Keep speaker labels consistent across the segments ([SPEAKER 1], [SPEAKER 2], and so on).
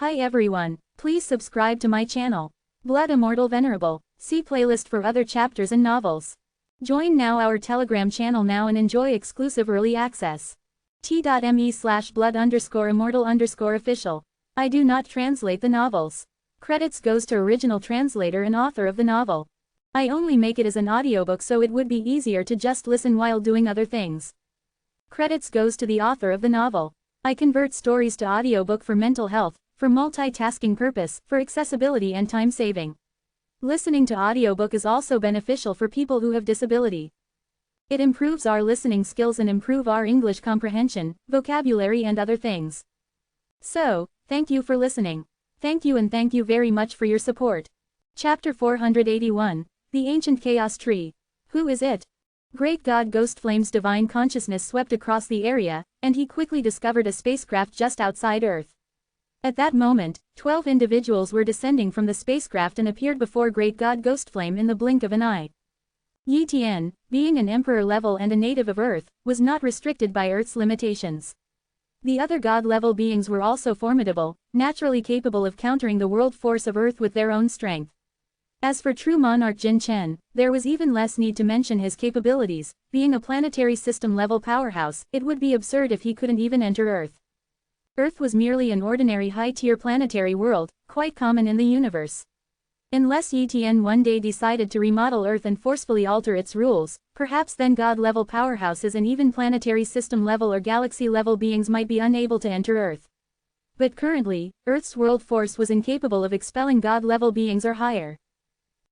[SPEAKER 1] Hi everyone, please subscribe to my channel. Blood Immortal Venerable. See playlist for other chapters and novels. Join now our Telegram channel now and enjoy exclusive early access. t.me/blood_immortal_official. I do not translate the novels. Credits goes to original translator and author of the novel. I only make it as an audiobook so it would be easier to just listen while doing other things. Credits goes to the author of the novel. I convert stories to audiobook for mental health, for multitasking purpose, for accessibility and time saving. Listening to audiobook is also beneficial for people who have disability. It improves our listening skills and improve our English comprehension, vocabulary and other things. So, thank you for listening. Thank you and thank you very much for your support. Chapter 481, The Ancient Chaos Tree. Who is it? Great God Ghost Flame's divine consciousness swept across the area, and he quickly discovered a spacecraft just outside Earth. At that moment, 12 individuals were descending from the spacecraft and appeared before Great God Ghostflame in the blink of an eye. Yi Tian, being an emperor level and a native of Earth, was not restricted by Earth's limitations. The other god-level beings were also formidable, naturally capable of countering the world force of Earth with their own strength. As for true monarch Jin Chen, there was even less need to mention his capabilities. Being a planetary system-level powerhouse, it would be absurd if he couldn't even enter Earth. Earth was merely an ordinary high-tier planetary world, quite common in the universe. Unless Yi Tian one day decided to remodel Earth and forcefully alter its rules, perhaps then god-level powerhouses and even planetary system-level or galaxy-level beings might be unable to enter Earth. But currently, Earth's world force was incapable of expelling god-level beings or higher.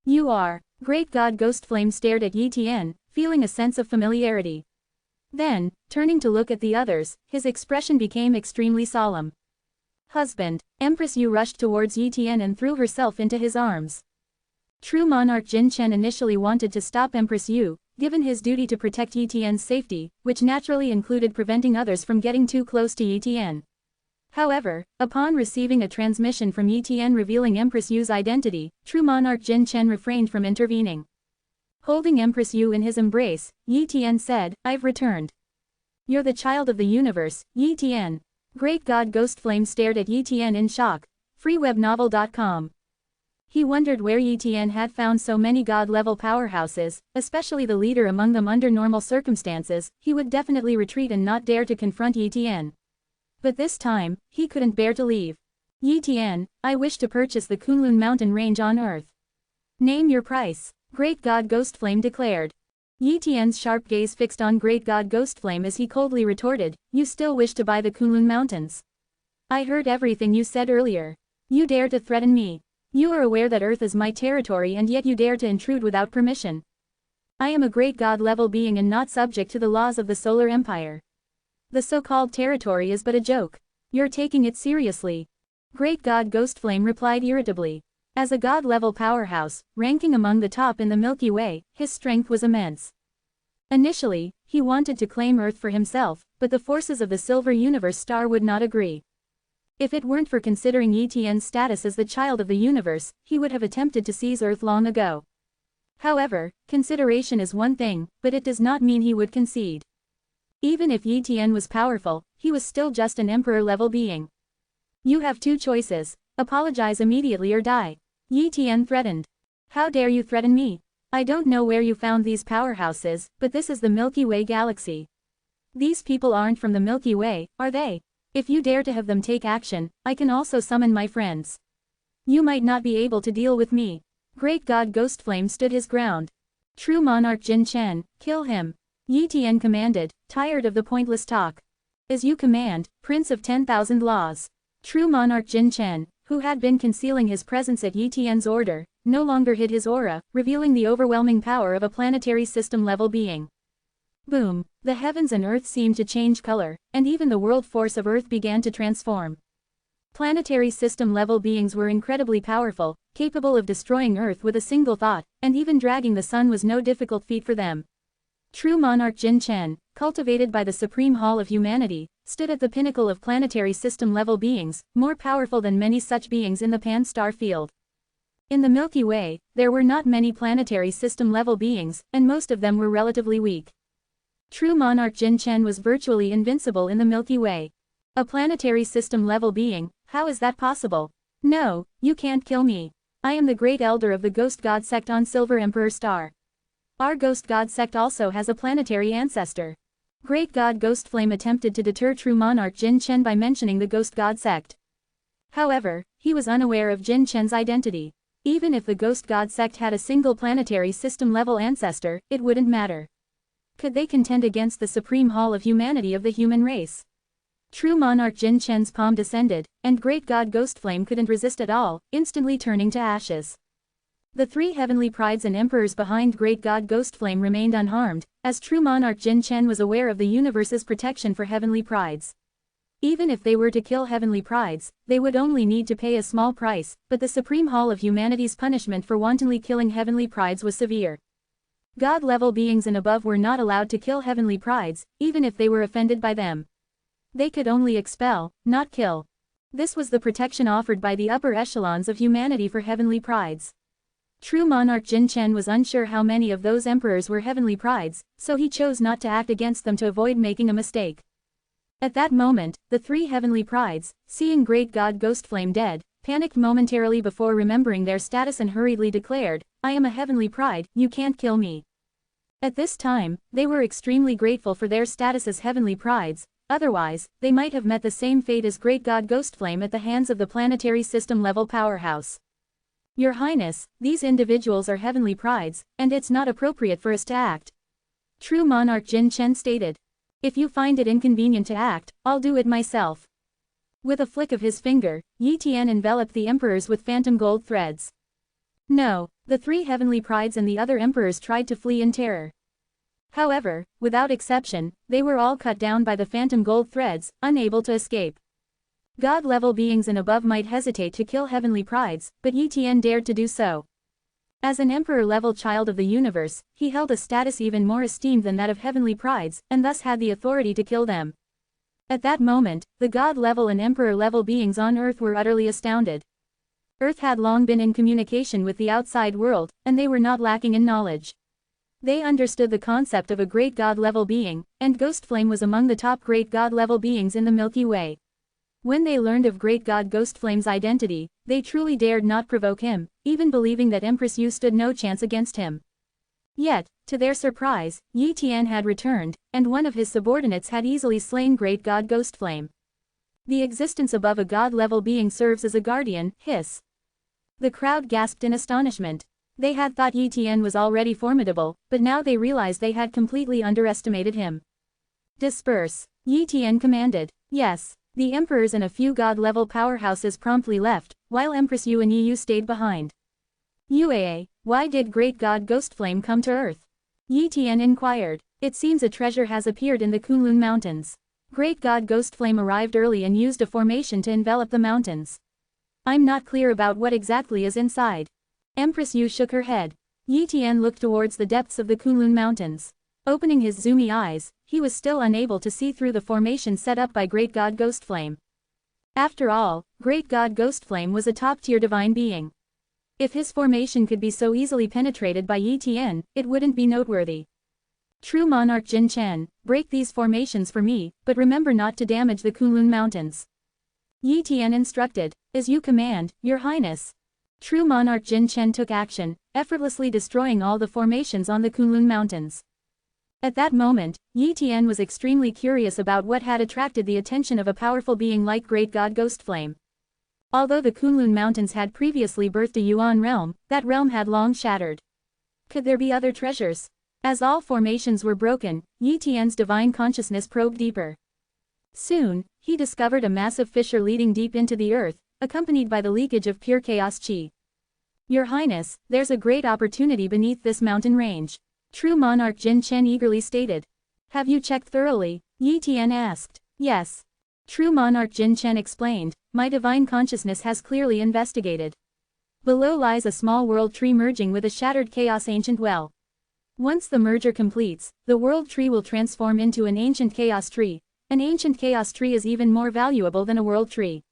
[SPEAKER 1] You are. Great God Ghostflame stared at Yi Tian, feeling a sense of familiarity. Then, turning to look at the others, his expression became extremely solemn. Husband. Empress Yu rushed towards Yi Tian and threw herself into his arms. True monarch Jin Chen initially wanted to stop Empress Yu, given his duty to protect Yi Tian's safety, which naturally included preventing others from getting too close to Yi Tian. However, upon receiving a transmission from Yi Tian revealing Empress Yu's identity, true monarch Jin Chen refrained from intervening. Holding Empress Yu in his embrace, Yi Tian said, "I've returned. You're the child of the universe, Yi Tian." Great God Ghostflame stared at Yi Tian in shock. freewebnovel.com. He wondered where Yi Tian had found so many god-level powerhouses, especially the leader among them. Under normal circumstances, he would definitely retreat and not dare to confront Yi Tian. But this time, he couldn't bear to leave. Yi Tian, I wish to purchase the Kunlun mountain range on Earth. Name your price. Great God Ghostflame declared. Yi Tian's sharp gaze fixed on Great God Ghostflame as he coldly retorted, "You still wish to buy the Kunlun Mountains? I heard everything you said earlier. You dare to threaten me. You are aware that Earth is my territory and yet you dare to intrude without permission. I am a great god-level being and not subject to the laws of the Solar Empire. The so-called territory is but a joke. You're taking it seriously." Great God Ghostflame replied irritably. As a god-level powerhouse, ranking among the top in the Milky Way, his strength was immense. Initially, he wanted to claim Earth for himself, but the forces of the Silver Universe Star would not agree. If it weren't for considering Yi Tian's status as the child of the universe, he would have attempted to seize Earth long ago. However, consideration is one thing, but it does not mean he would concede. Even if Yi Tian was powerful, he was still just an emperor-level being. You have two choices: apologize immediately or die. Yi Tian threatened. How dare you threaten me? I don't know where you found these powerhouses, but this is the Milky Way galaxy. These people aren't from the Milky Way, are they? If you dare to have them take action, I can also summon my friends. You might not be able to deal with me. Great God Ghostflame stood his ground. True monarch Jin Chen, kill him. Yi Tian commanded, tired of the pointless talk. As you command, Prince of 10,000 Laws. True monarch Jin Chen, who had been concealing his presence at Yi Tian's order, no longer hid his aura, revealing the overwhelming power of a planetary system-level being. Boom! The heavens and Earth seemed to change color, and even the world force of Earth began to transform. Planetary system-level beings were incredibly powerful, capable of destroying Earth with a single thought, and even dragging the sun was no difficult feat for them. True monarch Jin Chen, cultivated by the Supreme Hall of Humanity, stood at the pinnacle of planetary system-level beings, more powerful than many such beings in the Pan-star field. In the Milky Way, there were not many planetary system-level beings, and most of them were relatively weak. True monarch Jin Chen was virtually invincible in the Milky Way. A planetary system-level being, How is that possible? No, you can't kill me. I am the great elder of the Ghost God sect on Silver Emperor Star. Our Ghost God sect also has a planetary ancestor. Great God Ghost Flame attempted to deter true monarch Jin Chen by mentioning the Ghost God sect. However, he was unaware of Jin Chen's identity. Even if the Ghost God sect had a single planetary system-level ancestor, it wouldn't matter. Could they contend against the supreme hall of humanity of the human race? True monarch Jin Chen's palm descended, and Great God Ghost Flame couldn't resist at all, instantly turning to ashes. The three heavenly prides and emperors behind Great God Ghost Flame remained unharmed, as true monarch Jin Chen was aware of the universe's protection for heavenly prides. Even if they were to kill heavenly prides, they would only need to pay a small price, but the supreme hall of humanity's punishment for wantonly killing heavenly prides was severe. God-level beings and above were not allowed to kill heavenly prides, even if they were offended by them. They could only expel, not kill. This was the protection offered by the upper echelons of humanity for heavenly prides. True monarch Jin Chen was unsure how many of those emperors were heavenly prides, so he chose not to act against them to avoid making a mistake. At that moment, the three heavenly prides, seeing Great God Ghost Flame dead, panicked momentarily before remembering their status and hurriedly declared, "I am a heavenly pride, you can't kill me." At this time, they were extremely grateful for their status as heavenly prides, otherwise, they might have met the same fate as Great God Ghost Flame at the hands of the planetary system-level powerhouse. Your Highness, these individuals are heavenly prides, and it's not appropriate for us to act. True monarch Jin Chen stated. If you find it inconvenient to act, I'll do it myself. With a flick of his finger, Yi Tian enveloped the emperors with phantom gold threads. No, the three heavenly prides and the other emperors tried to flee in terror. However, without exception, they were all cut down by the phantom gold threads, unable to escape. God-level beings and above might hesitate to kill heavenly prides, but Yi Tian dared to do so. As an emperor-level child of the universe, he held a status even more esteemed than that of heavenly prides, and thus had the authority to kill them. At that moment, the God-level and emperor-level beings on Earth were utterly astounded. Earth had long been in communication with the outside world, and they were not lacking in knowledge. They understood the concept of a great God-level being, and Ghost Flame was among the top great God-level beings in the Milky Way. When they learned of Great God Ghost Flame's identity, they truly dared not provoke him, even believing that Empress Yu stood no chance against him. Yet, to their surprise, Yi Tian had returned, and one of his subordinates had easily slain Great God Ghost Flame. The existence above a God-level being serves as a guardian, hiss. The crowd gasped in astonishment. They had thought Yi Tian was already formidable, but now they realized they had completely underestimated him. Disperse, Yi Tian commanded. Yes. The emperors and a few god-level powerhouses promptly left, while Empress Yu and Yu stayed behind. Yuaa, why did Great God Ghost Flame come to Earth? Yi Tian inquired. It seems a treasure has appeared in the Kunlun Mountains. Great God Ghost Flame arrived early and used a formation to envelop the mountains. I'm not clear about what exactly is inside. Empress Yu shook her head. Yi Tian looked towards the depths of the Kunlun Mountains. Opening his zoomy eyes, he was still unable to see through the formation set up by Great God Ghost Flame. After all, Great God Ghost Flame was a top-tier divine being. If his formation could be so easily penetrated by Yi Tian, it wouldn't be noteworthy. True monarch Jin Chen, break these formations for me, but remember not to damage the Kunlun Mountains. Yi Tian instructed. As you command, Your Highness. True monarch Jin Chen took action, effortlessly destroying all the formations on the Kunlun Mountains. At that moment, Yi Tian was extremely curious about what had attracted the attention of a powerful being like Great God Ghost Flame. Although the Kunlun Mountains had previously birthed a Yuan realm, that realm had long shattered. Could there be other treasures? As all formations were broken, Yi Tian's divine consciousness probed deeper. Soon, he discovered a massive fissure leading deep into the earth, accompanied by the leakage of pure chaos chi. Your Highness, there's a great opportunity beneath this mountain range. True monarch Jin Chen eagerly stated. Have you checked thoroughly? Yi Tian asked. Yes. True monarch Jin Chen explained, my divine consciousness has clearly investigated. Below lies a small world tree merging with a shattered chaos ancient well. Once the merger completes, the world tree will transform into an ancient chaos tree. An ancient chaos tree is even more valuable than a world tree.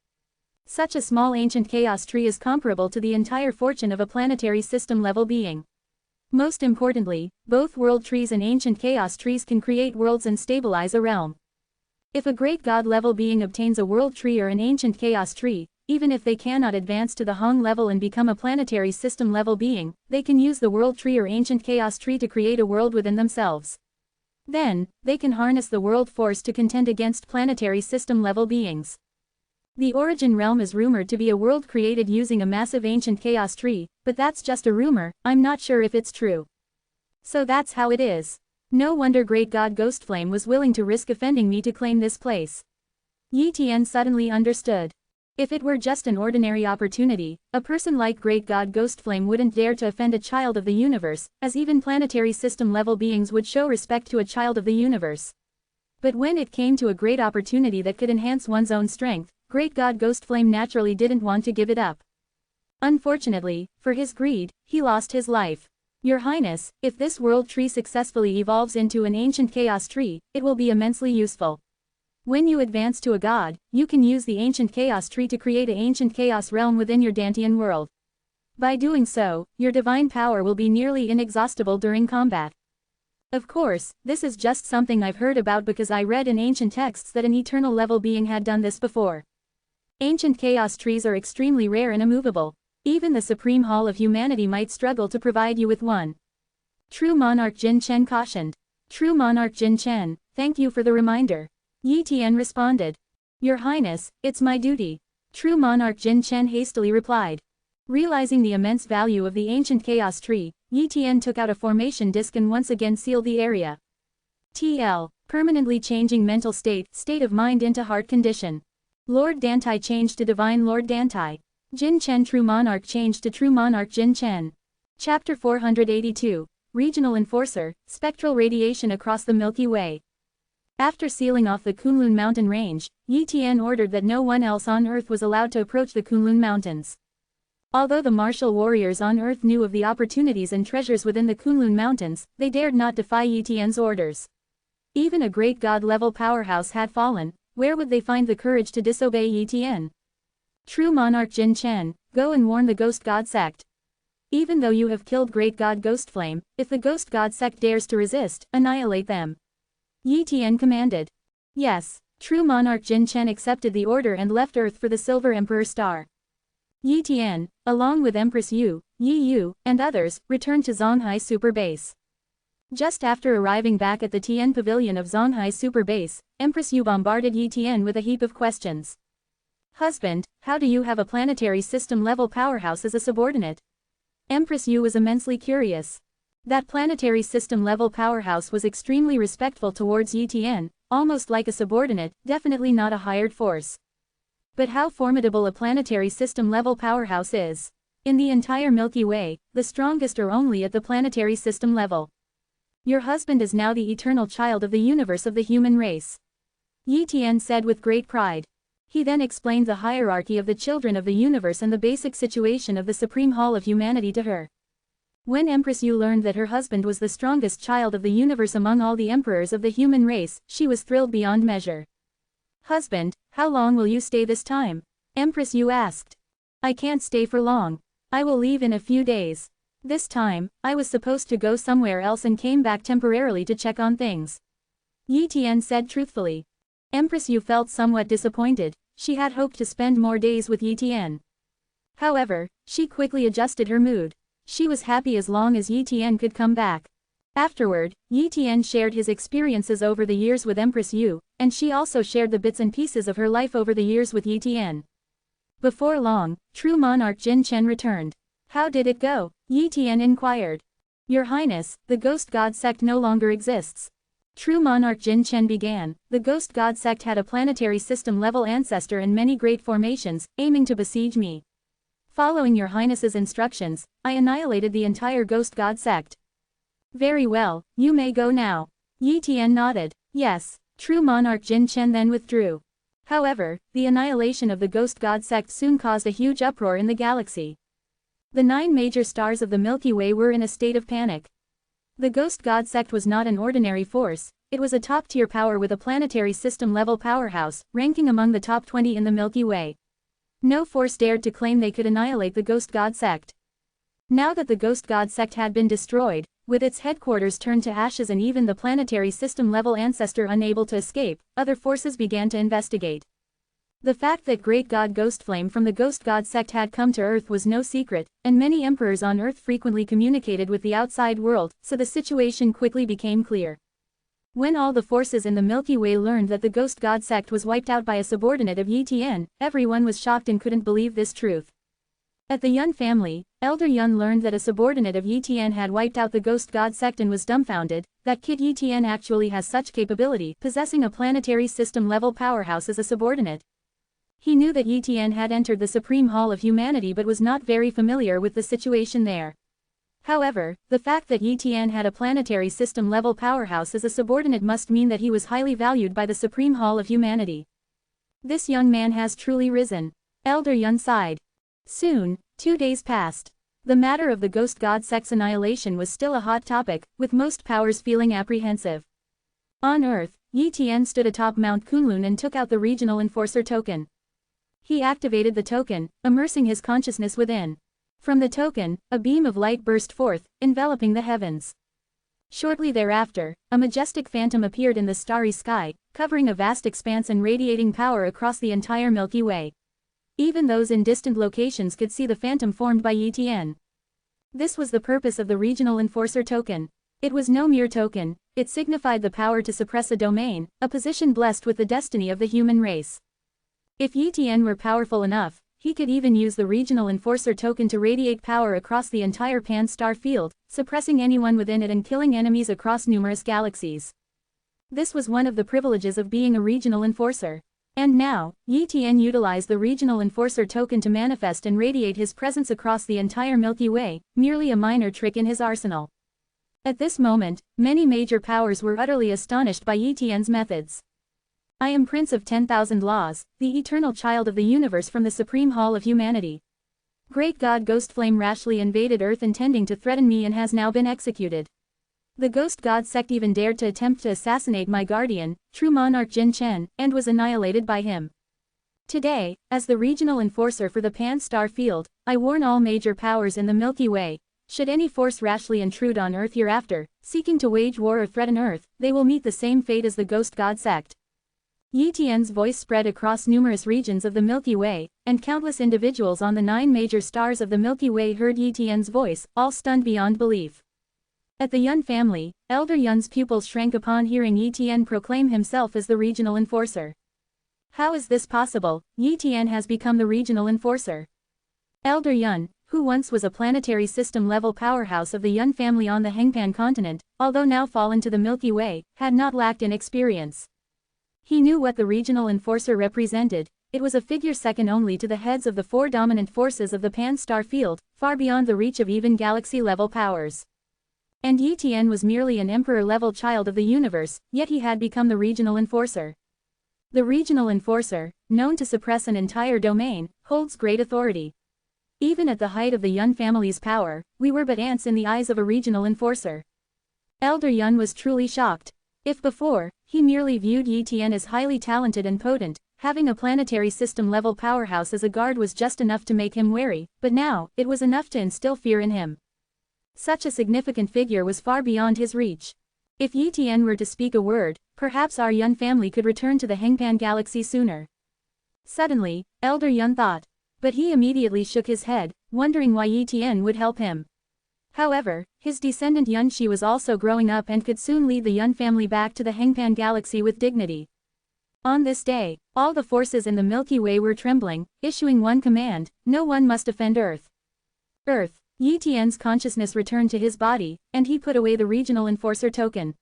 [SPEAKER 1] Such a small ancient chaos tree is comparable to the entire fortune of a planetary system-level being. Most importantly, both world trees and ancient chaos trees can create worlds and stabilize a realm. If a great god-level being obtains a world tree or an ancient chaos tree, even if they cannot advance to the Hong level and become a planetary system level being, they can use the world tree or ancient chaos tree to create a world within themselves. Then, they can harness the world force to contend against planetary system level beings. The origin realm is rumored to be a world created using a massive ancient chaos tree, but that's just a rumor. I'm not sure if it's true. So that's how it is. No wonder Great God Ghostflame was willing to risk offending me to claim this place. Yi Tian suddenly understood. If it were just an ordinary opportunity, a person like Great God Ghostflame wouldn't dare to offend a child of the universe, as even planetary system level beings would show respect to a child of the universe. But when it came to a great opportunity that could enhance one's own strength, Great God Ghostflame naturally didn't want to give it up. Unfortunately, for his greed, he lost his life. Your Highness, if this world tree successfully evolves into an ancient chaos tree, it will be immensely useful. When you advance to a god, you can use the ancient chaos tree to create an ancient chaos realm within your Dantian world. By doing so, your divine power will be nearly inexhaustible during combat. Of course, this is just something I've heard about because I read in ancient texts that an eternal level being had done this before. Ancient chaos trees are extremely rare and immovable. Even the Supreme Hall of Humanity might struggle to provide you with one. True Monarch Jin Chen cautioned. True Monarch Jin Chen, thank you for the reminder. Yi Tian responded. Your Highness, it's my duty. True Monarch Jin Chen hastily replied. Realizing the immense value of the ancient chaos tree, Yi Tian took out a formation disc and once again sealed the area. TL, permanently changing mental state of mind into heart condition. Lord Dantai changed to Divine Lord Dantai. Jin Chen True Monarch changed to True Monarch Jin Chen. Chapter 482, Regional Enforcer, Spectral Radiation Across the Milky Way. After sealing off the Kunlun mountain range, Yi Tian ordered that no one else on Earth was allowed to approach the Kunlun mountains. Although the martial warriors on Earth knew of the opportunities and treasures within the Kunlun mountains, they dared not defy Yi Tian's orders. Even a great god-level powerhouse had fallen. Where would they find the courage to disobey Yi Tian? True Monarch Jin Chen, go and warn the Ghost God sect. Even though you have killed Great God Ghostflame, if the Ghost God sect dares to resist, annihilate them. Yi Tian commanded. Yes, True Monarch Jin Chen accepted the order and left Earth for the Silver Emperor Star. Yi Tian, along with Empress Yu, Yi Yu, and others, returned to Zonghai Super Base. Just after arriving back at the Tian Pavilion of Zonghai Super Base, Empress Yu bombarded Yi Tian with a heap of questions. Husband, how do you have a planetary system level powerhouse as a subordinate? Empress Yu was immensely curious. That planetary system level powerhouse was extremely respectful towards Yi Tian, almost like a subordinate, definitely not a hired force. But how formidable a planetary system level powerhouse is. In the entire Milky Way, the strongest are only at the planetary system level. Your husband is now the eternal child of the universe of the human race. Yi Tian said with great pride. He then explained the hierarchy of the children of the universe and the basic situation of the Supreme Hall of Humanity to her. When Empress Yu learned that her husband was the strongest child of the universe among all the emperors of the human race, she was thrilled beyond measure. Husband, how long will you stay this time? Empress Yu asked. I can't stay for long. I will leave in a few days. This time, I was supposed to go somewhere else and came back temporarily to check on things. Yi Tian said truthfully. Empress Yu felt somewhat disappointed. She had hoped to spend more days with Yi Tian. However, she quickly adjusted her mood. She was happy as long as Yi Tian could come back. Afterward, Yi Tian shared his experiences over the years with Empress Yu, and she also shared the bits and pieces of her life over the years with Yi Tian. Before long, True Monarch Jin Chen returned. How did it go? Yi Tian inquired. Your Highness, the Ghost God sect no longer exists. True Monarch Jin Chen began. The Ghost God sect had a planetary system level ancestor and many great formations, aiming to besiege me. Following your Highness's instructions, I annihilated the entire Ghost God sect. Very well, you may go now. Yi Tian nodded. Yes. True Monarch Jin Chen then withdrew. However, the annihilation of the Ghost God sect soon caused a huge uproar in the galaxy. The 9 major stars of the Milky Way were in a state of panic. The Ghost God sect was not an ordinary force, it was a top-tier power with a planetary system-level powerhouse, ranking among the top 20 in the Milky Way. No force dared to claim they could annihilate the Ghost God sect. Now that the Ghost God sect had been destroyed, with its headquarters turned to ashes and even the planetary system-level ancestor unable to escape, other forces began to investigate. The fact that great god Ghostflame from the Ghost God sect had come to Earth was no secret, and many emperors on Earth frequently communicated with the outside world, so the situation quickly became clear. When all the forces in the Milky Way learned that the Ghost God sect was wiped out by a subordinate of Yi Tian, everyone was shocked and couldn't believe this truth. At the Yun family, Elder Yun learned that a subordinate of Yi Tian had wiped out the Ghost God sect and was dumbfounded, that Kid Yi Tian actually has such capability, possessing a planetary system level powerhouse as a subordinate. He knew that Yi Tian had entered the Supreme Hall of Humanity but was not very familiar with the situation there. However, the fact that Yi Tian had a planetary system level powerhouse as a subordinate must mean that he was highly valued by the Supreme Hall of Humanity. This young man has truly risen. Elder Yun sighed. Soon, 2 days passed. The matter of the Ghost God sect's annihilation was still a hot topic, with most powers feeling apprehensive. On Earth, Yi Tian stood atop Mount Kunlun and took out the Regional Enforcer token. He activated the token, immersing his consciousness within. From the token, a beam of light burst forth, enveloping the heavens. Shortly thereafter, a majestic phantom appeared in the starry sky, covering a vast expanse and radiating power across the entire Milky Way. Even those in distant locations could see the phantom formed by Yi Tian. This was the purpose of the Regional Enforcer token. It was no mere token, it signified the power to suppress a domain, a position blessed with the destiny of the human race. If Yi Tian were powerful enough, he could even use the Regional Enforcer token to radiate power across the entire pan-star field, suppressing anyone within it and killing enemies across numerous galaxies. This was one of the privileges of being a Regional Enforcer. And now, Yi Tian utilized the Regional Enforcer token to manifest and radiate his presence across the entire Milky Way, merely a minor trick in his arsenal. At this moment, many major powers were utterly astonished by Yi Tian's methods. I am Prince of 10,000 Laws, the eternal child of the universe from the Supreme Hall of Humanity. Great God Ghostflame rashly invaded Earth intending to threaten me and has now been executed. The Ghost God sect even dared to attempt to assassinate my guardian, true monarch Jin Chen, and was annihilated by him. Today, as the Regional Enforcer for the Pan-Star Field, I warn all major powers in the Milky Way, should any force rashly intrude on Earth hereafter, seeking to wage war or threaten Earth, they will meet the same fate as the Ghost God sect. Yi Tian's voice spread across numerous regions of the Milky Way, and countless individuals on the 9 major stars of the Milky Way heard Yi Tian's voice, all stunned beyond belief. At the Yun family, Elder Yun's pupils shrank upon hearing Yi Tian proclaim himself as the Regional Enforcer. How is this possible? Yi Tian has become the Regional Enforcer. Elder Yun, who once was a planetary system-level powerhouse of the Yun family on the Hengpan continent, although now fallen to the Milky Way, had not lacked in experience. He knew what the Regional Enforcer represented. It was a figure second only to the heads of the 4 dominant forces of the Pan-Star Field, far beyond the reach of even galaxy-level powers. And Yi Tian was merely an emperor-level child of the universe, yet he had become the Regional Enforcer. The Regional Enforcer, known to suppress an entire domain, holds great authority. Even at the height of the Yun family's power, we were but ants in the eyes of a Regional Enforcer. Elder Yun was truly shocked. If before, he merely viewed Yi Tian as highly talented and potent, having a planetary system-level powerhouse as a guard was just enough to make him wary, but now, it was enough to instill fear in him. Such a significant figure was far beyond his reach. If Yi Tian were to speak a word, perhaps our Yun family could return to the Hengpan galaxy sooner. Suddenly, Elder Yun thought. But he immediately shook his head, wondering why Yi Tian would help him. However, his descendant Yun Shi was also growing up and could soon lead the Yun family back to the Hengpan galaxy with dignity. On this day, all the forces in the Milky Way were trembling, issuing one command: no one must offend Earth. Earth. Yi Tian's consciousness returned to his body, and he put away the Regional Enforcer token.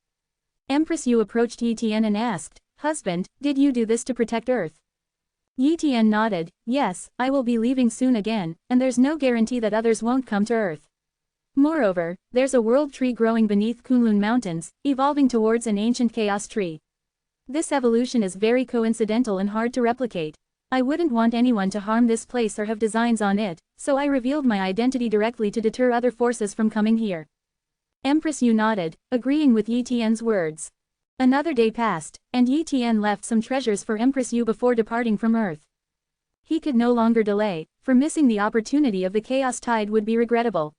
[SPEAKER 1] Empress Yu approached Yi Tian and asked, "Husband, did you do this to protect Earth?" Yi Tian nodded, "Yes, I will be leaving soon again, and there's no guarantee that others won't come to Earth. Moreover, there's a world tree growing beneath Kunlun Mountains, evolving towards an ancient chaos tree. This evolution is very coincidental and hard to replicate. I wouldn't want anyone to harm this place or have designs on it, so I revealed my identity directly to deter other forces from coming here." Empress Yu nodded, agreeing with Yi Tian's words. Another day passed, and Yi Tian left some treasures for Empress Yu before departing from Earth. He could no longer delay, for missing the opportunity of the chaos tide would be regrettable.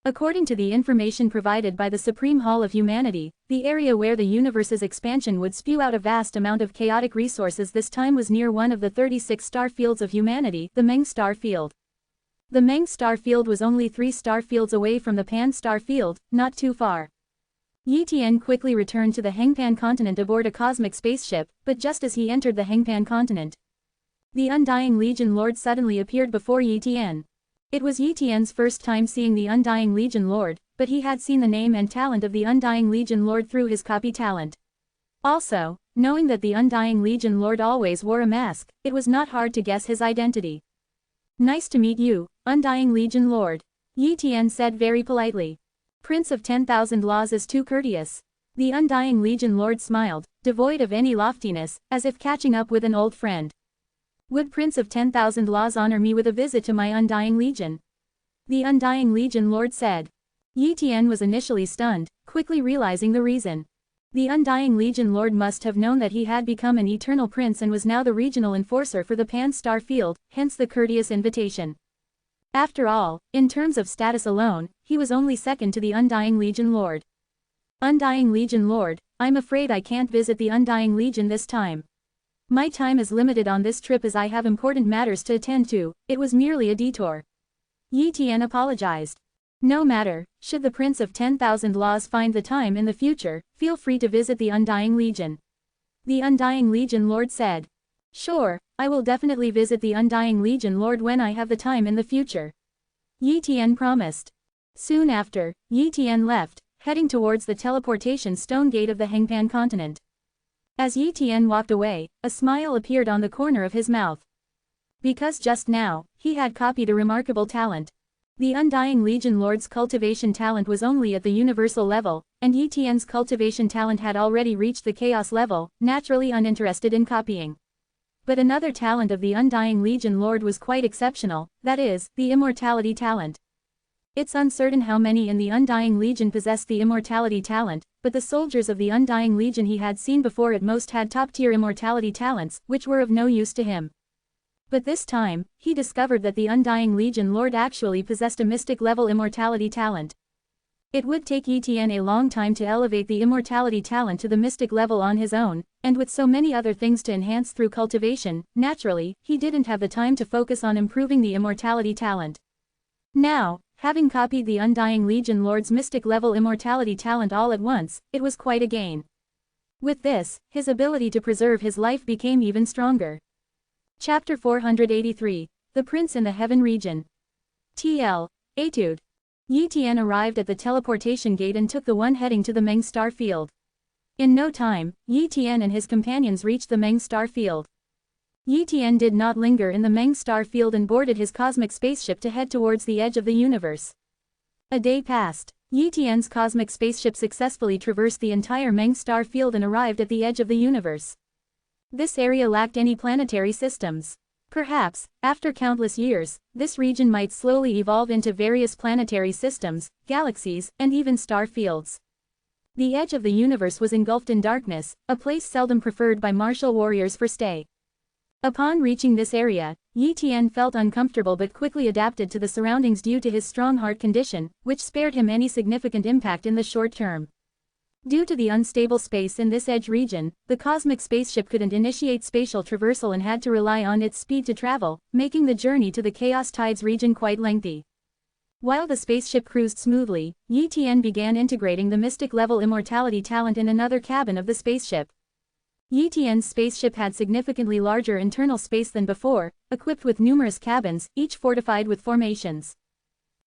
[SPEAKER 1] According to the information provided by the Supreme Hall of Humanity, the area where the universe's expansion would spew out a vast amount of chaotic resources this time was near one of the 36 star fields of humanity, the Meng star field. The Meng star field was only 3 star fields away from the Pan star field, not too far. Yi Tian quickly returned to the Hengpan continent aboard a cosmic spaceship, but just as he entered the Hengpan continent, the Undying Legion Lord suddenly appeared before Yi Tian. It was Yi Tian's first time seeing the Undying Legion Lord, but he had seen the name and talent of the Undying Legion Lord through his copy talent. Also, knowing that the Undying Legion Lord always wore a mask, it was not hard to guess his identity. "Nice to meet you, Undying Legion Lord," Yi Tian said very politely. "Prince of 10,000 Laws is too courteous." The Undying Legion Lord smiled, devoid of any loftiness, as if catching up with an old friend. "Would Prince of 10,000 Laws honor me with a visit to my Undying Legion?" the Undying Legion Lord said. Yi Tian was initially stunned, quickly realizing the reason. The Undying Legion Lord must have known that he had become an eternal prince and was now the regional enforcer for the Pan Star Field, hence the courteous invitation. After all, in terms of status alone, he was only second to the Undying Legion Lord. "Undying Legion Lord, I'm afraid I can't visit the Undying Legion this time. My time is limited on this trip as I have important matters to attend to, it was merely a detour." Yi Tian apologized. "No matter, should the Prince of 10,000 Laws find the time in the future, feel free to visit the Undying Legion," the Undying Legion Lord said. "Sure, I will definitely visit the Undying Legion Lord when I have the time in the future," Yi Tian promised. Soon after, Yi Tian left, heading towards the teleportation stone gate of the Hengpan continent. As Yi Tian walked away, a smile appeared on the corner of his mouth. Because just now, he had copied a remarkable talent. The Undying Legion Lord's cultivation talent was only at the universal level, and Yi Tian's cultivation talent had already reached the chaos level, naturally uninterested in copying. But another talent of the Undying Legion Lord was quite exceptional, that is, the immortality talent. It's uncertain how many in the Undying Legion possessed the immortality talent, but the soldiers of the Undying Legion he had seen before at most had top-tier immortality talents, which were of no use to him. But this time, he discovered that the Undying Legion Lord actually possessed a mystic-level immortality talent. It would take Yi Tian a long time to elevate the immortality talent to the mystic level on his own, and with so many other things to enhance through cultivation, naturally, he didn't have the time to focus on improving the immortality talent. Now, having copied the Undying Legion Lord's mystic-level immortality talent all at once, it was quite a gain. With this, his ability to preserve his life became even stronger. Chapter 483, The Prince in the Heaven Region. TL. Etude. Yi Tian arrived at the teleportation gate and took the one heading to the Meng star field. In no time, Yi Tian and his companions reached the Meng star field. Yi Tian did not linger in the Meng star field and boarded his cosmic spaceship to head towards the edge of the universe. A day passed. Yi Tian's cosmic spaceship successfully traversed the entire Meng star field and arrived at the edge of the universe. This area lacked any planetary systems. Perhaps, after countless years, this region might slowly evolve into various planetary systems, galaxies, and even star fields. The edge of the universe was engulfed in darkness, a place seldom preferred by martial warriors for stay. Upon reaching this area, Yi Tian felt uncomfortable but quickly adapted to the surroundings due to his strong heart condition, which spared him any significant impact in the short term. Due to the unstable space in this edge region, the cosmic spaceship couldn't initiate spatial traversal and had to rely on its speed to travel, making the journey to the Chaos Tides region quite lengthy. While the spaceship cruised smoothly, Yi Tian began integrating the mystic-level immortality talent in another cabin of the spaceship. Yi Tian's spaceship had significantly larger internal space than before, equipped with numerous cabins, each fortified with formations.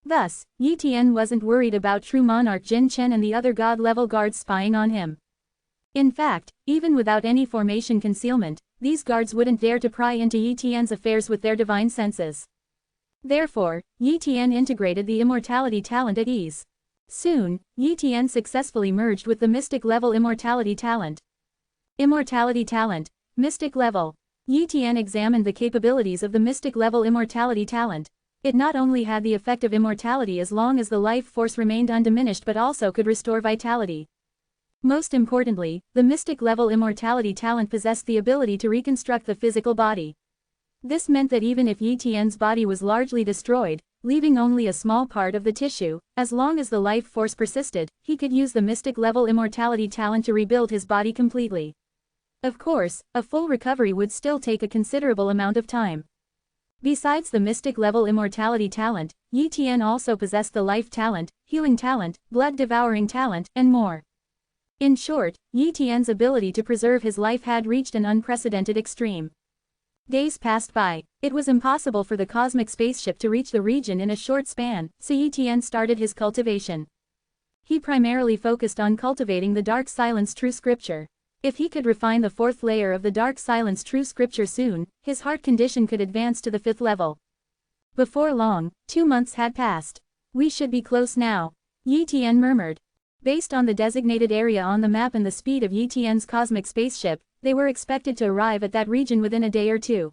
[SPEAKER 1] Thus, Yi Tian wasn't worried about true monarch Jin Chen and the other god-level guards spying on him. In fact, even without any formation concealment, these guards wouldn't dare to pry into Yi Tian's affairs with their divine senses. Therefore, Yi Tian integrated the immortality talent at ease. Soon, Yi Tian successfully merged with the mystic-level immortality talent. Immortality talent, mystic level. Yi Tian examined the capabilities of the mystic-level immortality talent. It not only had the effect of immortality as long as the life force remained undiminished but also could restore vitality. Most importantly, the mystic-level immortality talent possessed the ability to reconstruct the physical body. This meant that even if Yi Tian's body was largely destroyed, leaving only a small part of the tissue. As long as the life force persisted, he could use the mystic-level immortality talent to rebuild his body completely. Of course, a full recovery would still take a considerable amount of time. Besides the mystic-level immortality talent, Yi Tian also possessed the life talent, healing talent, blood-devouring talent, and more. In short, Yi Tian's ability to preserve his life had reached an unprecedented extreme. Days passed by. It was impossible for the cosmic spaceship to reach the region in a short span, so Yi Tian started his cultivation. He primarily focused on cultivating the Dark Silence True Scripture. If he could refine the 4th layer of the Dark Silence True Scripture soon, his heart condition could advance to the 5th level. Before long, 2 months had passed. We should be close now, Yi Tian murmured. Based on the designated area on the map and the speed of Yi Tian's cosmic spaceship, they were expected to arrive at that region within a day or two.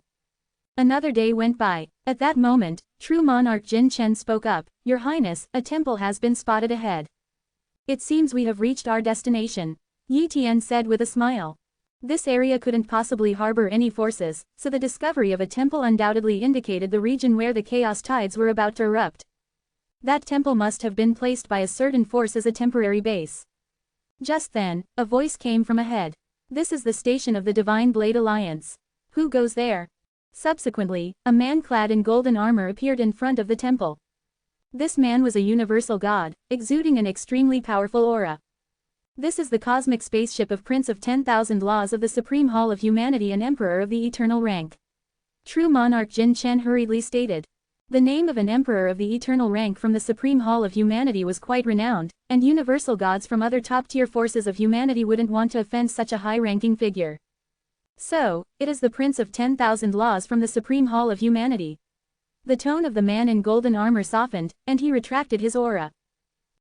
[SPEAKER 1] Another day went by. At that moment, True Monarch Jin Chen spoke up, "Your Highness, a temple has been spotted ahead. It seems we have reached our destination," Yi Tian said with a smile. This area couldn't possibly harbor any forces, so the discovery of a temple undoubtedly indicated the region where the chaos tides were about to erupt. That temple must have been placed by a certain force as a temporary base. Just then, a voice came from ahead. "This is the station of the Divine Blade Alliance. Who goes there?" Subsequently, a man clad in golden armor appeared in front of the temple. This man was a universal god, exuding an extremely powerful aura. "This is the cosmic spaceship of Prince of 10,000 Laws of the Supreme Hall of Humanity and Emperor of the Eternal Rank," True Monarch Jin Chen hurriedly stated. The name of an emperor of the eternal rank from the Supreme Hall of Humanity was quite renowned, and universal gods from other top-tier forces of humanity wouldn't want to offend such a high-ranking figure. "So, it is the Prince of 10,000 Laws from the Supreme Hall of Humanity." The tone of the man in golden armor softened, and he retracted his aura.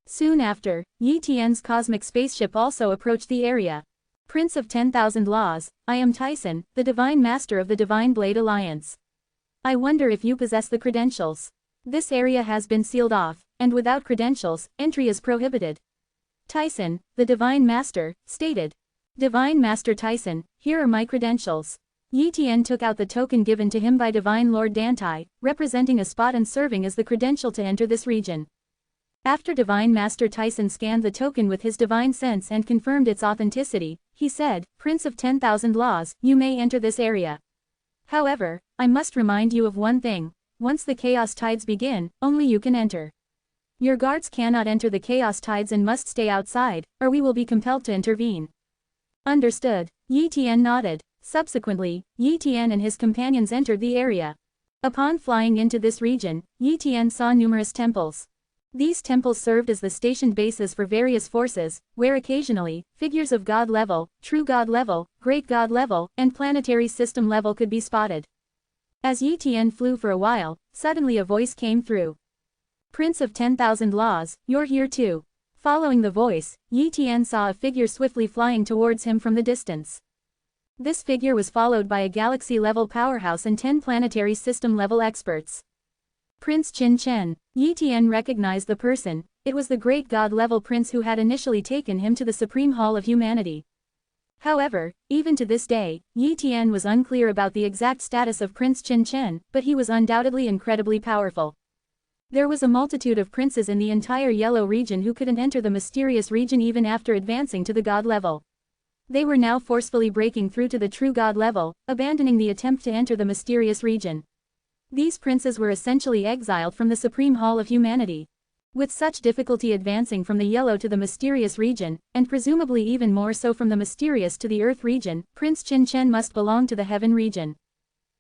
[SPEAKER 1] Soon after, Yi Tian's cosmic spaceship also approached the area. "Prince of 10,000 Laws, I am Tyson, the Divine Master of the Divine Blade Alliance. I wonder if you possess the credentials. This area has been sealed off, and without credentials, entry is prohibited." Tyson, the Divine Master, stated. "Divine Master Tyson, here are my credentials." Yi Tian took out the token given to him by Divine Lord Dantai, representing a spot and serving as the credential to enter this region. After Divine Master Tyson scanned the token with his divine sense and confirmed its authenticity, he said, "Prince of 10,000 Laws, you may enter this area. However, I must remind you of one thing. Once the chaos tides begin, only you can enter. Your guards cannot enter the chaos tides and must stay outside, or we will be compelled to intervene." "Understood," Yi Tian nodded. Subsequently, Yi Tian and his companions entered the area. Upon flying into this region, Yi Tian saw numerous temples. These temples served as the stationed bases for various forces, where occasionally, figures of God level, true God level, great God level, and planetary system level could be spotted. As Yi Tian flew for a while, suddenly a voice came through. "Prince of 10,000 Laws, you're here too." Following the voice, Yi Tian saw a figure swiftly flying towards him from the distance. This figure was followed by a galaxy-level powerhouse and 10 planetary system-level experts. Prince Qin Chen. Yi Tian recognized the person. It was the great god-level prince who had initially taken him to the Supreme Hall of Humanity. However, even to this day, Yi Tian was unclear about the exact status of Prince Qin Chen, but he was undoubtedly incredibly powerful. There was a multitude of princes in the entire Yellow region who couldn't enter the mysterious region even after advancing to the god level. They were now forcefully breaking through to the true god level, abandoning the attempt to enter the mysterious region. These princes were essentially exiled from the Supreme Hall of Humanity. With such difficulty advancing from the Yellow to the mysterious region, and presumably even more so from the mysterious to the Earth region, Prince Qin Chen must belong to the Heaven region.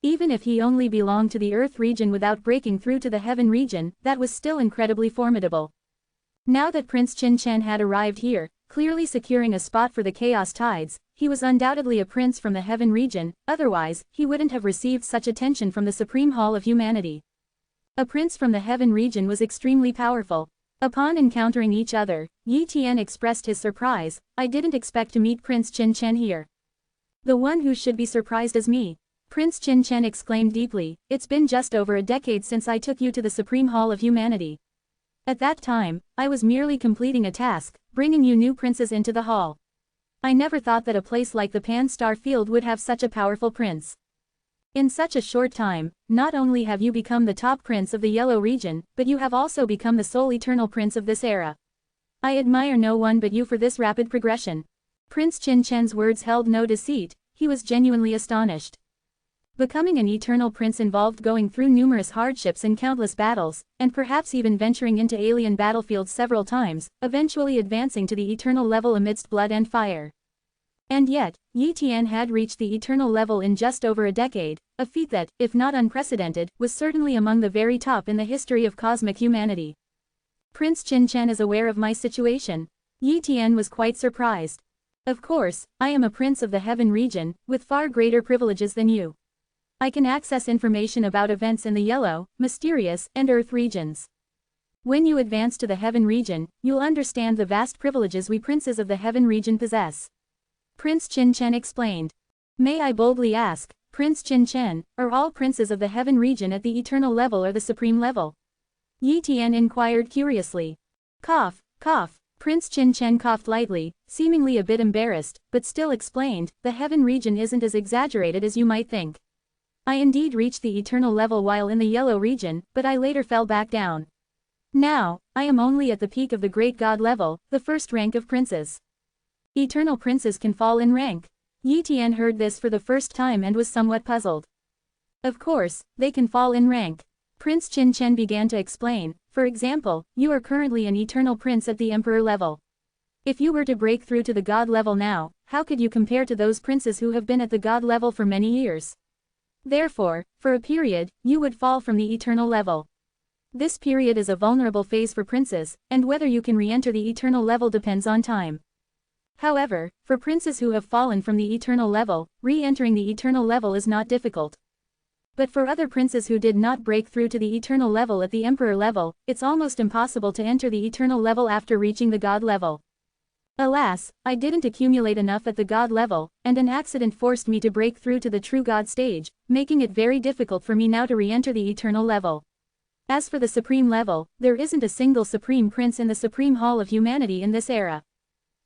[SPEAKER 1] Even if he only belonged to the Earth region without breaking through to the Heaven region, that was still incredibly formidable. Now that Prince Qin Chen had arrived here, clearly securing a spot for the chaos tides, he was undoubtedly a prince from the Heaven region, otherwise, he wouldn't have received such attention from the Supreme Hall of Humanity. A prince from the Heaven region was extremely powerful. Upon encountering each other, Yi Tian expressed his surprise. "I didn't expect to meet Prince Qin Chen here." "The one who should be surprised is me," Prince Qin Chen exclaimed deeply. "It's been just over a decade since I took you to the Supreme Hall of Humanity. At that time, I was merely completing a task, bringing you new princes into the hall. I never thought that a place like the Pan Star Field would have such a powerful prince." In such a short time, not only have you become the top prince of the Yellow region, but you have also become the sole eternal prince of this era. I admire no one but you for this rapid progression. Prince Qin Chen's words held no deceit, he was genuinely astonished. Becoming an eternal prince involved going through numerous hardships and countless battles, and perhaps even venturing into alien battlefields several times, eventually advancing to the eternal level amidst blood and fire. And yet, Yi Tian had reached the eternal level in just over a decade, a feat that, if not unprecedented, was certainly among the very top in the history of cosmic humanity. Prince Qin Chen is aware of my situation. Yi Tian was quite surprised. Of course, I am a prince of the Heaven region, with far greater privileges than you. I can access information about events in the Yellow, Mysterious, and Earth regions. When you advance to the Heaven region, you'll understand the vast privileges we princes of the Heaven region possess. Prince Qin Chen explained. May I boldly ask, Prince Qin Chen, are all princes of the Heaven region at the eternal level or the supreme level? Yi Tian inquired curiously. Cough, cough. Prince Qin Chen coughed lightly, seemingly a bit embarrassed, but still explained, the Heaven region isn't as exaggerated as you might think. I indeed reached the eternal level while in the Yellow region, but I later fell back down. Now, I am only at the peak of the Great God level, the first rank of princes. Eternal princes can fall in rank. Yi Tian heard this for the first time and was somewhat puzzled. Of course, they can fall in rank. Prince Qin Chen began to explain, for example, you are currently an eternal prince at the emperor level. If you were to break through to the God level now, how could you compare to those princes who have been at the God level for many years? Therefore, for a period, you would fall from the eternal level. This period is a vulnerable phase for princes, and whether you can re-enter the eternal level depends on time. However, for princes who have fallen from the eternal level, re-entering the eternal level is not difficult. But for other princes who did not break through to the eternal level at the emperor level, it's almost impossible to enter the eternal level after reaching the God level. Alas, I didn't accumulate enough at the God level, and an accident forced me to break through to the true God stage, making it very difficult for me now to re-enter the eternal level. As for the supreme level, there isn't a single supreme prince in the supreme hall of humanity in this era.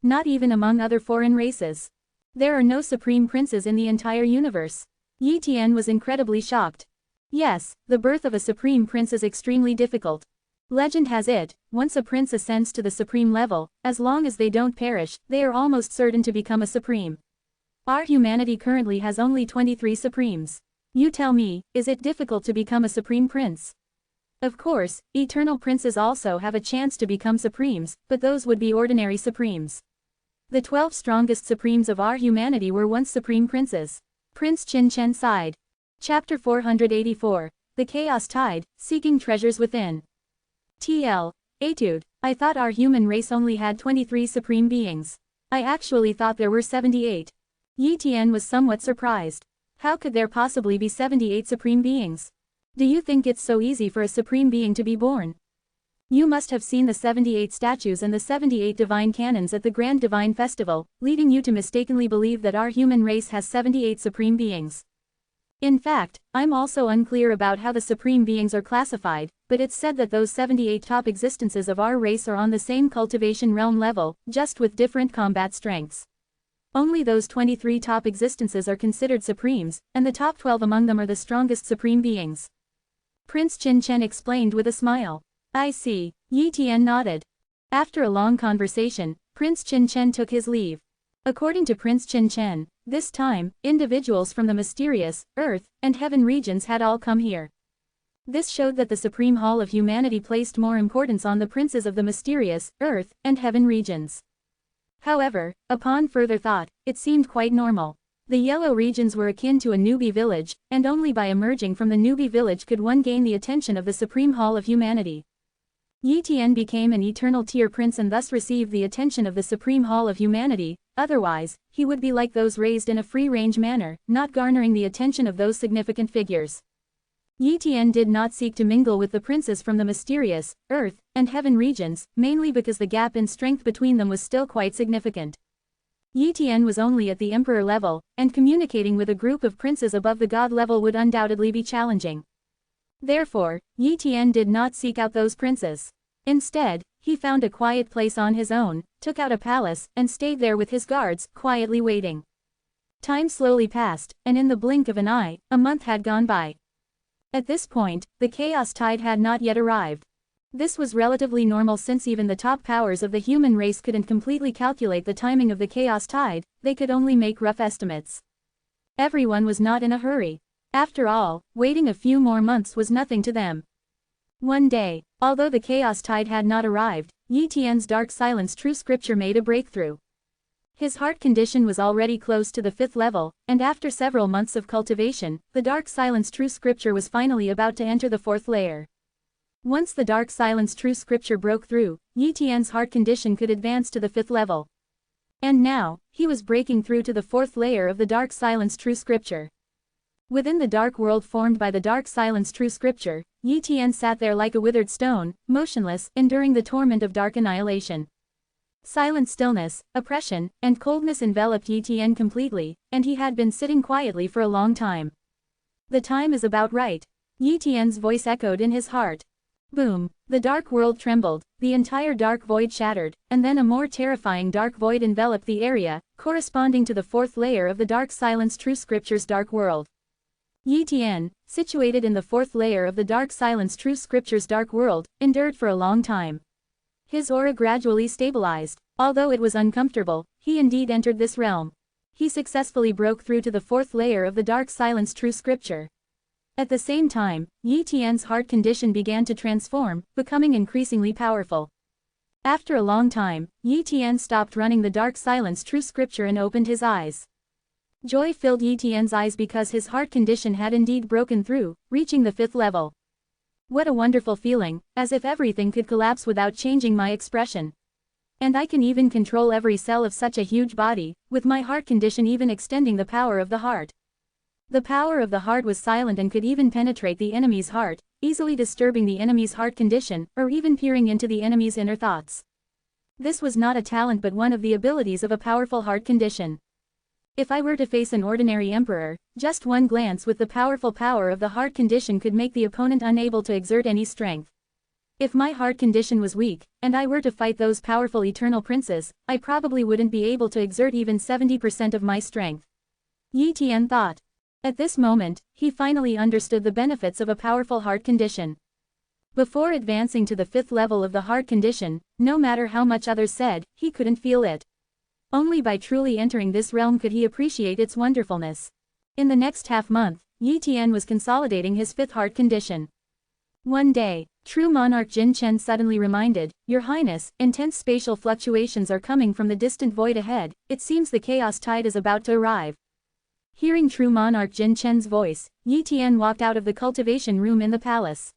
[SPEAKER 1] Not even among other foreign races. There are no supreme princes in the entire universe. Yi Tian was incredibly shocked. Yes, the birth of a supreme prince is extremely difficult. Legend has it, once a prince ascends to the supreme level, as long as they don't perish, they are almost certain to become a supreme. Our humanity currently has only 23 supremes. You tell me, is it difficult to become a supreme prince? Of course, eternal princes also have a chance to become supremes, but those would be ordinary supremes. The 12 strongest supremes of our humanity were once supreme princes. Prince Qin Chen sighed. Chapter 484. The Chaos Tide, Seeking Treasures Within. TL. Etude. I thought our human race only had 23 supreme beings. I actually thought there were 78. Yi Tian was somewhat surprised. How could there possibly be 78 supreme beings? Do you think it's so easy for a supreme being to be born? You must have seen the 78 statues and the 78 divine canons at the Grand Divine Festival, leading you to mistakenly believe that our human race has 78 supreme beings. In fact, I'm also unclear about how the supreme beings are classified, but it's said that those 78 top existences of our race are on the same cultivation realm level, just with different combat strengths. Only those 23 top existences are considered supremes, and the top 12 among them are the strongest supreme beings. Prince Qin Chen explained with a smile. I see. Yi Tian nodded. After a long conversation, Prince Qin Chen took his leave. According to Prince Qin Chen, this time, individuals from the mysterious, Earth, and Heaven regions had all come here. This showed that the Supreme Hall of Humanity placed more importance on the princes of the mysterious, Earth, and Heaven regions. However, upon further thought, it seemed quite normal. The Yellow regions were akin to a newbie village, and only by emerging from the newbie village could one gain the attention of the Supreme Hall of Humanity. Yi Tian became an eternal tier prince and thus received the attention of the Supreme Hall of Humanity, otherwise, he would be like those raised in a free-range manner, not garnering the attention of those significant figures. Yi Tian did not seek to mingle with the princes from the mysterious, Earth, and Heaven regions, mainly because the gap in strength between them was still quite significant. Yi Tian was only at the emperor level, and communicating with a group of princes above the god level would undoubtedly be challenging. Therefore, Yi Tian did not seek out those princes. Instead, he found a quiet place on his own, took out a palace, and stayed there with his guards, quietly waiting. Time slowly passed, and in the blink of an eye, a month had gone by. At this point, the chaos tide had not yet arrived. This was relatively normal since even the top powers of the human race couldn't completely calculate the timing of the chaos tide, they could only make rough estimates. Everyone was not in a hurry. After all, waiting a few more months was nothing to them. One day, although the chaos tide had not arrived, Yi Tian's dark silence true scripture made a breakthrough. His heart condition was already close to the 5th level, and after several months of cultivation, the dark silence true scripture was finally about to enter the 4th layer. Once the dark silence true scripture broke through, Yi Tian's heart condition could advance to the 5th level. And now, he was breaking through to the 4th layer of the dark silence true scripture. Within the dark world formed by the dark silence true scripture, Yi Tian sat there like a withered stone, motionless, enduring the torment of dark annihilation. Silent stillness, oppression, and coldness enveloped Yi Tian completely, and he had been sitting quietly for a long time. The time is about right. Yi Tian's voice echoed in his heart. Boom! The dark world trembled, the entire dark void shattered, and then a more terrifying dark void enveloped the area, corresponding to the 4th layer of the dark silence true scripture's dark world. Yi Tian, situated in the 4th layer of the dark silence true scripture's dark world, endured for a long time. His aura gradually stabilized. Although it was uncomfortable, he indeed entered this realm. He successfully broke through to the 4th layer of the dark silence true scripture. At the same time, Yi Tian's heart condition began to transform, becoming increasingly powerful. After a long time, Yi Tian stopped running the dark silence true scripture and opened his eyes. Joy filled Yi Tian's eyes because his heart condition had indeed broken through, reaching the 5th level. What a wonderful feeling, as if everything could collapse without changing my expression. And I can even control every cell of such a huge body, with my heart condition even extending the power of the heart. The power of the heart was silent and could even penetrate the enemy's heart, easily disturbing the enemy's heart condition, or even peering into the enemy's inner thoughts. This was not a talent but one of the abilities of a powerful heart condition. If I were to face an ordinary emperor, just one glance with the powerful power of the heart condition could make the opponent unable to exert any strength. If my heart condition was weak, and I were to fight those powerful eternal princes, I probably wouldn't be able to exert even 70% of my strength. Yi Tian thought. At this moment, he finally understood the benefits of a powerful heart condition. Before advancing to the 5th level of the heart condition, no matter how much others said, he couldn't feel it. Only by truly entering this realm could he appreciate its wonderfulness. In the next half-month, Yi Tian was consolidating his 5th heart condition. One day, true monarch Jin Chen suddenly reminded, "Your Highness, intense spatial fluctuations are coming from the distant void ahead, it seems the chaos tide is about to arrive." Hearing true monarch Jin Chen's voice, Yi Tian walked out of the cultivation room in the palace.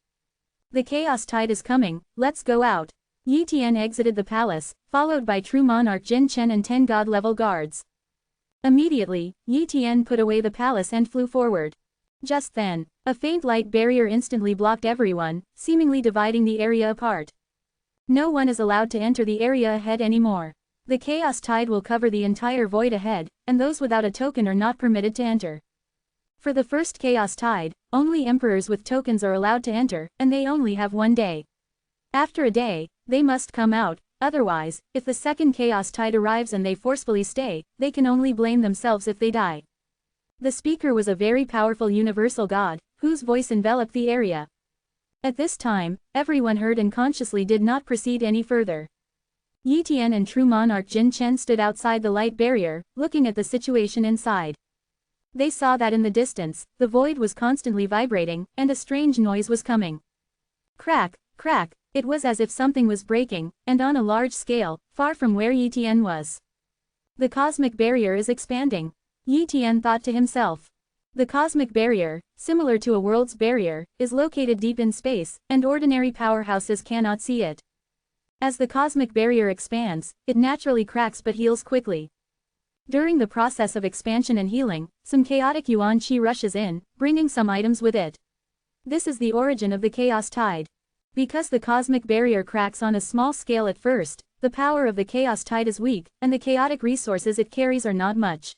[SPEAKER 1] "The chaos tide is coming, let's go out." Yi Tian exited the palace, followed by true monarch Jin Chen and 10 god-level guards. Immediately, Yi Tian put away the palace and flew forward. Just then, a faint light barrier instantly blocked everyone, seemingly dividing the area apart. No one is allowed to enter the area ahead anymore. The chaos tide will cover the entire void ahead, and those without a token are not permitted to enter. For the first chaos tide, only emperors with tokens are allowed to enter, and they only have 1 day. After a day, they must come out, otherwise, if the second chaos tide arrives and they forcefully stay, they can only blame themselves if they die. The speaker was a very powerful universal god, whose voice enveloped the area. At this time, everyone heard and consciously did not proceed any further. Yi Tian and true monarch Jin Chen stood outside the light barrier, looking at the situation inside. They saw that in the distance, the void was constantly vibrating, and a strange noise was coming. Crack, crack, it was as if something was breaking, and on a large scale, far from where Yi Tian was. The cosmic barrier is expanding. Yi Tian thought to himself. The cosmic barrier, similar to a world's barrier, is located deep in space, and ordinary powerhouses cannot see it. As the cosmic barrier expands, it naturally cracks but heals quickly. During the process of expansion and healing, some chaotic yuan qi rushes in, bringing some items with it. This is the origin of the chaos tide. Because the cosmic barrier cracks on a small scale at first, the power of the chaos tide is weak, and the chaotic resources it carries are not much.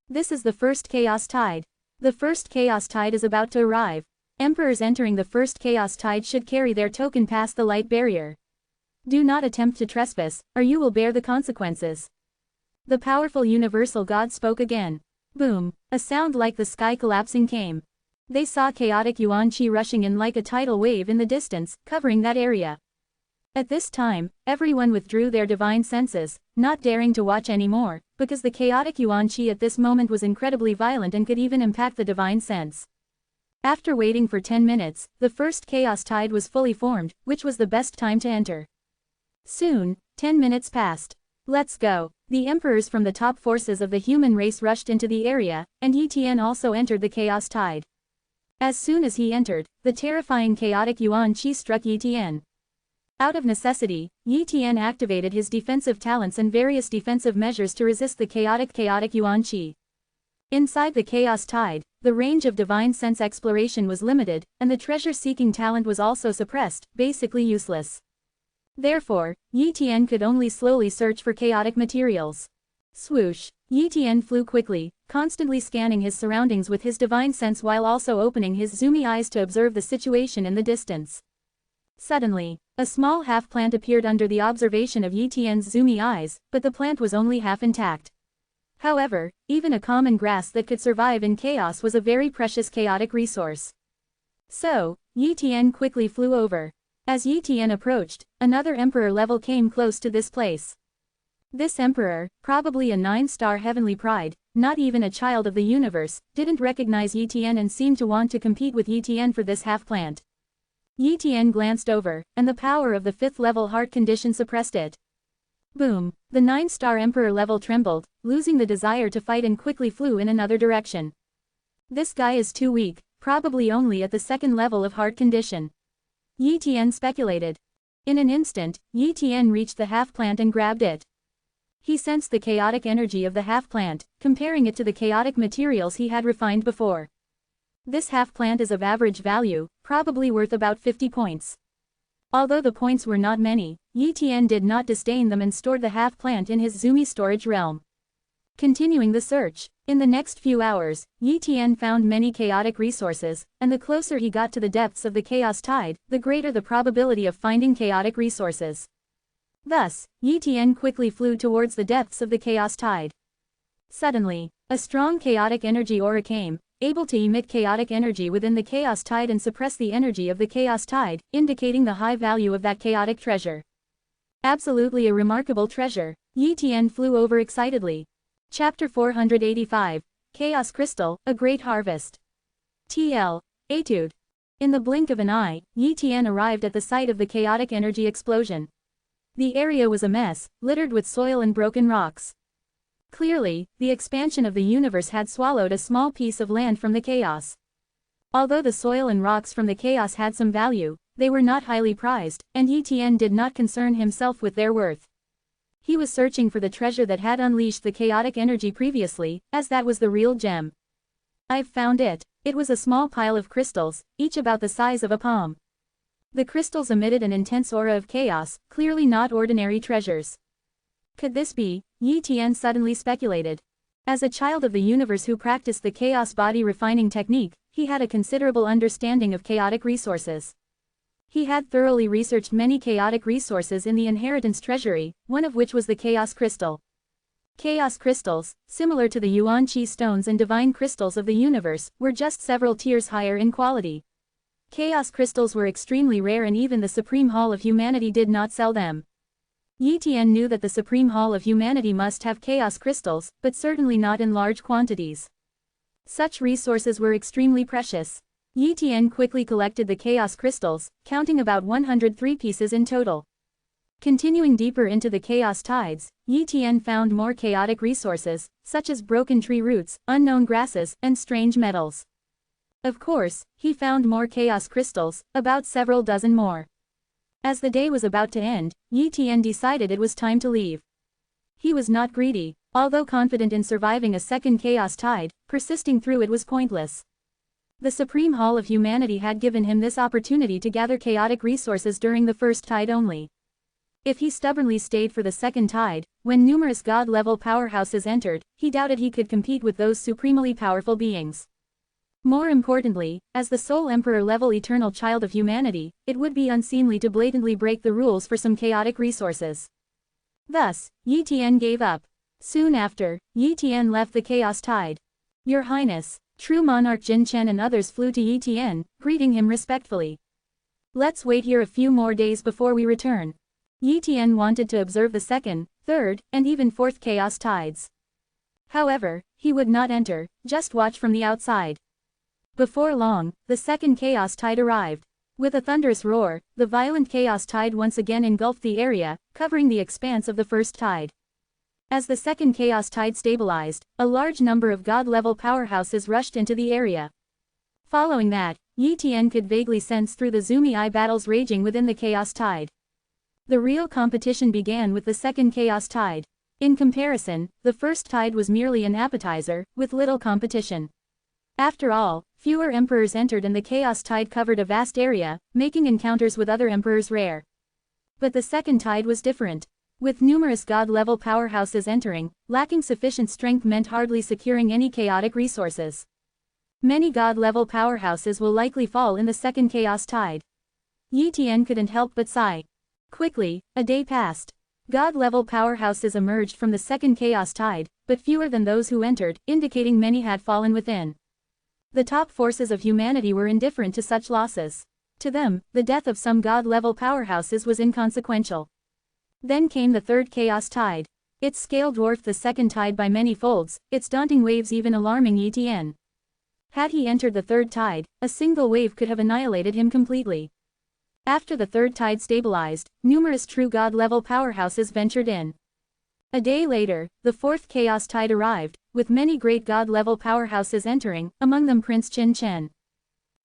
[SPEAKER 1] This is the first chaos tide. The first chaos tide is about to arrive. Emperors entering the first chaos tide should carry their token past the light barrier. Do not attempt to trespass, or you will bear the consequences. The powerful universal God spoke again. Boom, a sound like the sky collapsing came. They saw chaotic yuan qi rushing in like a tidal wave in the distance, covering that area. At this time, everyone withdrew their divine senses, not daring to watch anymore, because the chaotic yuan qi at this moment was incredibly violent and could even impact the divine sense. After waiting for 10 minutes, the first chaos tide was fully formed, which was the best time to enter. Soon, 10 minutes passed. Let's go. The emperors from the top forces of the human race rushed into the area, and Yi Tian also entered the chaos tide. As soon as he entered, the terrifying chaotic yuan qi struck Yi Tian. Out of necessity, Yi Tian activated his defensive talents and various defensive measures to resist the chaotic yuan qi. Inside the chaos tide, the range of divine sense exploration was limited, and the treasure-seeking talent was also suppressed, basically useless. Therefore, Yi Tian could only slowly search for chaotic materials. Swoosh! Yi Tian flew quickly, constantly scanning his surroundings with his divine sense while also opening his zoomy eyes to observe the situation in the distance. Suddenly, a small half-plant appeared under the observation of Yi Tian's zoomy eyes, but the plant was only half intact. However, even a common grass that could survive in chaos was a very precious chaotic resource. So, Yi Tian quickly flew over. As Yi Tian approached, another emperor level came close to this place. This emperor, probably a 9-star heavenly pride, not even a child of the universe, didn't recognize Yi Tian and seemed to want to compete with Yi Tian for this half-plant. Yi Tian glanced over, and the power of the 5th level heart condition suppressed it. Boom! The 9-star emperor level trembled, losing the desire to fight and quickly flew in another direction. This guy is too weak, probably only at the 2nd level of heart condition. Yi Tian speculated. In an instant, Yi Tian reached the half-plant and grabbed it. He sensed the chaotic energy of the half-plant, comparing it to the chaotic materials he had refined before. This half-plant is of average value, probably worth about 50 points. Although the points were not many, Yi Tian did not disdain them and stored the half-plant in his zoomy storage realm. Continuing the search, in the next few hours, Yi Tian found many chaotic resources, and the closer he got to the depths of the chaos tide, the greater the probability of finding chaotic resources. Thus, Yi Tian quickly flew towards the depths of the chaos tide. Suddenly, a strong chaotic energy aura came, able to emit chaotic energy within the chaos tide and suppress the energy of the chaos tide, indicating the high value of that chaotic treasure. Absolutely a remarkable treasure. Yi Tian flew over excitedly. Chapter 485. Chaos Crystal, A Great Harvest. TL. Etude. In the blink of an eye, Yi Tian arrived at the site of the chaotic energy explosion. The area was a mess, littered with soil and broken rocks. Clearly, the expansion of the universe had swallowed a small piece of land from the chaos. Although the soil and rocks from the chaos had some value, they were not highly prized, and Yi Tian did not concern himself with their worth. He was searching for the treasure that had unleashed the chaotic energy previously, as that was the real gem. I've found it. It was a small pile of crystals, each about the size of a palm. The crystals emitted an intense aura of chaos, clearly not ordinary treasures. Could this be? Yi Tian suddenly speculated. As a child of the universe who practiced the chaos body refining technique, he had a considerable understanding of chaotic resources. He had thoroughly researched many chaotic resources in the inheritance treasury, one of which was the chaos crystal. Chaos crystals, similar to the yuan qi stones and divine crystals of the universe, were just several tiers higher in quality. Chaos crystals were extremely rare and even the Supreme Hall of Humanity did not sell them. Yi Tian knew that the Supreme Hall of Humanity must have chaos crystals, but certainly not in large quantities. Such resources were extremely precious. Yi Tian quickly collected the chaos crystals, counting about 103 pieces in total. Continuing deeper into the chaos tides, Yi Tian found more chaotic resources, such as broken tree roots, unknown grasses, and strange metals. Of course, he found more chaos crystals, about several dozen more. As the day was about to end, Yi Tian decided it was time to leave. He was not greedy. Although confident in surviving a second chaos tide, persisting through it was pointless. The Supreme Hall of Humanity had given him this opportunity to gather chaotic resources during the first tide only. If he stubbornly stayed for the second tide, when numerous god-level powerhouses entered, he doubted he could compete with those supremely powerful beings. More importantly, as the sole emperor-level eternal child of humanity, it would be unseemly to blatantly break the rules for some chaotic resources. Thus, Yi Tian gave up. Soon after, Yi Tian left the chaos tide. Your Highness. True monarch Jin Chen and others flew to Yi Tian, greeting him respectfully. Let's wait here a few more days before we return. Yi Tian wanted to observe the second, third, and even fourth chaos tides. However, he would not enter, just watch from the outside. Before long, the second chaos tide arrived. With a thunderous roar, the violent chaos tide once again engulfed the area, covering the expanse of the first tide. As the second chaos tide stabilized, a large number of god-level powerhouses rushed into the area. Following that, Yi Tian could vaguely sense through the zoomy eye battles raging within the chaos tide. The real competition began with the second chaos tide. In comparison, the first tide was merely an appetizer, with little competition. After all, fewer emperors entered and the chaos tide covered a vast area, making encounters with other emperors rare. But the second tide was different. With numerous god-level powerhouses entering, lacking sufficient strength meant hardly securing any chaotic resources. Many god-level powerhouses will likely fall in the second chaos tide. Yi Tian couldn't help but sigh. Quickly, a day passed. God-level powerhouses emerged from the second chaos tide, but fewer than those who entered, indicating many had fallen within. The top forces of humanity were indifferent to such losses. To them, the death of some god-level powerhouses was inconsequential. Then came the third chaos tide. Its scale dwarfed the second tide by many folds, its daunting waves even alarming Yi Tian. Had he entered the third tide, a single wave could have annihilated him completely. After the third tide stabilized, numerous true god-level powerhouses ventured in. A day later, the fourth chaos tide arrived, with many great god-level powerhouses entering, among them Prince Qin Chen.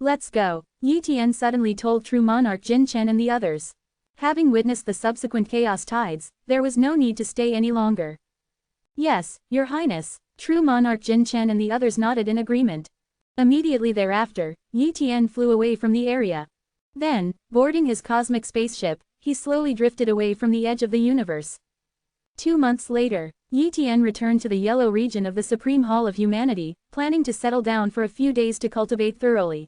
[SPEAKER 1] Let's go, Yi Tian suddenly told true monarch Jin Chen and the others. Having witnessed the subsequent chaos tides, there was no need to stay any longer. Yes, Your Highness, true monarch Jin Chen and the others nodded in agreement. Immediately thereafter, Yi Tian flew away from the area. Then, boarding his cosmic spaceship, he slowly drifted away from the edge of the universe. 2 months later, Yi Tian returned to the yellow region of the Supreme Hall of Humanity, planning to settle down for a few days to cultivate thoroughly.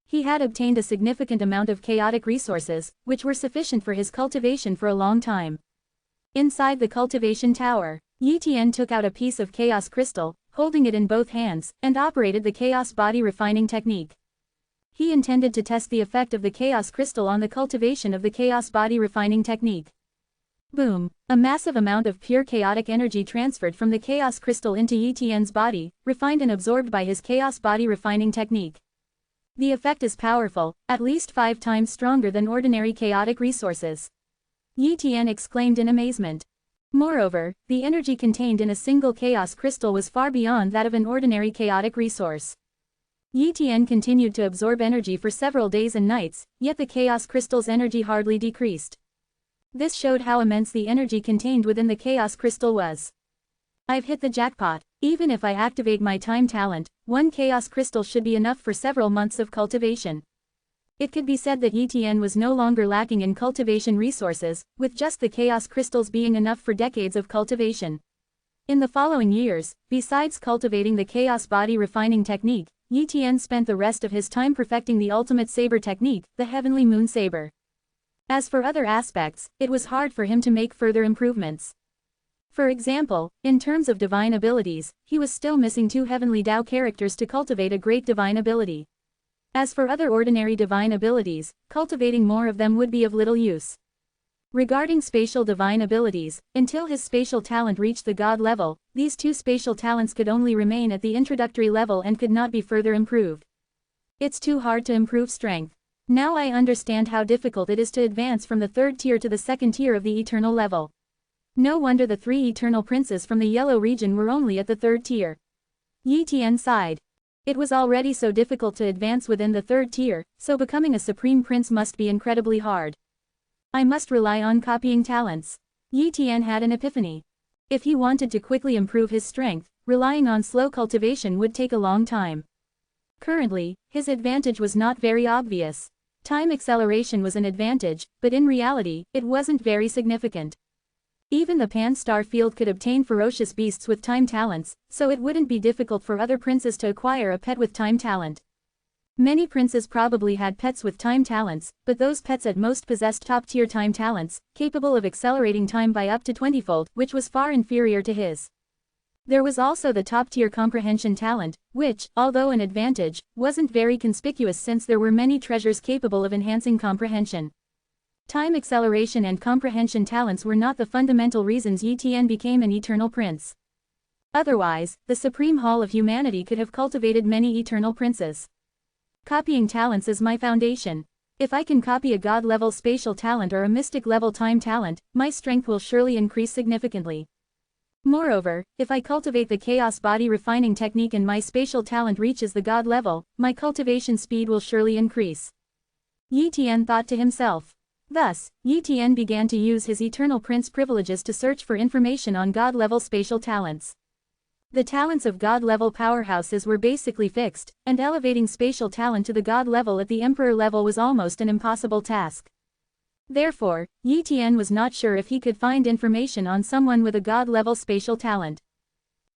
[SPEAKER 1] He had obtained a significant amount of chaotic resources, which were sufficient for his cultivation for a long time. Inside the cultivation tower, Yi Tian took out a piece of chaos crystal, holding it in both hands, and operated the chaos body refining technique. He intended to test the effect of the chaos crystal on the cultivation of the chaos body refining technique. Boom! A massive amount of pure chaotic energy transferred from the chaos crystal into Yi Tian's body, refined and absorbed by his chaos body refining technique. The effect is powerful, at least 5 times stronger than ordinary chaotic resources. Yi Tian exclaimed in amazement. Moreover, the energy contained in a single chaos crystal was far beyond that of an ordinary chaotic resource. Yi Tian continued to absorb energy for several days and nights, yet the chaos crystal's energy hardly decreased. This showed how immense the energy contained within the chaos crystal was. I've hit the jackpot. Even if I activate my time talent, 1 chaos crystal should be enough for several months of cultivation. It could be said that Yi Tian was no longer lacking in cultivation resources, with just the chaos crystals being enough for decades of cultivation. In the following years, besides cultivating the chaos body refining technique, Yi Tian spent the rest of his time perfecting the ultimate saber technique, the heavenly moon saber. As for other aspects, it was hard for him to make further improvements. For example, in terms of divine abilities, he was still missing 2 heavenly Tao characters to cultivate a great divine ability. As for other ordinary divine abilities, cultivating more of them would be of little use. Regarding spatial divine abilities, until his spatial talent reached the god level, these 2 spatial talents could only remain at the introductory level and could not be further improved. It's too hard to improve strength. Now I understand how difficult it is to advance from the 3rd tier to the 2nd tier of the eternal level. No wonder the 3 eternal princes from the yellow region were only at the 3rd tier. Yi Tian sighed. It was already so difficult to advance within the 3rd tier, so becoming a supreme prince must be incredibly hard. I must rely on copying talents. Yi Tian had an epiphany. If he wanted to quickly improve his strength, relying on slow cultivation would take a long time. Currently, his advantage was not very obvious. Time acceleration was an advantage, but in reality, it wasn't very significant. Even the Pan-Star field could obtain ferocious beasts with time talents, so it wouldn't be difficult for other princes to acquire a pet with time talent. Many princes probably had pets with time talents, but those pets at most possessed top-tier time talents, capable of accelerating time by up to 20-fold, which was far inferior to his. There was also the top-tier comprehension talent, which, although an advantage, wasn't very conspicuous since there were many treasures capable of enhancing comprehension. Time acceleration and comprehension talents were not the fundamental reasons Yi Tian became an eternal prince. Otherwise, the Supreme Hall of Humanity could have cultivated many eternal princes. Copying talents is my foundation. If I can copy a god-level spatial talent or a mystic-level time talent, my strength will surely increase significantly. Moreover, if I cultivate the chaos body refining technique and my spatial talent reaches the god level, my cultivation speed will surely increase. Yi Tian thought to himself. Thus, Yi Tian began to use his eternal prince privileges to search for information on god-level spatial talents. The talents of god-level powerhouses were basically fixed, and elevating spatial talent to the god level at the emperor level was almost an impossible task. Therefore, Yi Tian was not sure if he could find information on someone with a god-level spatial talent.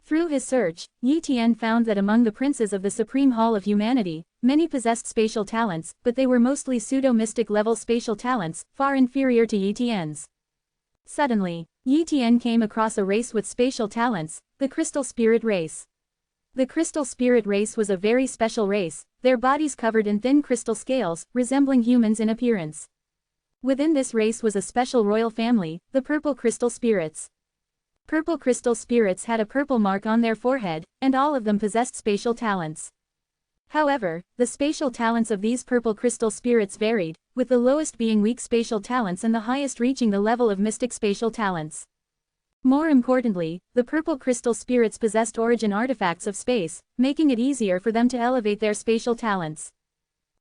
[SPEAKER 1] Through his search, Yi Tian found that among the princes of the Supreme Hall of Humanity, many possessed spatial talents, but they were mostly pseudo-mystic level spatial talents, far inferior to Yi Tian's. Suddenly, Yi Tian came across a race with spatial talents, the Crystal Spirit race. The Crystal Spirit race was a very special race, their bodies covered in thin crystal scales, resembling humans in appearance. Within this race was a special royal family, the Purple Crystal Spirits. Purple Crystal Spirits had a purple mark on their forehead, and all of them possessed spatial talents. However, the spatial talents of these Purple Crystal Spirits varied, with the lowest being weak spatial talents and the highest reaching the level of mystic spatial talents. More importantly, the Purple Crystal Spirits possessed origin artifacts of space, making it easier for them to elevate their spatial talents.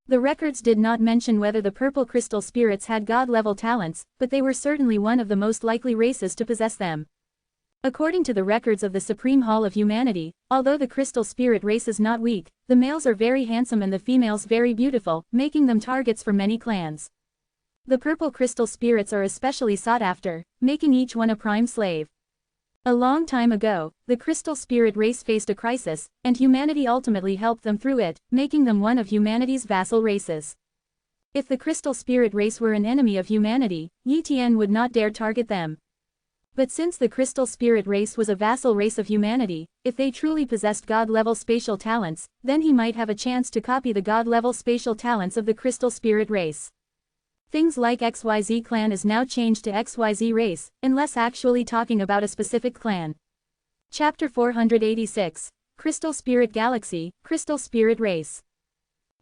[SPEAKER 1] The records did not mention whether the Purple Crystal Spirits had god-level talents, but they were certainly one of the most likely races to possess them. According to the records of the Supreme Hall of Humanity, although the Crystal Spirit race is not weak, the males are very handsome and the females very beautiful, making them targets for many clans. The Purple Crystal Spirits are especially sought after, making each one a prime slave. A long time ago, the Crystal Spirit race faced a crisis, and humanity ultimately helped them through it, making them one of humanity's vassal races. If the Crystal Spirit race were an enemy of humanity, Yi Tian would not dare target them. But since the Crystal Spirit race was a vassal race of humanity, if they truly possessed god-level spatial talents, then he might have a chance to copy the god-level spatial talents of the Crystal Spirit race. Things like XYZ clan is now changed to XYZ race, unless actually talking about a specific clan. Chapter 486, Crystal Spirit Galaxy, Crystal Spirit Race.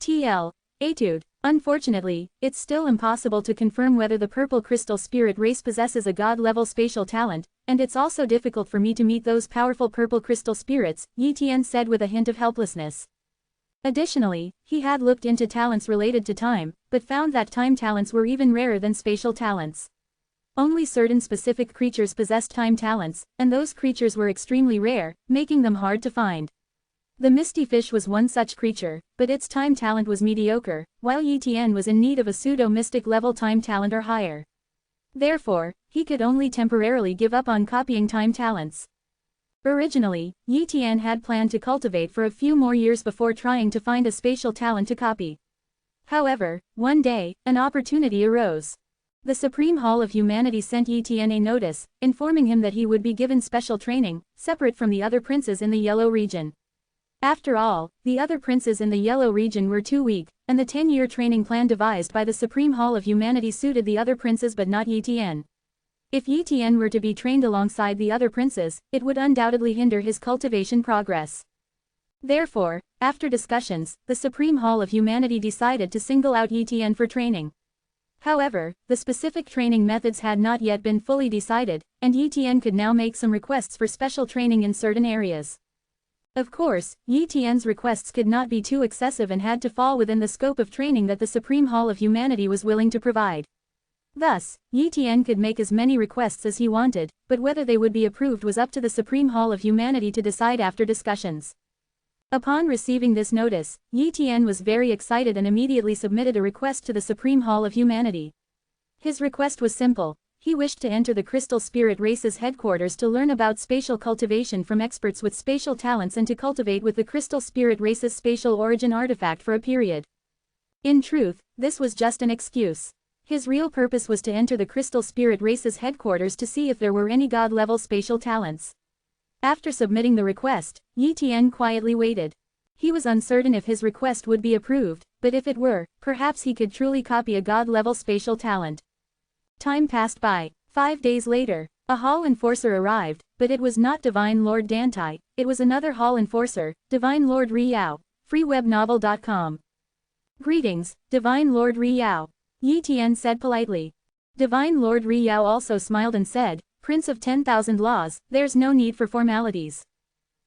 [SPEAKER 1] TL. Etude. Unfortunately, it's still impossible to confirm whether the Purple Crystal Spirit race possesses a god-level spatial talent, and it's also difficult for me to meet those powerful Purple Crystal Spirits, Yi Tian said with a hint of helplessness. Additionally, he had looked into talents related to time, but found that time talents were even rarer than spatial talents. Only certain specific creatures possessed time talents, and those creatures were extremely rare, making them hard to find. The Misty Fish was one such creature, but its time talent was mediocre, while Yi Tian was in need of a pseudo-mystic level time talent or higher. Therefore, he could only temporarily give up on copying time talents. Originally, Yi Tian had planned to cultivate for a few more years before trying to find a spatial talent to copy. However, one day, an opportunity arose. The Supreme Hall of Humanity sent Yi Tian a notice, informing him that he would be given special training, separate from the other princes in the Yellow region. After all, the other princes in the Yellow region were too weak, and the 10-year training plan devised by the Supreme Hall of Humanity suited the other princes but not Yi Tian. If Yi Tian were to be trained alongside the other princes, it would undoubtedly hinder his cultivation progress. Therefore, after discussions, the Supreme Hall of Humanity decided to single out Yi Tian for training. However, the specific training methods had not yet been fully decided, and Yi Tian could now make some requests for special training in certain areas. Of course, Yi Tian's requests could not be too excessive and had to fall within the scope of training that the Supreme Hall of Humanity was willing to provide. Thus, Yi Tian could make as many requests as he wanted, but whether they would be approved was up to the Supreme Hall of Humanity to decide after discussions. Upon receiving this notice, Yi Tian was very excited and immediately submitted a request to the Supreme Hall of Humanity. His request was simple. He wished to enter the Crystal Spirit Race's headquarters to learn about spatial cultivation from experts with spatial talents and to cultivate with the Crystal Spirit Race's spatial origin artifact for a period. In truth, this was just an excuse. His real purpose was to enter the Crystal Spirit Race's headquarters to see if there were any god-level spatial talents. After submitting the request, Yi Tian quietly waited. He was uncertain if his request would be approved, but if it were, perhaps he could truly copy a god-level spatial talent. Time passed by. 5 days later, a hall enforcer arrived, but it was not Divine Lord Dantai, it was another hall enforcer, Divine Lord Riyao, freewebnovel.com. Greetings, Divine Lord Riyao. Yi Tian said politely. Divine Lord Riyao also smiled and said, Prince of 10,000 laws, there's no need for formalities.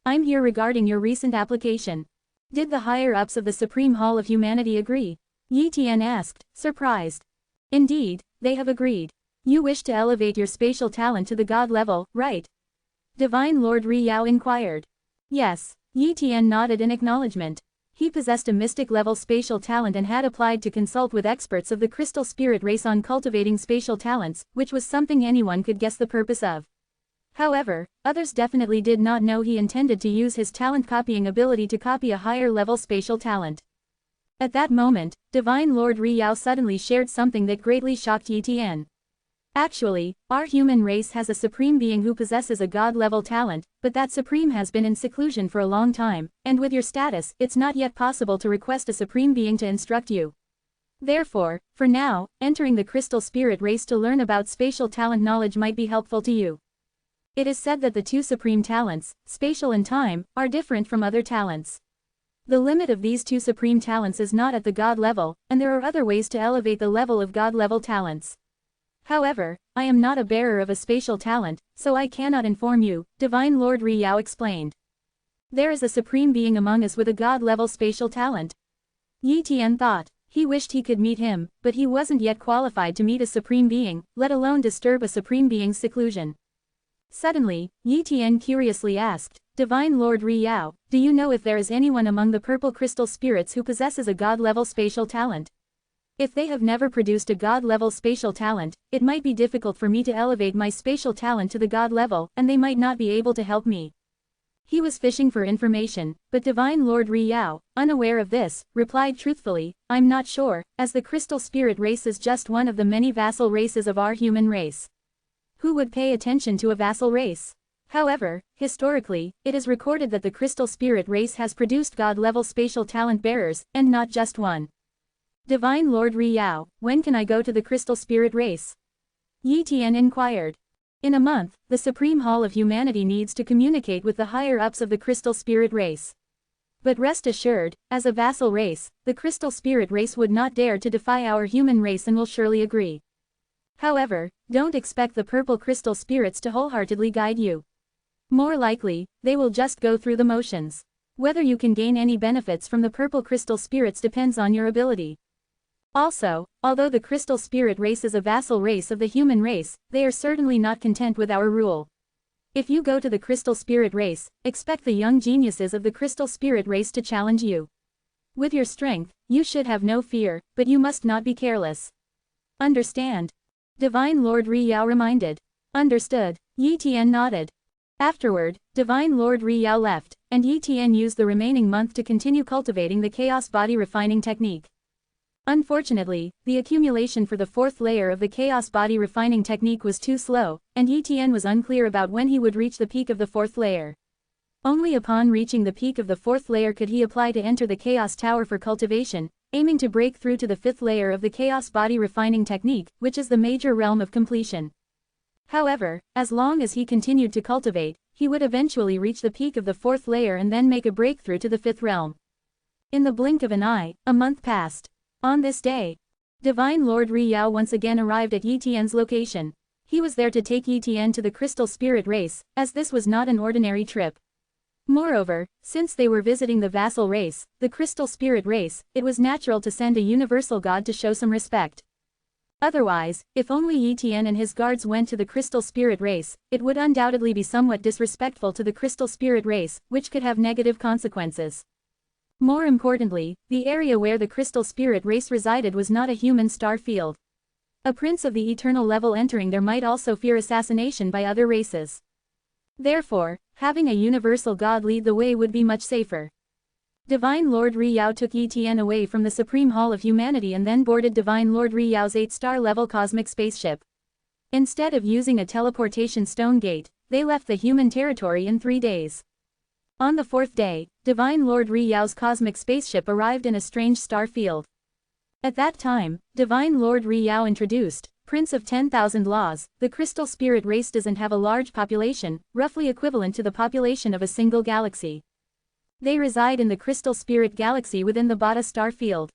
[SPEAKER 1] I'm here regarding your recent application. Did the higher-ups of the Supreme Hall of Humanity agree? Yi Tian asked, surprised. Indeed, they have agreed. You wish to elevate your spatial talent to the god level, right? Divine Lord Riyao inquired. Yes, Yi Tian nodded in acknowledgement. He possessed a mystic-level spatial talent and had applied to consult with experts of the crystal spirit race on cultivating spatial talents, which was something anyone could guess the purpose of. However, others definitely did not know he intended to use his talent-copying ability to copy a higher-level spatial talent. At that moment, Divine Lord Riyao suddenly shared something that greatly shocked Yi Tian. Actually, our human race has a supreme being who possesses a god-level talent, but that supreme has been in seclusion for a long time, and with your status, it's not yet possible to request a supreme being to instruct you. Therefore, for now, entering the crystal spirit race to learn about spatial talent knowledge might be helpful to you. It is said that the two supreme talents, spatial and time, are different from other talents. The limit of these two supreme talents is not at the god level, and there are other ways to elevate the level of god-level talents. However, I am not a bearer of a spatial talent, so I cannot inform you, Divine Lord Riyao explained. There is a supreme being among us with a god-level spatial talent. Yi Tian thought. He wished he could meet him, but he wasn't yet qualified to meet a supreme being, let alone disturb a supreme being's seclusion. Suddenly, Yi Tian curiously asked, Divine Lord Riyao, do you know if there is anyone among the purple crystal spirits who possesses a god-level spatial talent? If they have never produced a god-level spatial talent, it might be difficult for me to elevate my spatial talent to the god level, and they might not be able to help me. He was fishing for information, but Divine Lord Riyao, unaware of this, replied truthfully, I'm not sure, as the crystal spirit race is just one of the many vassal races of our human race. Who would pay attention to a vassal race? However, historically, it is recorded that the crystal spirit race has produced god-level spatial talent bearers, and not just one. Divine Lord Riyao, when can I go to the crystal spirit race? Yi Tian inquired. In a month, the Supreme Hall of Humanity needs to communicate with the higher-ups of the crystal spirit race. But rest assured, as a vassal race, the crystal spirit race would not dare to defy our human race and will surely agree. However, don't expect the purple crystal spirits to wholeheartedly guide you. More likely, they will just go through the motions. Whether you can gain any benefits from the purple crystal spirits depends on your ability. Also, although the crystal spirit race is a vassal race of the human race, they are certainly not content with our rule. If you go to the crystal spirit race, expect the young geniuses of the crystal spirit race to challenge you. With your strength, you should have no fear, but you must not be careless. Understand? Divine Lord Riyao reminded. Understood. Yi Tian nodded. Afterward, Divine Lord Riyao left, and Yi Tian used the remaining month to continue cultivating the chaos body refining technique. Unfortunately, the accumulation for the fourth layer of the chaos body refining technique was too slow, and Yi Tian was unclear about when he would reach the peak of the fourth layer. Only upon reaching the peak of the fourth layer could he apply to enter the chaos tower for cultivation, aiming to break through to the fifth layer of the chaos body refining technique, which is the major realm of completion. However, as long as he continued to cultivate, he would eventually reach the peak of the fourth layer and then make a breakthrough to the fifth realm. In the blink of an eye, a month passed. On this day, Divine Lord Riyao once again arrived at Yi Tian's location. He was there to take Yi Tian to the crystal spirit race, as this was not an ordinary trip. Moreover, since they were visiting the vassal race, the crystal spirit race, it was natural to send a universal god to show some respect. Otherwise, if only Yi Tian and his guards went to the crystal spirit race, it would undoubtedly be somewhat disrespectful to the crystal spirit race, which could have negative consequences. More importantly, the area where the crystal spirit race resided was not a human star field. A prince of the eternal level entering there might also fear assassination by other races. Therefore, having a universal god lead the way would be much safer. Divine Lord Riyao took Yi Tian away from the Supreme Hall of Humanity and then boarded Divine Lord Riyao's 8-star level cosmic spaceship. Instead of using a teleportation stone gate, they left the human territory in 3 days. On the 4th day, Divine Lord Riyao's cosmic spaceship arrived in a strange star field. At that time, Divine Lord Riyao introduced, Prince of 10,000 Laws, the crystal spirit race doesn't have a large population, roughly equivalent to the population of a single galaxy. They reside in the crystal spirit galaxy within the Bada star field.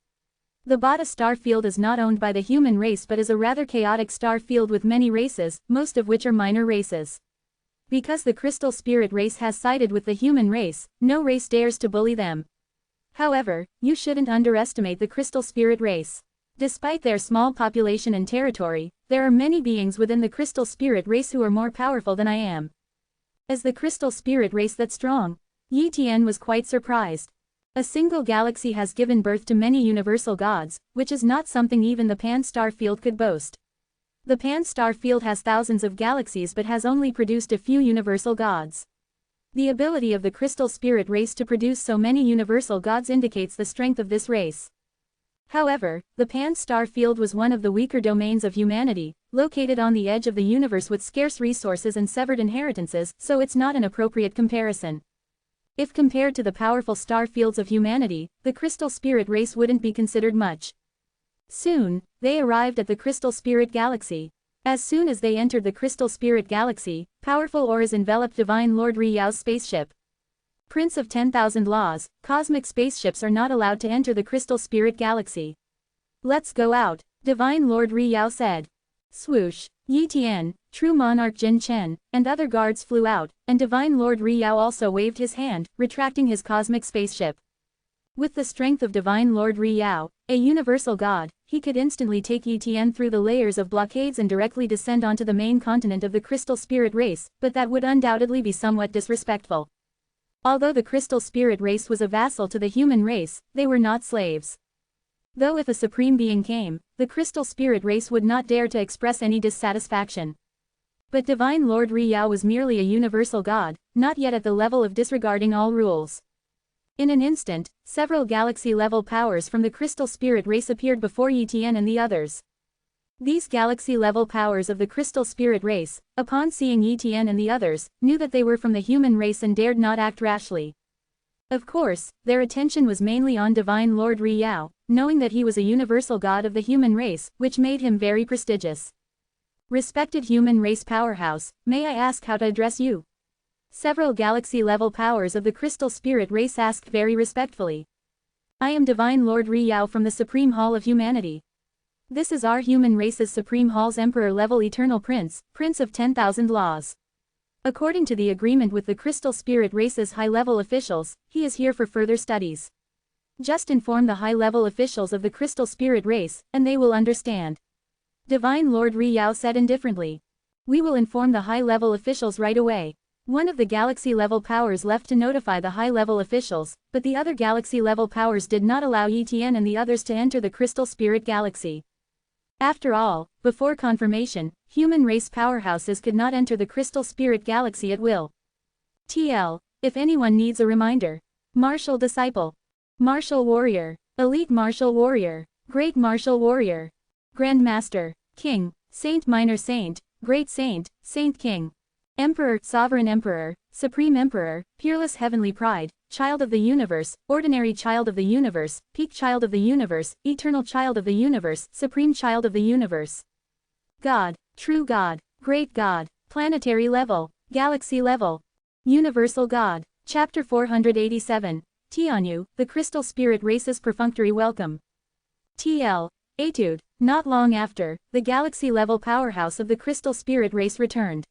[SPEAKER 1] The Bada star field is not owned by the human race but is a rather chaotic star field with many races, most of which are minor races. Because the crystal spirit race has sided with the human race, no race dares to bully them. However, you shouldn't underestimate the crystal spirit race. Despite their small population and territory, there are many beings within the crystal spirit race who are more powerful than I am. Is the crystal spirit race that strong? Yi Tian was quite surprised. A single galaxy has given birth to many universal gods, which is not something even the Pan-star field could boast. The Pan-star field has thousands of galaxies but has only produced a few universal gods. The ability of the crystal spirit race to produce so many universal gods indicates the strength of this race. However, the Pan-star field was one of the weaker domains of humanity, located on the edge of the universe with scarce resources and severed inheritances, so it's not an appropriate comparison. If compared to the powerful star fields of humanity, the crystal spirit race wouldn't be considered much. Soon, they arrived at the crystal spirit galaxy. As soon as they entered the crystal spirit galaxy, powerful auras enveloped Divine Lord Riyao's spaceship. Prince of 10,000 Laws, cosmic spaceships are not allowed to enter the crystal spirit galaxy. Let's go out, Divine Lord Riyao said. Swoosh, Yi Tian, True Monarch Jin Chen, and other guards flew out, and Divine Lord Riyao also waved his hand, retracting his cosmic spaceship. With the strength of Divine Lord Riyao, a universal god, he could instantly take Yi Tian through the layers of blockades and directly descend onto the main continent of the crystal spirit race, but that would undoubtedly be somewhat disrespectful. Although the crystal spirit race was a vassal to the human race, they were not slaves. Though if a supreme being came, the crystal spirit race would not dare to express any dissatisfaction. But Divine Lord Riyao was merely a universal god, not yet at the level of disregarding all rules. In an instant, several galaxy-level powers from the crystal spirit race appeared before Yi Tian and the others. These galaxy-level powers of the crystal spirit race, upon seeing Yi Tian and the others, knew that they were from the human race and dared not act rashly. Of course, their attention was mainly on Divine Lord Riyao, knowing that he was a universal god of the human race, which made him very prestigious. Respected human race powerhouse, may I ask how to address you? Several galaxy-level powers of the crystal spirit race asked very respectfully. I am Divine Lord Riyao from the Supreme Hall of Humanity. This is our human race's Supreme Hall's Emperor-level Eternal Prince, Prince of 10,000 Laws. According to the agreement with the crystal spirit race's high-level officials, he is here for further studies. Just inform the high-level officials of the crystal spirit race, and they will understand. Divine Lord Riyao said indifferently. We will inform the high-level officials right away. One of the galaxy-level powers left to notify the high-level officials, but the other galaxy-level powers did not allow Yi Tian and the others to enter the crystal spirit galaxy. After all, before confirmation, human race powerhouses could not enter the crystal spirit galaxy at will. TL, if anyone needs a reminder. Martial Disciple. Martial Warrior. Elite Martial Warrior. Great Martial Warrior. Grand Master. King. Saint Minor Saint. Great Saint. Saint King. Emperor, Sovereign Emperor, Supreme Emperor, Peerless Heavenly Pride, Child of the Universe, Ordinary Child of the Universe, Peak Child of the Universe, Eternal Child of the Universe, Supreme Child of the Universe. God, True God, Great God, Planetary Level, Galaxy Level, Universal God. Chapter 487, Tianyu, the Crystal Spirit Race's Perfunctory Welcome. TL. Etude. Not long after, the galaxy-level powerhouse of the Crystal Spirit Race returned.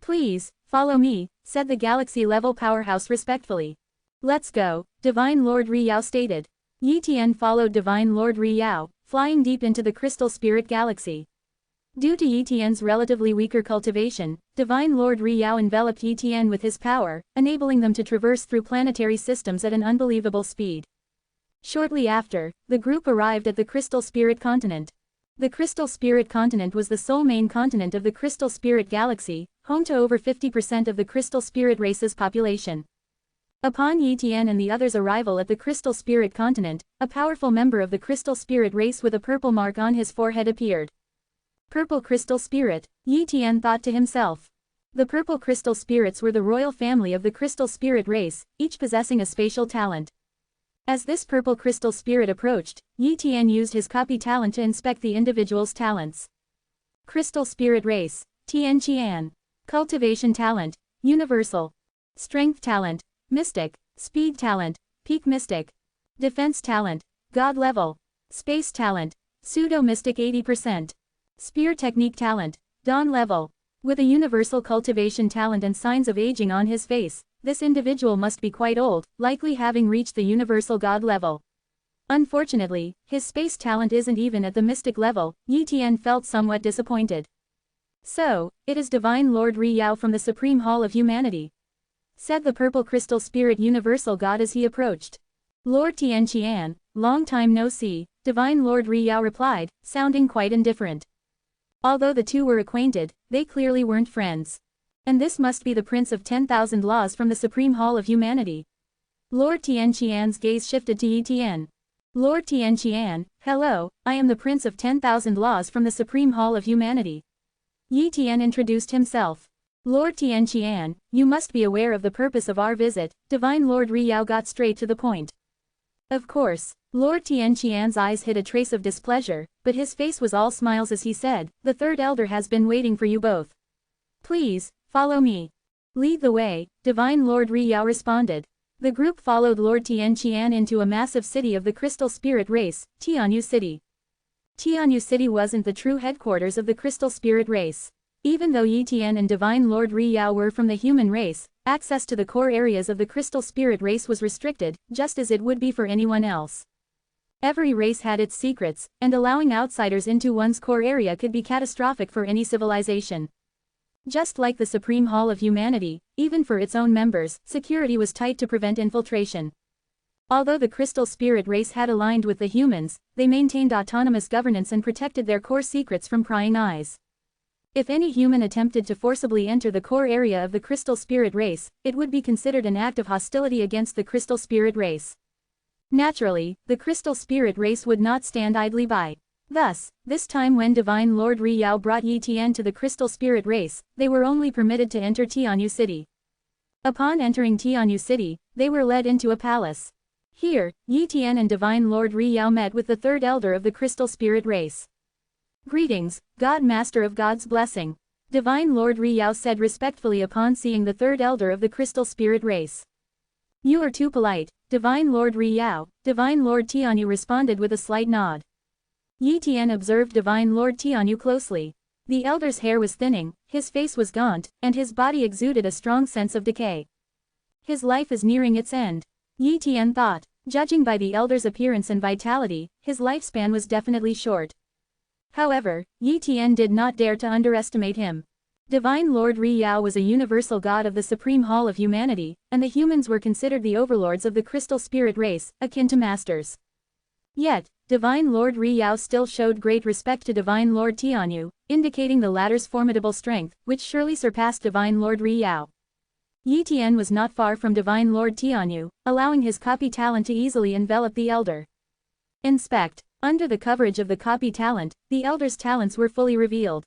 [SPEAKER 1] Please, follow me, said the galaxy-level powerhouse respectfully. Let's go, Divine Lord Riyao stated. Yi Tian followed Divine Lord Riyao, flying deep into the Crystal Spirit Galaxy. Due to Yi Tian's relatively weaker cultivation, Divine Lord Riyao enveloped Yi Tian with his power, enabling them to traverse through planetary systems at an unbelievable speed. Shortly after, the group arrived at the Crystal Spirit Continent. The Crystal Spirit Continent was the sole main continent of the Crystal Spirit Galaxy, home to over 50% of the Crystal Spirit race's population. Upon Yi Tian and the others' arrival at the Crystal Spirit Continent, a powerful member of the Crystal Spirit race with a purple mark on his forehead appeared. Purple Crystal Spirit, Yi Tian thought to himself. The purple crystal spirits were the royal family of the crystal spirit race, each possessing a spatial talent. As this purple crystal spirit approached, Yi Tian used his copy talent to inspect the individual's talents. Crystal spirit race, Tian Qian. Cultivation talent, universal. Strength talent, mystic. Speed talent, peak mystic. Defense talent, god level. Space talent, pseudo-mystic 80%. Spear technique talent, dawn level. With a universal cultivation talent and signs of aging on his face, this individual must be quite old, likely having reached the universal god level. Unfortunately, his space talent isn't even at the mystic level. Yi Tian felt somewhat disappointed. So, it is Divine Lord Ri Yao from the Supreme Hall of Humanity, said the purple crystal spirit universal god as he approached. Lord Tian Qian, long time no see, Divine Lord Ri Yao replied, sounding quite indifferent. Although the two were acquainted, they clearly weren't friends. And this must be the Prince of 10,000 Laws from the Supreme Hall of Humanity. Lord Tian Qian's gaze shifted to Yi Tian. Lord Tian Qian, hello, I am the Prince of 10,000 Laws from the Supreme Hall of Humanity. Yi Tian introduced himself. Lord Tian Qian, you must be aware of the purpose of our visit. Divine Lord Ri Yao got straight to the point. Of course. Lord Tian Qian's eyes hid a trace of displeasure, but his face was all smiles as he said, the third elder has been waiting for you both. Please, follow me. Lead the way, Divine Lord Ri Yao responded. The group followed Lord Tian Qian into a massive city of the crystal spirit race, Tianyu City. Tianyu City wasn't the true headquarters of the crystal spirit race. Even though Yi Tian and Divine Lord Ri Yao were from the human race, access to the core areas of the crystal spirit race was restricted, just as it would be for anyone else. Every race had its secrets, and allowing outsiders into one's core area could be catastrophic for any civilization. Just like the Supreme Hall of Humanity, even for its own members, security was tight to prevent infiltration. Although the crystal spirit race had aligned with the humans, they maintained autonomous governance and protected their core secrets from prying eyes. If any human attempted to forcibly enter the core area of the crystal spirit race, it would be considered an act of hostility against the crystal spirit race. Naturally, the crystal spirit race would not stand idly by. Thus, this time when Divine Lord Ri Yao brought Yi Tian to the crystal spirit race, they were only permitted to enter Tianyu City. Upon entering Tianyu City, they were led into a palace. Here, Yi Tian and Divine Lord Ri Yao met with the third elder of the crystal spirit race. Greetings, God Master of God's blessing. Divine Lord Ri Yao said respectfully upon seeing the third elder of the crystal spirit race. You are too polite, Divine Lord Ri Yao. Divine Lord Tianyu responded with a slight nod. Yi Tian observed Divine Lord Tianyu closely. The elder's hair was thinning, his face was gaunt, and his body exuded a strong sense of decay. His life is nearing its end. Yi Tian thought. Judging by the elder's appearance and vitality, his lifespan was definitely short. However, Yi Tian did not dare to underestimate him. Divine Lord Ri Yao was a universal god of the Supreme Hall of Humanity, and the humans were considered the overlords of the crystal spirit race, akin to masters. Yet, Divine Lord Ri Yao still showed great respect to Divine Lord Tianyu, indicating the latter's formidable strength, which surely surpassed Divine Lord Ri Yao. Yi Tian was not far from Divine Lord Tianyu, allowing his copy talent to easily envelop the elder. Inspect. Under the coverage of the copy talent, the elder's talents were fully revealed.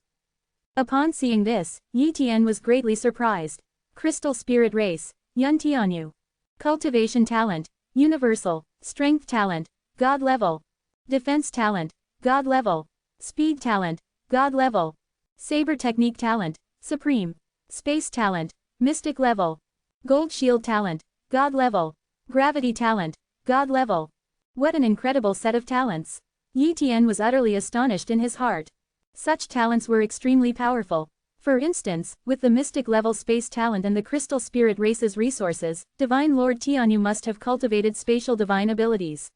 [SPEAKER 1] Upon seeing this, Yi Tian was greatly surprised. Crystal Spirit Race, Yun Tianyu. Cultivation Talent, Universal. Strength Talent, God Level. Defense Talent, God Level. Speed Talent, God Level. Saber Technique Talent, Supreme. Space Talent, Mystic Level. Gold Shield Talent, God Level. Gravity Talent, God Level. What an incredible set of talents. Yi Tian was utterly astonished in his heart. Such talents were extremely powerful. For instance, with the mystic level space talent and the crystal spirit race's resources, Divine Lord Tianyu must have cultivated spatial divine abilities.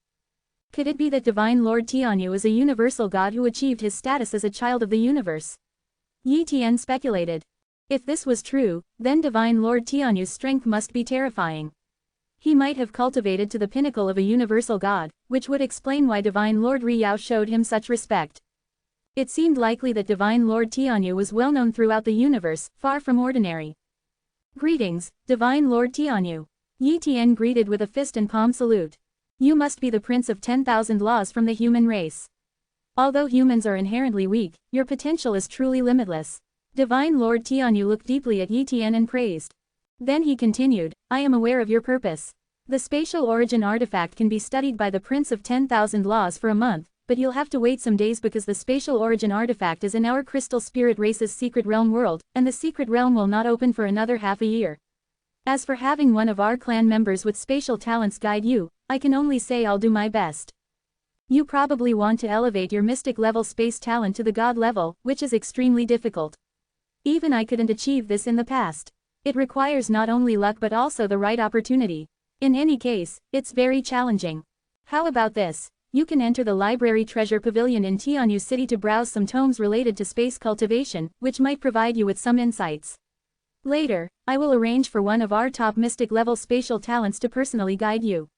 [SPEAKER 1] Could it be that Divine Lord Tianyu is a universal god who achieved his status as a child of the universe? Yi Tian speculated. If this was true, then Divine Lord Tianyu's strength must be terrifying. He might have cultivated to the pinnacle of a universal god, which would explain why Divine Lord Ri Yao showed him such respect. It seemed likely that Divine Lord Tianyu was well known throughout the universe, far from ordinary. Greetings, Divine Lord Tianyu. Yi Tian greeted with a fist and palm salute. You must be the Prince of 10,000 Laws from the human race. Although humans are inherently weak, your potential is truly limitless. Divine Lord Tianyu looked deeply at Yi Tian and praised. Then he continued, I am aware of your purpose. The spatial origin artifact can be studied by the Prince of 10,000 Laws for a month, but you'll have to wait some days because the spatial origin artifact is in our crystal spirit race's secret realm world, and the secret realm will not open for another half a year. As for having one of our clan members with spatial talents guide you, I can only say I'll do my best. You probably want to elevate your mystic level space talent to the god level, which is extremely difficult. Even I couldn't achieve this in the past. It requires not only luck but also the right opportunity. In any case, it's very challenging. How about this? You can enter the library treasure pavilion in Tianyu City to browse some tomes related to space cultivation, which might provide you with some insights. Later, I will arrange for one of our top mystic level spatial talents to personally guide you.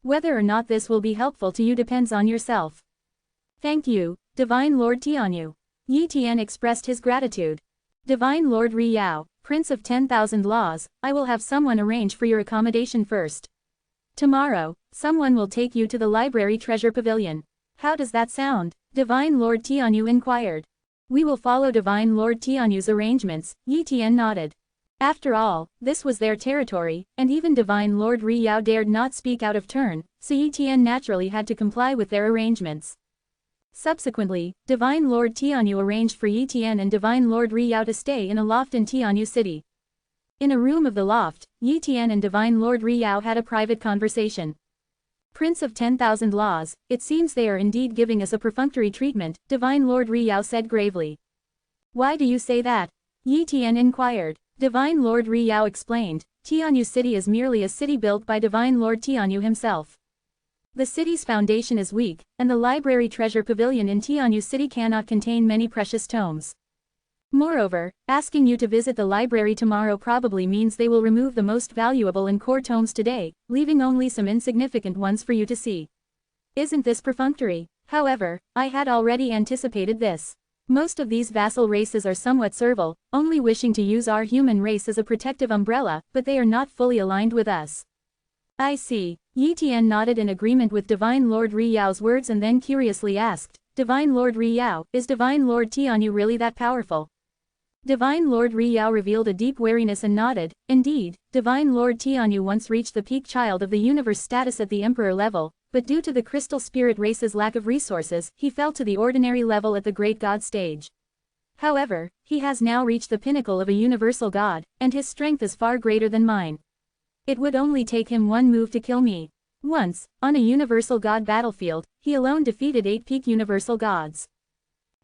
[SPEAKER 1] Whether or not this will be helpful to you depends on yourself. Thank you, Divine Lord Tianyu. Yi Tian expressed his gratitude. Divine Lord Ri Yao, Prince of 10,000 Laws, I will have someone arrange for your accommodation first. Tomorrow, someone will take you to the library treasure pavilion. How does that sound? Divine Lord Tianyu inquired. We will follow Divine Lord Tianyu's arrangements, Yi Tian nodded. After all, this was their territory, and even Divine Lord Ri Yao dared not speak out of turn, so Yi Tian naturally had to comply with their arrangements. Subsequently, Divine Lord Tianyu arranged for Yi Tian and Divine Lord Ri Yao to stay in a loft in Tianyu City. In a room of the loft, Yi Tian and Divine Lord Ri Yao had a private conversation. Prince of 10,000 Laws, it seems they are indeed giving us a perfunctory treatment, Divine Lord Ri Yao said gravely. Why do you say that? Yi Tian inquired. Divine Lord Ri Yao explained, Tianyu City is merely a city built by Divine Lord Tianyu himself. The city's foundation is weak, and the library treasure pavilion in Tianyu City cannot contain many precious tomes. Moreover, asking you to visit the library tomorrow probably means they will remove the most valuable and core tomes today, leaving only some insignificant ones for you to see. Isn't this perfunctory? However, I had already anticipated this. Most of these vassal races are somewhat servile, only wishing to use our human race as a protective umbrella, but they are not fully aligned with us. I see. Yi Tian nodded in agreement with Divine Lord Ri Yao's words and then curiously asked, Divine Lord Ri Yao, is Divine Lord Tianyu really that powerful? Divine Lord Ri Yao revealed a deep wariness and nodded. Indeed, Divine Lord Tianyu once reached the peak child of the universe status at the emperor level, but due to the crystal spirit race's lack of resources, he fell to the ordinary level at the great god stage. However, he has now reached the pinnacle of a universal god, and his strength is far greater than mine. It would only take him one move to kill me. Once, on a universal god battlefield, he alone defeated 8 peak universal gods.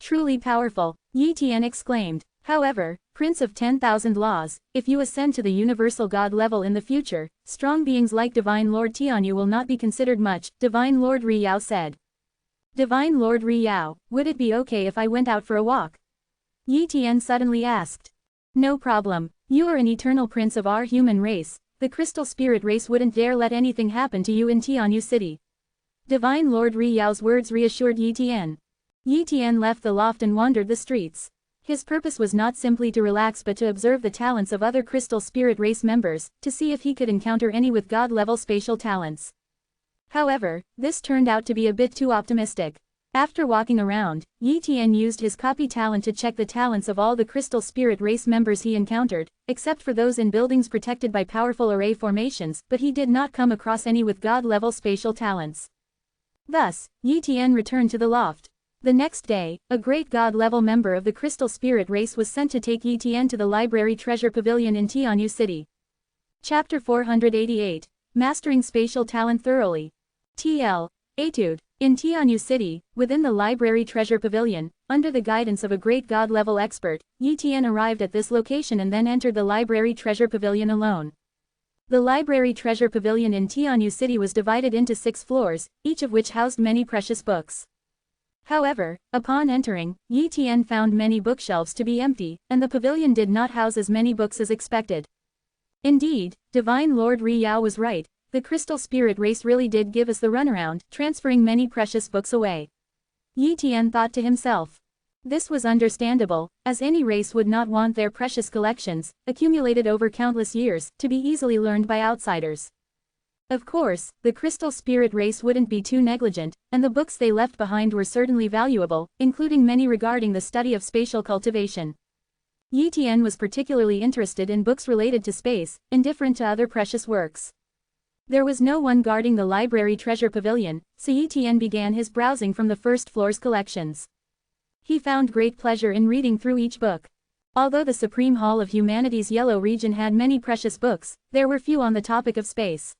[SPEAKER 1] Truly powerful, Yi Tian exclaimed. However, Prince of 10,000 Laws, if you ascend to the universal god level in the future, strong beings like Divine Lord Tianyu will not be considered much, Divine Lord Ri Yao said. Divine Lord Ri Yao, would it be okay if I went out for a walk? Yi Tian suddenly asked. No problem, you are an eternal prince of our human race, the crystal spirit race wouldn't dare let anything happen to you in Tianyu City. Divine Lord Ri Yao's words reassured Yi Tian. Yi Tian left the loft and wandered the streets. His purpose was not simply to relax but to observe the talents of other crystal spirit race members, to see if he could encounter any with god-level spatial talents. However, this turned out to be a bit too optimistic. After walking around, Yi Tian used his copy talent to check the talents of all the crystal spirit race members he encountered, except for those in buildings protected by powerful array formations, but he did not come across any with god-level spatial talents. Thus, Yi Tian returned to the loft. The next day, a great god-level member of the crystal spirit race was sent to take Yi Tian to the library treasure pavilion in Tianyu City. Chapter 488. Mastering Spatial Talent Thoroughly. TL. Etude. In Tianyu City, within the library treasure pavilion, under the guidance of a great god-level expert, Yi Tian arrived at this location and then entered the library treasure pavilion alone. The library treasure pavilion in Tianyu City was divided into 6 floors, each of which housed many precious books. However, upon entering, Yi Tian found many bookshelves to be empty, and the pavilion did not house as many books as expected. Indeed, Divine Lord Ri Yao was right, the crystal spirit race really did give us the runaround, transferring many precious books away. Yi Tian thought to himself. This was understandable, as any race would not want their precious collections, accumulated over countless years, to be easily learned by outsiders. Of course, the crystal spirit race wouldn't be too negligent, and the books they left behind were certainly valuable, including many regarding the study of spatial cultivation. Yi Tian was particularly interested in books related to space, indifferent to other precious works. There was no one guarding the library treasure pavilion, so Yi Tian began his browsing from the first floor's collections. He found great pleasure in reading through each book. Although the Supreme Hall of Humanity's Yellow region had many precious books, there were few on the topic of space.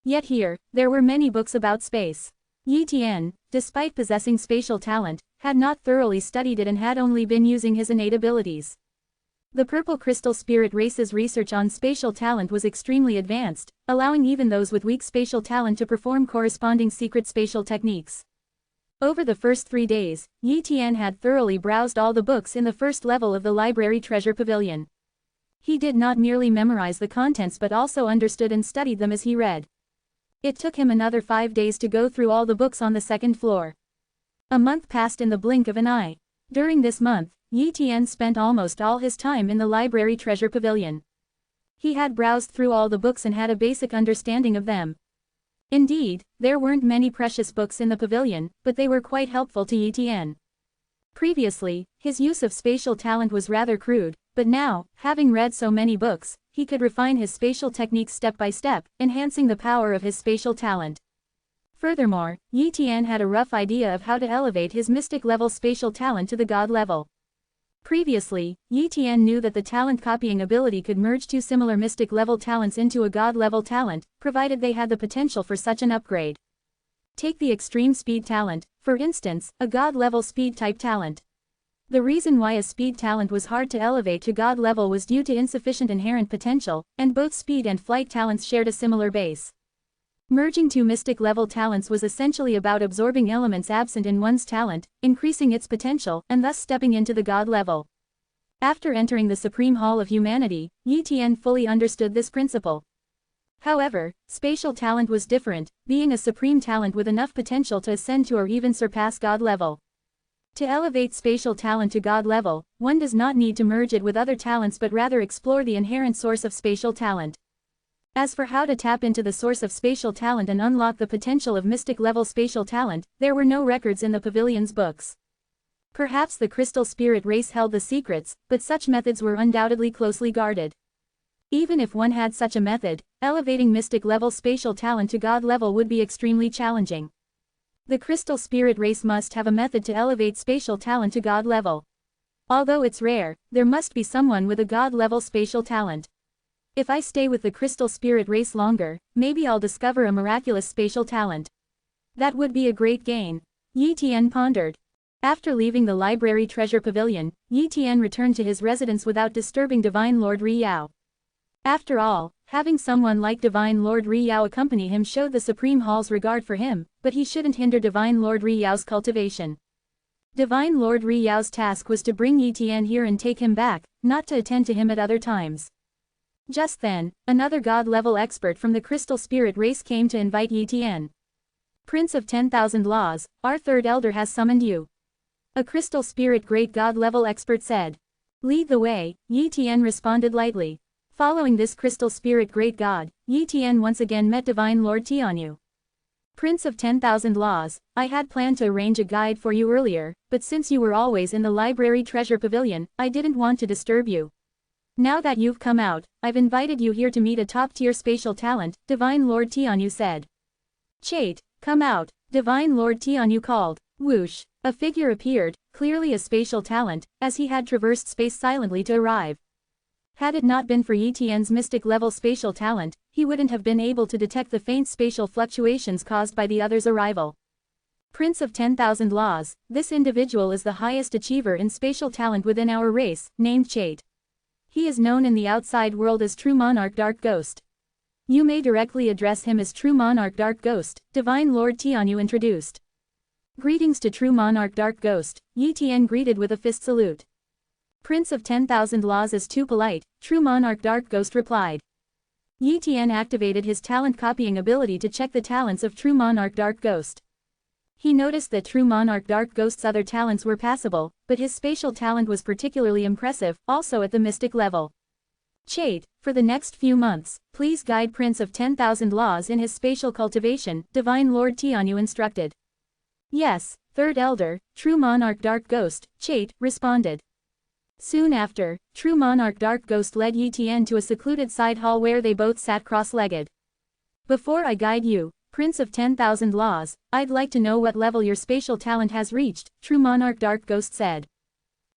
[SPEAKER 1] Yet here, there were many books about space. Yi Tian, despite possessing spatial talent, had not thoroughly studied it and had only been using his innate abilities. The Purple Crystal Spirit race's research on spatial talent was extremely advanced, allowing even those with weak spatial talent to perform corresponding secret spatial techniques. Over the first 3 days, Yi Tian had thoroughly browsed all the books in the first level of the library treasure pavilion. He did not merely memorize the contents but also understood and studied them as he read. It took him another 5 days to go through all the books on the second floor. A month passed in the blink of an eye. During this month, Yi Tian spent almost all his time in the library treasure pavilion. He had browsed through all the books and had a basic understanding of them. Indeed, there weren't many precious books in the pavilion, but they were quite helpful to Yi Tian. Previously, his use of spatial talent was rather crude, but now, having read so many books, he could refine his spatial techniques step by step, enhancing the power of his spatial talent. Furthermore, Yi Tian had a rough idea of how to elevate his mystic-level spatial talent to the god level. Previously, Yi Tian knew that the talent copying ability could merge two similar mystic-level talents into a god-level talent, provided they had the potential for such an upgrade. Take the extreme speed talent, for instance, a god-level speed-type talent. The reason why a speed talent was hard to elevate to god level was due to insufficient inherent potential, and both speed and flight talents shared a similar base. Merging two mystic-level talents was essentially about absorbing elements absent in one's talent, increasing its potential, and thus stepping into the god level. After entering the Supreme Hall of Humanity, Yi Tian fully understood this principle. However, spatial talent was different, being a supreme talent with enough potential to ascend to or even surpass god level. To elevate spatial talent to god level, one does not need to merge it with other talents but rather explore the inherent source of spatial talent. As for how to tap into the source of spatial talent and unlock the potential of mystic-level spatial talent, there were no records in the pavilion's books. Perhaps the Crystal Spirit race held the secrets, but such methods were undoubtedly closely guarded. Even if one had such a method, elevating mystic-level spatial talent to god level would be extremely challenging. The Crystal Spirit race must have a method to elevate spatial talent to god level. Although it's rare, there must be someone with a god-level spatial talent. If I stay with the Crystal Spirit race longer, maybe I'll discover a miraculous spatial talent. That would be a great gain. Yi Tian pondered. After leaving the library treasure pavilion, Yi Tian returned to his residence without disturbing Divine Lord Ri Yao. After all, having someone like Divine Lord Ri Yao accompany him showed the Supreme Hall's regard for him, but he shouldn't hinder Divine Lord Ri Yao's cultivation. Divine Lord Ri Yao's task was to bring Yi Tian here and take him back, not to attend to him at other times. Just then, another god-level expert from the Crystal Spirit race came to invite Yi Tian. Prince of 10,000 Laws, our third elder has summoned you. A Crystal Spirit great god-level expert said. Lead the way, Yi Tian responded lightly. Following this Crystal Spirit great god, Yi Tian once again met Divine Lord Tianyu. Prince of 10,000 Laws, I had planned to arrange a guide for you earlier, but since you were always in the library treasure pavilion, I didn't want to disturb you. Now that you've come out, I've invited you here to meet a top-tier spatial talent, Divine Lord Tianyu said. Chait, come out, Divine Lord Tianyu called. Whoosh, a figure appeared, clearly a spatial talent, as he had traversed space silently to arrive. Had it not been for Yi Tian's mystic-level spatial talent, he wouldn't have been able to detect the faint spatial fluctuations caused by the other's arrival. Prince of 10,000 Laws, this individual is the highest achiever in spatial talent within our race, named Chait. He is known in the outside world as True Monarch Dark Ghost. You may directly address him as True Monarch Dark Ghost, Divine Lord Tianyu introduced. Greetings to True Monarch Dark Ghost, Yi Tian greeted with a fist salute. Prince of 10,000 Laws is too polite, True Monarch Dark Ghost replied. Yi Tian activated his talent copying ability to check the talents of True Monarch Dark Ghost. He noticed that True Monarch Dark Ghost's other talents were passable, but his spatial talent was particularly impressive, also at the mystic level. Chait, for the next few months, please guide Prince of 10,000 Laws in his spatial cultivation, Divine Lord Tianyu instructed. Yes, Third Elder, True Monarch Dark Ghost, Chait, responded. Soon after, True Monarch Dark Ghost led Yi Tian to a secluded side hall where they both sat cross-legged. Before I guide you, Prince of 10,000 Laws, I'd like to know what level your spatial talent has reached, True Monarch Dark Ghost said.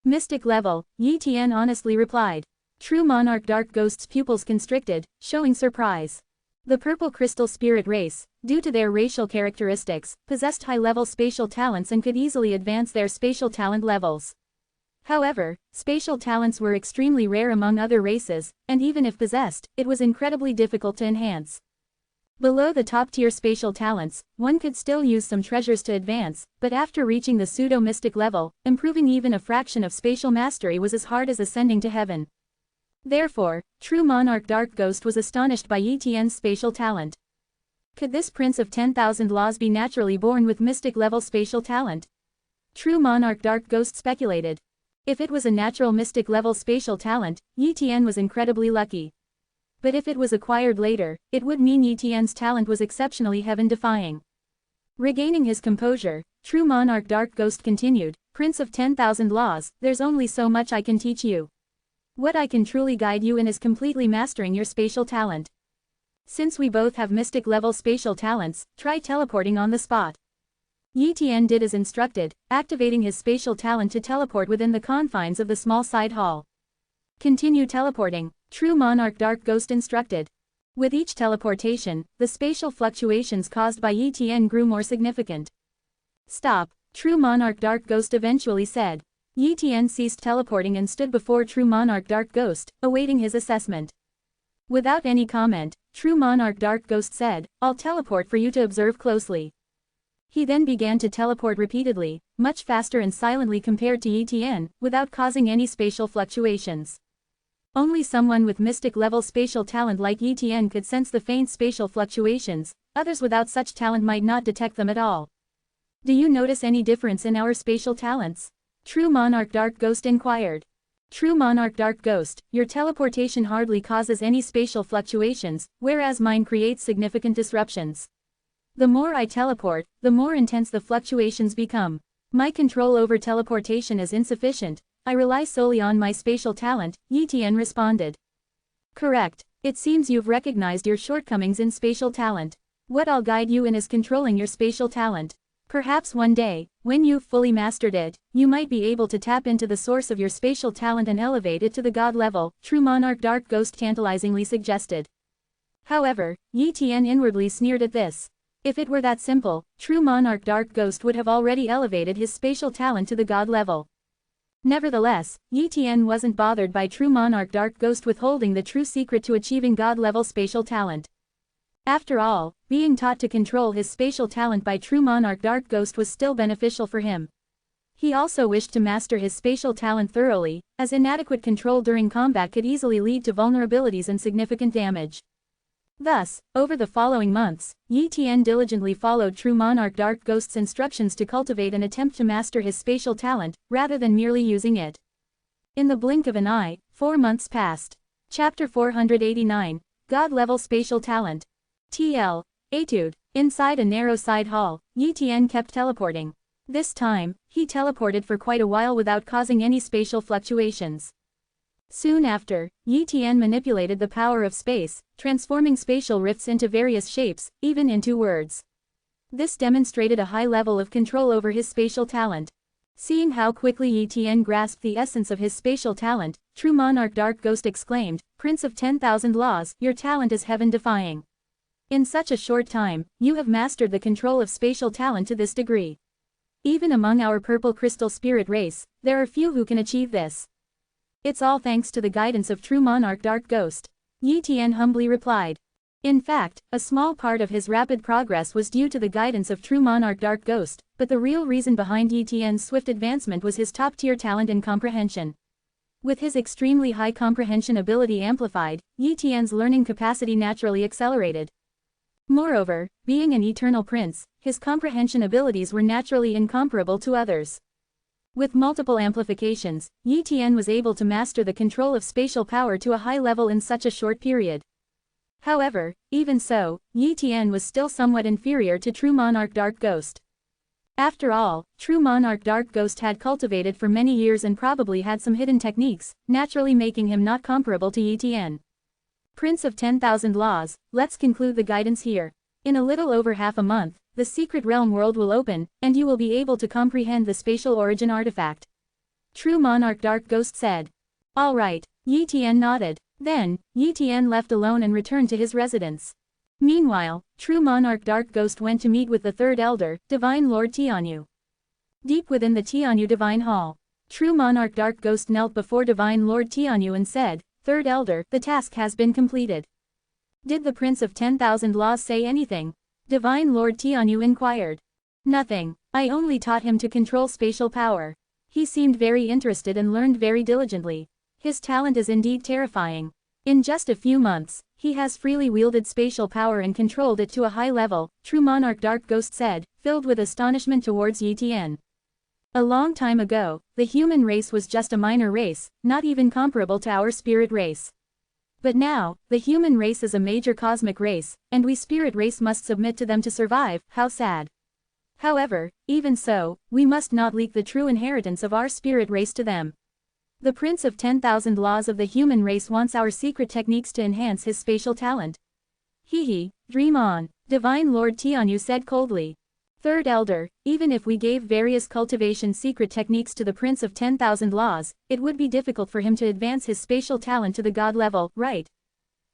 [SPEAKER 1] Mystic level, Yi Tian honestly replied. True Monarch Dark Ghost's pupils constricted, showing surprise. The purple crystal spirit race, due to their racial characteristics, possessed high-level spatial talents and could easily advance their spatial talent levels. However, spatial talents were extremely rare among other races, and even if possessed, it was incredibly difficult to enhance. Below the top-tier spatial talents, one could still use some treasures to advance, but after reaching the pseudo-mystic level, improving even a fraction of spatial mastery was as hard as ascending to heaven. Therefore, True Monarch Dark Ghost was astonished by Yi Tian's spatial talent. Could this Prince of 10,000 Laws be naturally born with mystic-level spatial talent? True Monarch Dark Ghost speculated. If it was a natural mystic-level spatial talent, Yi Tian was incredibly lucky. But if it was acquired later, it would mean Yi Tian's talent was exceptionally heaven-defying. Regaining his composure, True Monarch Dark Ghost continued, Prince of 10,000 Laws, there's only so much I can teach you. What I can truly guide you in is completely mastering your spatial talent. Since we both have mystic-level spatial talents, try teleporting on the spot. Yi Tian did as instructed, activating his spatial talent to teleport within the confines of the small side hall. Continue teleporting, True Monarch Dark Ghost instructed. With each teleportation, the spatial fluctuations caused by Yi Tian grew more significant. Stop, True Monarch Dark Ghost eventually said. Yi Tian ceased teleporting and stood before True Monarch Dark Ghost, awaiting his assessment. Without any comment, True Monarch Dark Ghost said, I'll teleport for you to observe closely. He then began to teleport repeatedly, much faster and silently compared to Yi Tian, without causing any spatial fluctuations. Only someone with mystic-level spatial talent like Yi Tian could sense the faint spatial fluctuations, others without such talent might not detect them at all. Do you notice any difference in our spatial talents? True Monarch Dark Ghost inquired. True Monarch Dark Ghost, your teleportation hardly causes any spatial fluctuations, whereas mine creates significant disruptions. The more I teleport, the more intense the fluctuations become. My control over teleportation is insufficient, I rely solely on my spatial talent, Yi Tian responded. Correct, it seems you've recognized your shortcomings in spatial talent. What I'll guide you in is controlling your spatial talent. Perhaps one day, when you've fully mastered it, you might be able to tap into the source of your spatial talent and elevate it to the god level, True Monarch Dark Ghost tantalizingly suggested. However, Yi Tian inwardly sneered at this. If it were that simple, True Monarch Dark Ghost would have already elevated his spatial talent to the god level. Nevertheless, Yi Tian wasn't bothered by True Monarch Dark Ghost withholding the true secret to achieving god-level spatial talent. After all, being taught to control his spatial talent by True Monarch Dark Ghost was still beneficial for him. He also wished to master his spatial talent thoroughly, as inadequate control during combat could easily lead to vulnerabilities and significant damage. Thus, over the following months, Yi Tian diligently followed True Monarch Dark Ghost's instructions to cultivate and attempt to master his spatial talent, rather than merely using it. In the blink of an eye, 4 months passed. Chapter 489, God-Level Spatial Talent. TL. Etude. Inside a narrow side hall, Yi Tian kept teleporting. This time, he teleported for quite a while without causing any spatial fluctuations. Soon after, Yi Tian manipulated the power of space, transforming spatial rifts into various shapes, even into words. This demonstrated a high level of control over his spatial talent. Seeing how quickly Yi Tian grasped the essence of his spatial talent, True Monarch Dark Ghost exclaimed, Prince of 10,000 Laws, your talent is heaven-defying. In such a short time, you have mastered the control of spatial talent to this degree. Even among our purple crystal spirit race, there are few who can achieve this. It's all thanks to the guidance of True Monarch Dark Ghost. Yi Tian humbly replied. In fact, a small part of his rapid progress was due to the guidance of True Monarch Dark Ghost, but the real reason behind Yi Tian's swift advancement was his top-tier talent in comprehension. With his extremely high comprehension ability amplified, Yi Tian's learning capacity naturally accelerated. Moreover, being an eternal prince, his comprehension abilities were naturally incomparable to others. With multiple amplifications, Yi Tian was able to master the control of spatial power to a high level in such a short period. However, even so, Yi Tian was still somewhat inferior to True Monarch Dark Ghost. After all, true monarch Dark Ghost had cultivated for many years and probably had some hidden techniques, naturally making him not comparable to Etn. Prince of 10,000 Laws, let's conclude the guidance here. In a little over half a month, the secret realm world will open, and you will be able to comprehend the spatial origin artifact. True monarch Dark Ghost said. All right, Yi Tian nodded. Then, Yi Tian left alone and returned to his residence. Meanwhile, true monarch Dark Ghost went to meet with the third elder, Divine Lord Tianyu. Deep within the Tianyu Divine Hall, true monarch Dark Ghost knelt before Divine Lord Tianyu and said, Third elder, the task has been completed. Did the Prince of 10,000 Laws say anything? Divine Lord Tianyu inquired. Nothing, I only taught him to control spatial power. He seemed very interested and learned very diligently. His talent is indeed terrifying. In just a few months, he has freely wielded spatial power and controlled it to a high level, true monarch Dark Ghost said, filled with astonishment towards Yi Tian. A long time ago, the human race was just a minor race, not even comparable to our spirit race. But now, the human race is a major cosmic race, and we spirit race must submit to them to survive. How sad. However, even so, we must not leak the true inheritance of our spirit race to them. The Prince of 10,000 Laws of the human race wants our secret techniques to enhance his spatial talent. Hee, dream on, Divine Lord Tianyu said coldly. Third elder, even if we gave various cultivation secret techniques to the Prince of 10,000 Laws, it would be difficult for him to advance his spatial talent to the god level, right?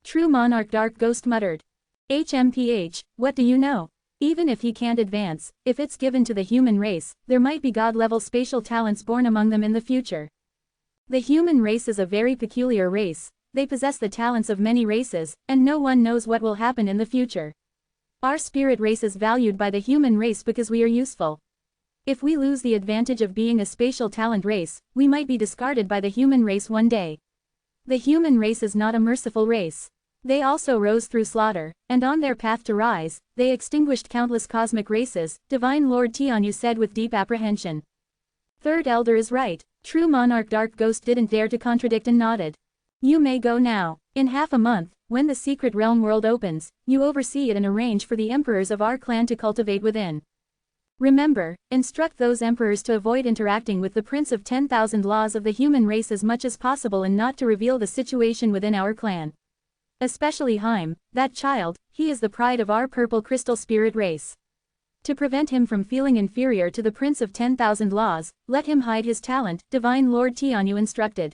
[SPEAKER 1] True monarch Dark Ghost muttered. HMPH, what do you know? Even if he can't advance, if it's given to the human race, there might be god-level spatial talents born among them in the future. The human race is a very peculiar race, they possess the talents of many races, and no one knows what will happen in the future. Our spirit race is valued by the human race because we are useful. If we lose the advantage of being a spatial talent race, we might be discarded by the human race one day. The human race is not a merciful race. They also rose through slaughter, and on their path to rise, they extinguished countless cosmic races, Divine Lord Tianyu said with deep apprehension. Third elder is right, true monarch Dark Ghost didn't dare to contradict and nodded. You may go now. In half a month, when the secret realm world opens, you oversee it and arrange for the emperors of our clan to cultivate within. Remember, instruct those emperors to avoid interacting with the Prince of 10,000 Laws of the human race as much as possible and not to reveal the situation within our clan. Especially Haim, that child, he is the pride of our purple crystal spirit race. To prevent him from feeling inferior to the Prince of 10,000 Laws, let him hide his talent, Divine Lord Tianyu instructed.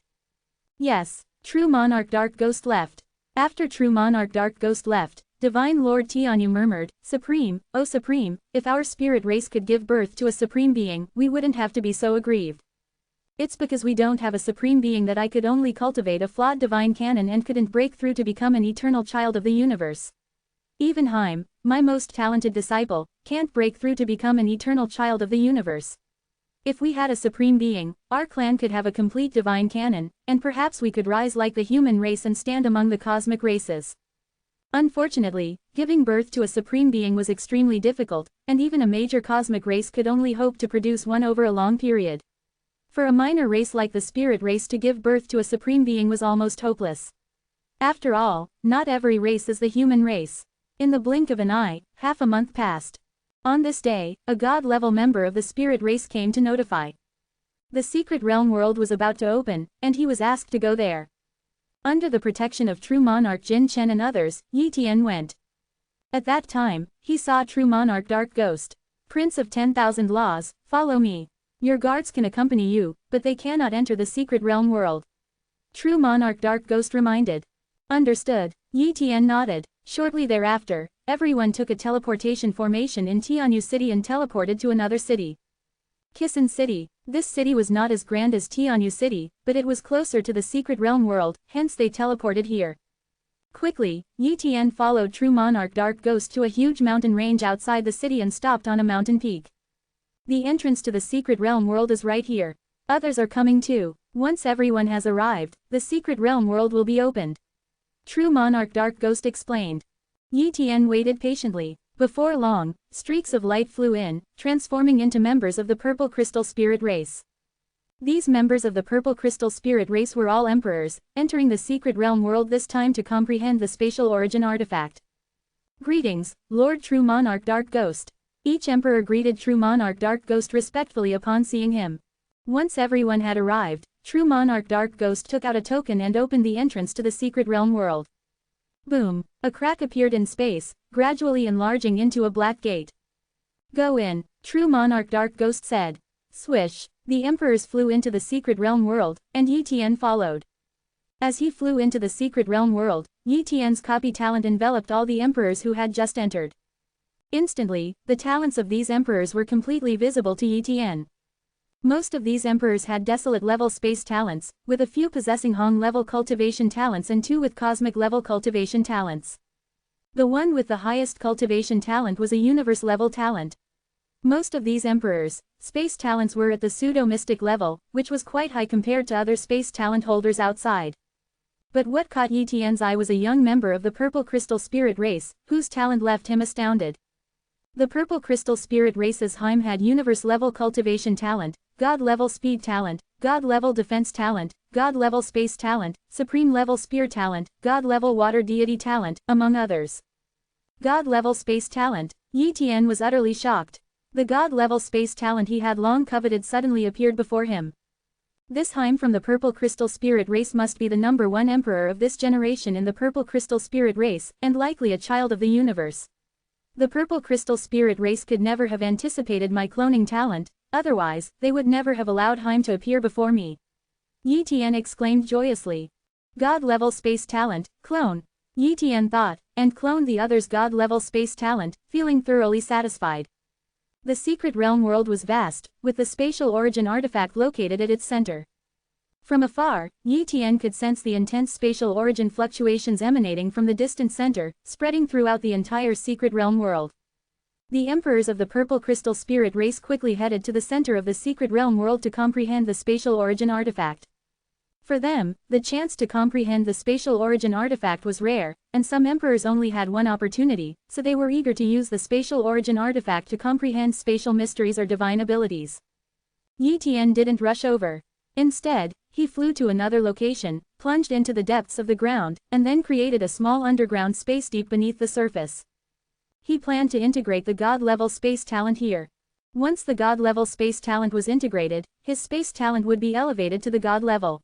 [SPEAKER 1] Yes, true monarch Dark Ghost left. After true monarch Dark Ghost left, Divine Lord Tianyu murmured, Supreme, oh Supreme, if our spirit race could give birth to a supreme being, we wouldn't have to be so aggrieved. It's because we don't have a supreme being that I could only cultivate a flawed divine canon and couldn't break through to become an eternal child of the universe. Even Haim, my most talented disciple, can't break through to become an eternal child of the universe. If we had a supreme being, our clan could have a complete divine canon, and perhaps we could rise like the human race and stand among the cosmic races. Unfortunately, giving birth to a supreme being was extremely difficult, and even a major cosmic race could only hope to produce one over a long period. For a minor race like the spirit race to give birth to a supreme being was almost hopeless. After all, not every race is the human race. In the blink of an eye, half a month passed. On this day, a god-level member of the spirit race came to notify. The secret realm world was about to open, and he was asked to go there. Under the protection of true monarch Jin Chen and others, Yi Tian went. At that time, he saw true monarch Dark Ghost. Prince of 10,000 Laws, follow me. Your guards can accompany you, but they cannot enter the secret realm world. True monarch Dark Ghost reminded. Understood, Yi Tian nodded. Shortly thereafter, everyone took a teleportation formation in Tianyu City and teleported to another city. Kisan City. This city was not as grand as Tianyu City, but it was closer to the secret realm world, hence they teleported here. Quickly, Yi Tian followed true monarch Dark Ghost to a huge mountain range outside the city and stopped on a mountain peak. The entrance to the secret realm world is right here. Others are coming too. Once everyone has arrived, the secret realm world will be opened. True monarch Dark Ghost explained. Yi Tian waited patiently. Before long, streaks of light flew in, transforming into members of the purple crystal spirit race. These members of the purple crystal spirit race were all emperors, entering the secret realm world this time to comprehend the spatial origin artifact. Greetings, Lord True Monarch Dark Ghost. Each emperor greeted True Monarch Dark Ghost respectfully upon seeing him. Once everyone had arrived, True Monarch Dark Ghost took out a token and opened the entrance to the secret realm world. Boom! A crack appeared in space, gradually enlarging into a black gate. "Go in," True Monarch Dark Ghost said. Swish! The emperors flew into the secret realm world, and Yi Tian followed. As he flew into the secret realm world, Yi Tian's copy talent enveloped all the emperors who had just entered. Instantly, the talents of these emperors were completely visible to Yi Tian. Most of these emperors had desolate level space talents, with a few possessing Hong level cultivation talents and 2 with cosmic level cultivation talents. The one with the highest cultivation talent was a universe level talent. Most of these emperors' space talents were at the pseudo-mystic level, which was quite high compared to other space talent holders outside. But what caught Yi Tian's eye was a young member of the Purple Crystal Spirit race, whose talent left him astounded. The Purple Crystal Spirit race's Heim had universe-level cultivation talent, God-level speed talent, God-level defense talent, God-level space talent, supreme-level spear talent, God-level water deity talent, among others. God-level space talent. Yi Tian was utterly shocked. The God-level space talent he had long coveted suddenly appeared before him. This Heim from the Purple Crystal Spirit race must be the #1 emperor of this generation in the Purple Crystal Spirit race, and likely a child of the universe. The Purple Crystal Spirit race could never have anticipated my cloning talent, otherwise, they would never have allowed Heim to appear before me. Yi Tian exclaimed joyously. God-level space talent, clone. Yi Tian thought, and cloned the other's God-level space talent, feeling thoroughly satisfied. The secret realm world was vast, with the spatial origin artifact located at its center. From afar, Yi Tian could sense the intense spatial origin fluctuations emanating from the distant center, spreading throughout the entire secret realm world. The emperors of the Purple Crystal Spirit race quickly headed to the center of the secret realm world to comprehend the spatial origin artifact. For them, the chance to comprehend the spatial origin artifact was rare, and some emperors only had one opportunity, so they were eager to use the spatial origin artifact to comprehend spatial mysteries or divine abilities. Yi Tian didn't rush over. Instead, he flew to another location, plunged into the depths of the ground, and then created a small underground space deep beneath the surface. He planned to integrate the God-level space talent here. Once the God-level space talent was integrated, his space talent would be elevated to the God level.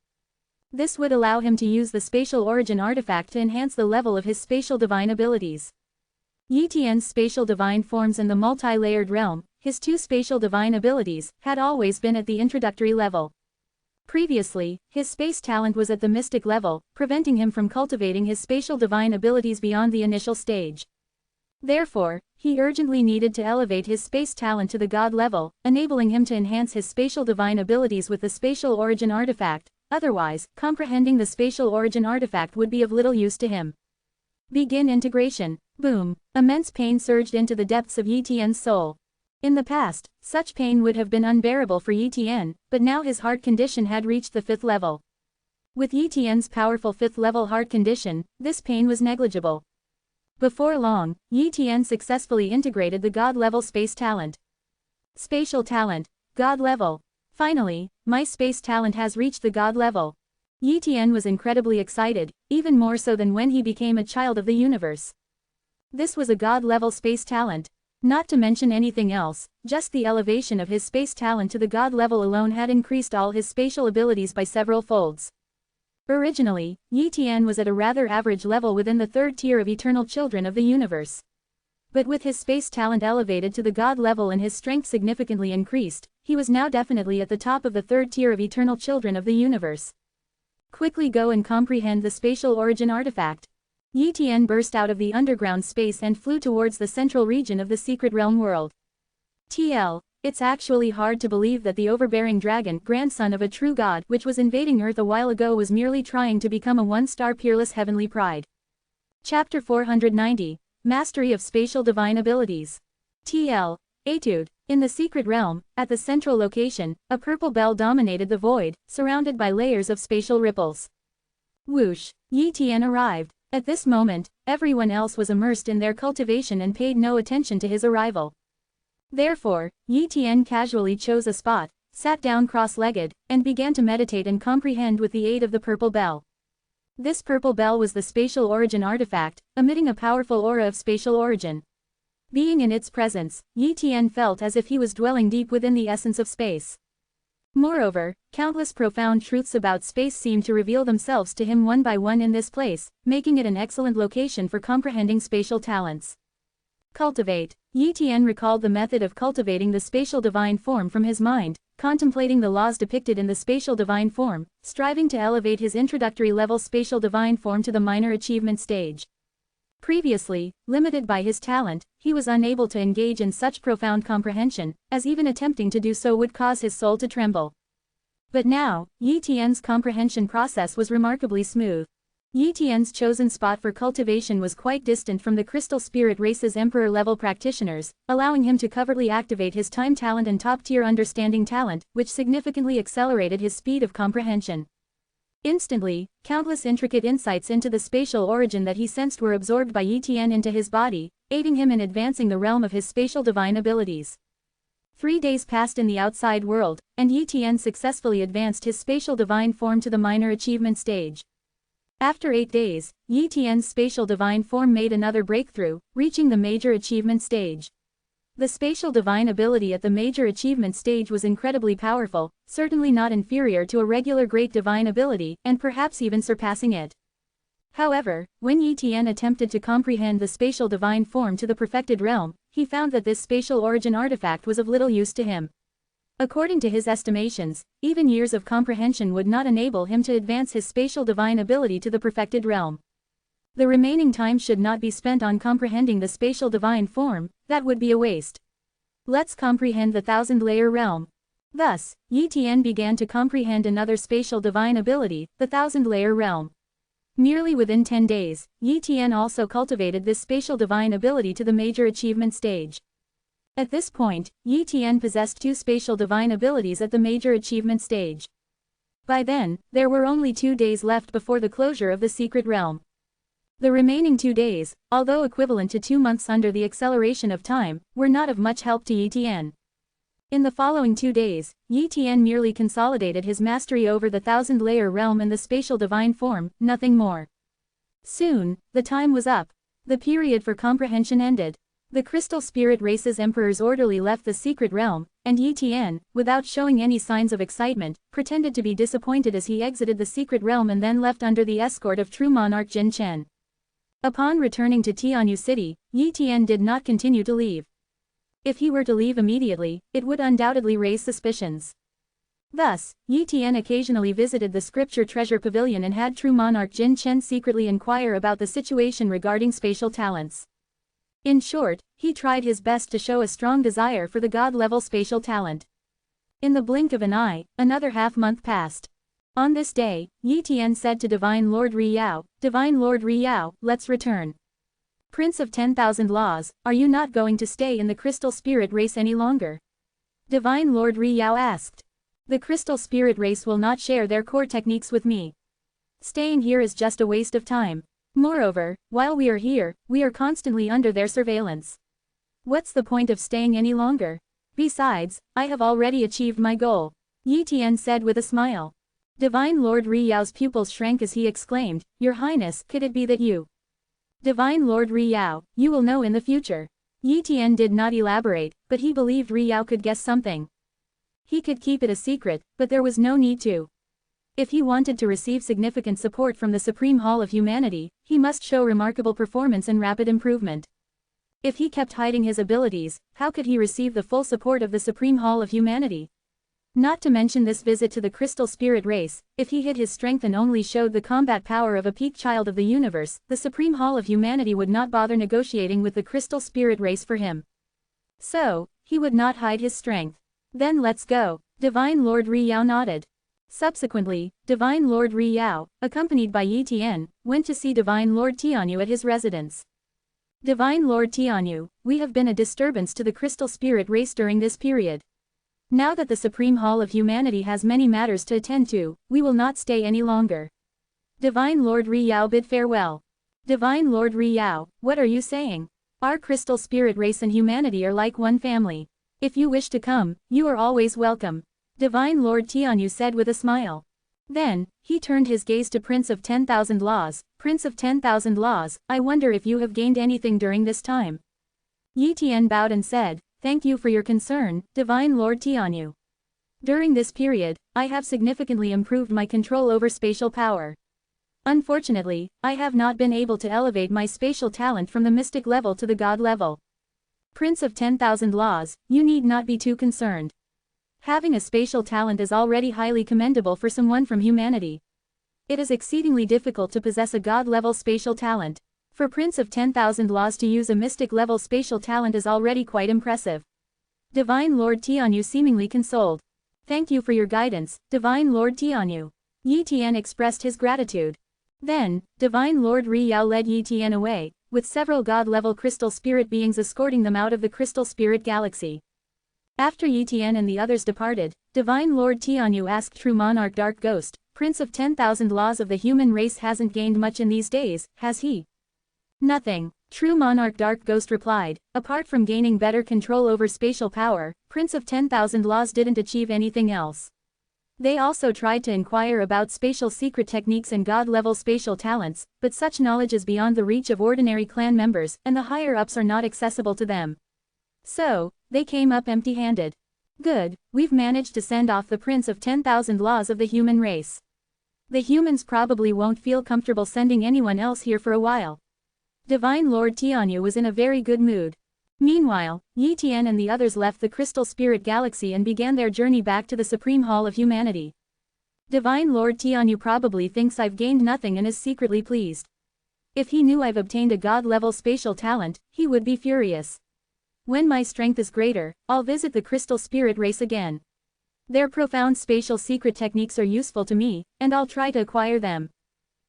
[SPEAKER 1] This would allow him to use the spatial origin artifact to enhance the level of his spatial divine abilities. Yi Tian's spatial divine forms in the multi-layered realm, his 2 spatial divine abilities, had always been at the introductory level. Previously, his space talent was at the mystic level, preventing him from cultivating his spatial divine abilities beyond the initial stage. Therefore, he urgently needed to elevate his space talent to the God level, enabling him to enhance his spatial divine abilities with the spatial origin artifact. Otherwise, comprehending the spatial origin artifact would be of little use to him. Begin integration. Boom! Immense pain surged into the depths of Yi Tian's soul. In the past, such pain would have been unbearable for Yi Tian, but now his heart condition had reached the 5th level. With Yi Tian's powerful 5th level heart condition, this pain was negligible. Before long, Yi Tian successfully integrated the God level space talent. Spatial talent. God level. Finally, my space talent has reached the God level. Yi Tian was incredibly excited, even more so than when he became a child of the universe. This was a God level space talent. Not to mention anything else, just the elevation of his space talent to the God level alone had increased all his spatial abilities by several folds. Originally, Yi Tian was at a rather average level within the 3rd tier of eternal children of the universe. But with his space talent elevated to the God level and his strength significantly increased, he was now definitely at the top of the 3rd tier of eternal children of the universe. Quickly go and comprehend the spatial origin artifact. Yi Tian burst out of the underground space and flew towards the central region of the secret realm world. It's actually hard to believe that the overbearing dragon, grandson of a true god, which was invading Earth a while ago, was merely trying to become a 1-star peerless heavenly pride. Chapter 490. Mastery of Spatial Divine Abilities. Etude. In the secret realm, at the central location, a purple bell dominated the void, surrounded by layers of spatial ripples. Whoosh! Yi Tian arrived. At this moment, everyone else was immersed in their cultivation and paid no attention to his arrival. Therefore, Yi Tian casually chose a spot, sat down cross-legged, and began to meditate and comprehend with the aid of the purple bell. This purple bell was the spatial origin artifact, emitting a powerful aura of spatial origin. Being in its presence, Yi Tian felt as if he was dwelling deep within the essence of space. Moreover, countless profound truths about space seemed to reveal themselves to him one by one in this place, making it an excellent location for comprehending spatial talents. Cultivate. Yi Tian recalled the method of cultivating the spatial divine form from his mind, contemplating the laws depicted in the spatial divine form, striving to elevate his introductory level spatial divine form to the minor achievement stage. Previously, limited by his talent, he was unable to engage in such profound comprehension, as even attempting to do so would cause his soul to tremble. But now, Yi Tian's comprehension process was remarkably smooth. Yi Tian's chosen spot for cultivation was quite distant from the crystal spirit race's emperor-level practitioners, allowing him to covertly activate his time talent and top-tier understanding talent, which significantly accelerated his speed of comprehension. Instantly, countless intricate insights into the spatial origin that he sensed were absorbed by Yi Tian into his body, aiding him in advancing the realm of his spatial divine abilities. 3 days passed in the outside world, and Yi Tian successfully advanced his spatial divine form to the minor achievement stage. After 8 days, Yi Tian's spatial divine form made another breakthrough, reaching the major achievement stage. The spatial divine ability at the major achievement stage was incredibly powerful, certainly not inferior to a regular great divine ability, and perhaps even surpassing it. However, when Yi Tian attempted to comprehend the spatial divine form to the perfected realm, he found that this spatial origin artifact was of little use to him. According to his estimations, even years of comprehension would not enable him to advance his spatial divine ability to the perfected realm. The remaining time should not be spent on comprehending the spatial divine form, that would be a waste. Let's comprehend the thousand-layer realm. Thus, Yi Tian began to comprehend another spatial divine ability, the thousand-layer realm. Merely within 10 days, Yi Tian also cultivated this spatial divine ability to the major achievement stage. At this point, Yi Tian possessed 2 spatial divine abilities at the major achievement stage. By then, there were only 2 days left before the closure of the secret realm. The remaining 2 days, although equivalent to 2 months under the acceleration of time, were not of much help to Yi Tian. In the following 2 days, Yi Tian merely consolidated his mastery over the thousand-layer realm and the spatial divine form, nothing more. Soon, the time was up. The period for comprehension ended. The crystal spirit race's emperors orderly left the secret realm, and Yi Tian, without showing any signs of excitement, pretended to be disappointed as he exited the secret realm and then left under the escort of true monarch Jin Chen. Upon returning to Tianyu City, Yi Tian did not continue to leave. If he were to leave immediately, it would undoubtedly raise suspicions. Thus, Yi Tian occasionally visited the scripture treasure pavilion and had true monarch Jin Chen secretly inquire about the situation regarding spatial talents. In short, he tried his best to show a strong desire for the god-level spatial talent. In the blink of an eye, another half-month passed. On this day, Yi Tian said to Divine Lord Riyao, "Divine Lord Riyao, let's return. Prince of 10,000 Laws, are you not going to stay in the crystal spirit race any longer?" Divine Lord Riyao asked. "The crystal spirit race will not share their core techniques with me. Staying here is just a waste of time. Moreover, while we are here, we are constantly under their surveillance. What's the point of staying any longer? Besides, I have already achieved my goal," Yi Tian said with a smile. Divine Lord Riyao's pupils shrank as he exclaimed, "Your Highness, could it be that you..." Divine Lord Riyao, you will know in the future. Yi Tian did not elaborate, but he believed Riyao could guess something. He could keep it a secret, but there was no need to. If he wanted to receive significant support from the Supreme Hall of Humanity, he must show remarkable performance and rapid improvement. If he kept hiding his abilities, how could he receive the full support of the Supreme Hall of Humanity? Not to mention this visit to the crystal spirit race, if he hid his strength and only showed the combat power of a peak child of the universe, the Supreme Hall of Humanity would not bother negotiating with the crystal spirit race for him. So, he would not hide his strength. Then let's go. Divine Lord Riyao nodded. Subsequently, Divine Lord Riyao, accompanied by Yi Tian, went to see Divine Lord Tianyu at his residence. Divine Lord Tianyu, we have been a disturbance to the crystal spirit race during this period. Now that the Supreme Hall of Humanity has many matters to attend to, we will not stay any longer. Divine Lord Riyao bid farewell. Divine Lord Riyao, what are you saying? Our crystal spirit race and humanity are like one family. If you wish to come, you are always welcome, Divine Lord Tianyu said with a smile. Then, he turned his gaze to Prince of 10,000 Laws. Prince of 10,000 Laws, I wonder if you have gained anything during this time. Yi Tian bowed and said, "Thank you for your concern, Divine Lord Tianyu. During this period, I have significantly improved my control over spatial power. Unfortunately, I have not been able to elevate my spatial talent from the mystic level to the god level. Prince of 10,000 Laws, you need not be too concerned. Having a spatial talent is already highly commendable for someone from humanity. It is exceedingly difficult to possess a god-level spatial talent. For Prince of 10,000 Laws to use a mystic-level spatial talent is already quite impressive." Divine Lord Tianyu seemingly consoled. "Thank you for your guidance, Divine Lord Tianyu." Yi Tian expressed his gratitude. Then, Divine Lord Ri Yao led Yi Tian away, with several god-level crystal spirit beings escorting them out of the crystal spirit galaxy. After Yi Tian and the others departed, Divine Lord Tianyu asked True Monarch Dark Ghost, "Prince of 10,000 Laws of the human race hasn't gained much in these days, has he?" "Nothing," True Monarch Dark Ghost replied. "Apart from gaining better control over spatial power, Prince of 10,000 Laws didn't achieve anything else. They also tried to inquire about spatial secret techniques and god-level spatial talents, but such knowledge is beyond the reach of ordinary clan members, and the higher-ups are not accessible to them. So, they came up empty-handed. Good, we've managed to send off the Prince of 10,000 Laws of the human race. The humans probably won't feel comfortable sending anyone else here for a while." Divine Lord Tianyu was in a very good mood. Meanwhile, Yi Tian and the others left the Crystal Spirit Galaxy and began their journey back to the Supreme Hall of Humanity. Divine Lord Tianyu probably thinks I've gained nothing and is secretly pleased. If he knew I've obtained a god-level spatial talent, he would be furious. When my strength is greater, I'll visit the Crystal Spirit race again. Their profound spatial secret techniques are useful to me, and I'll try to acquire them."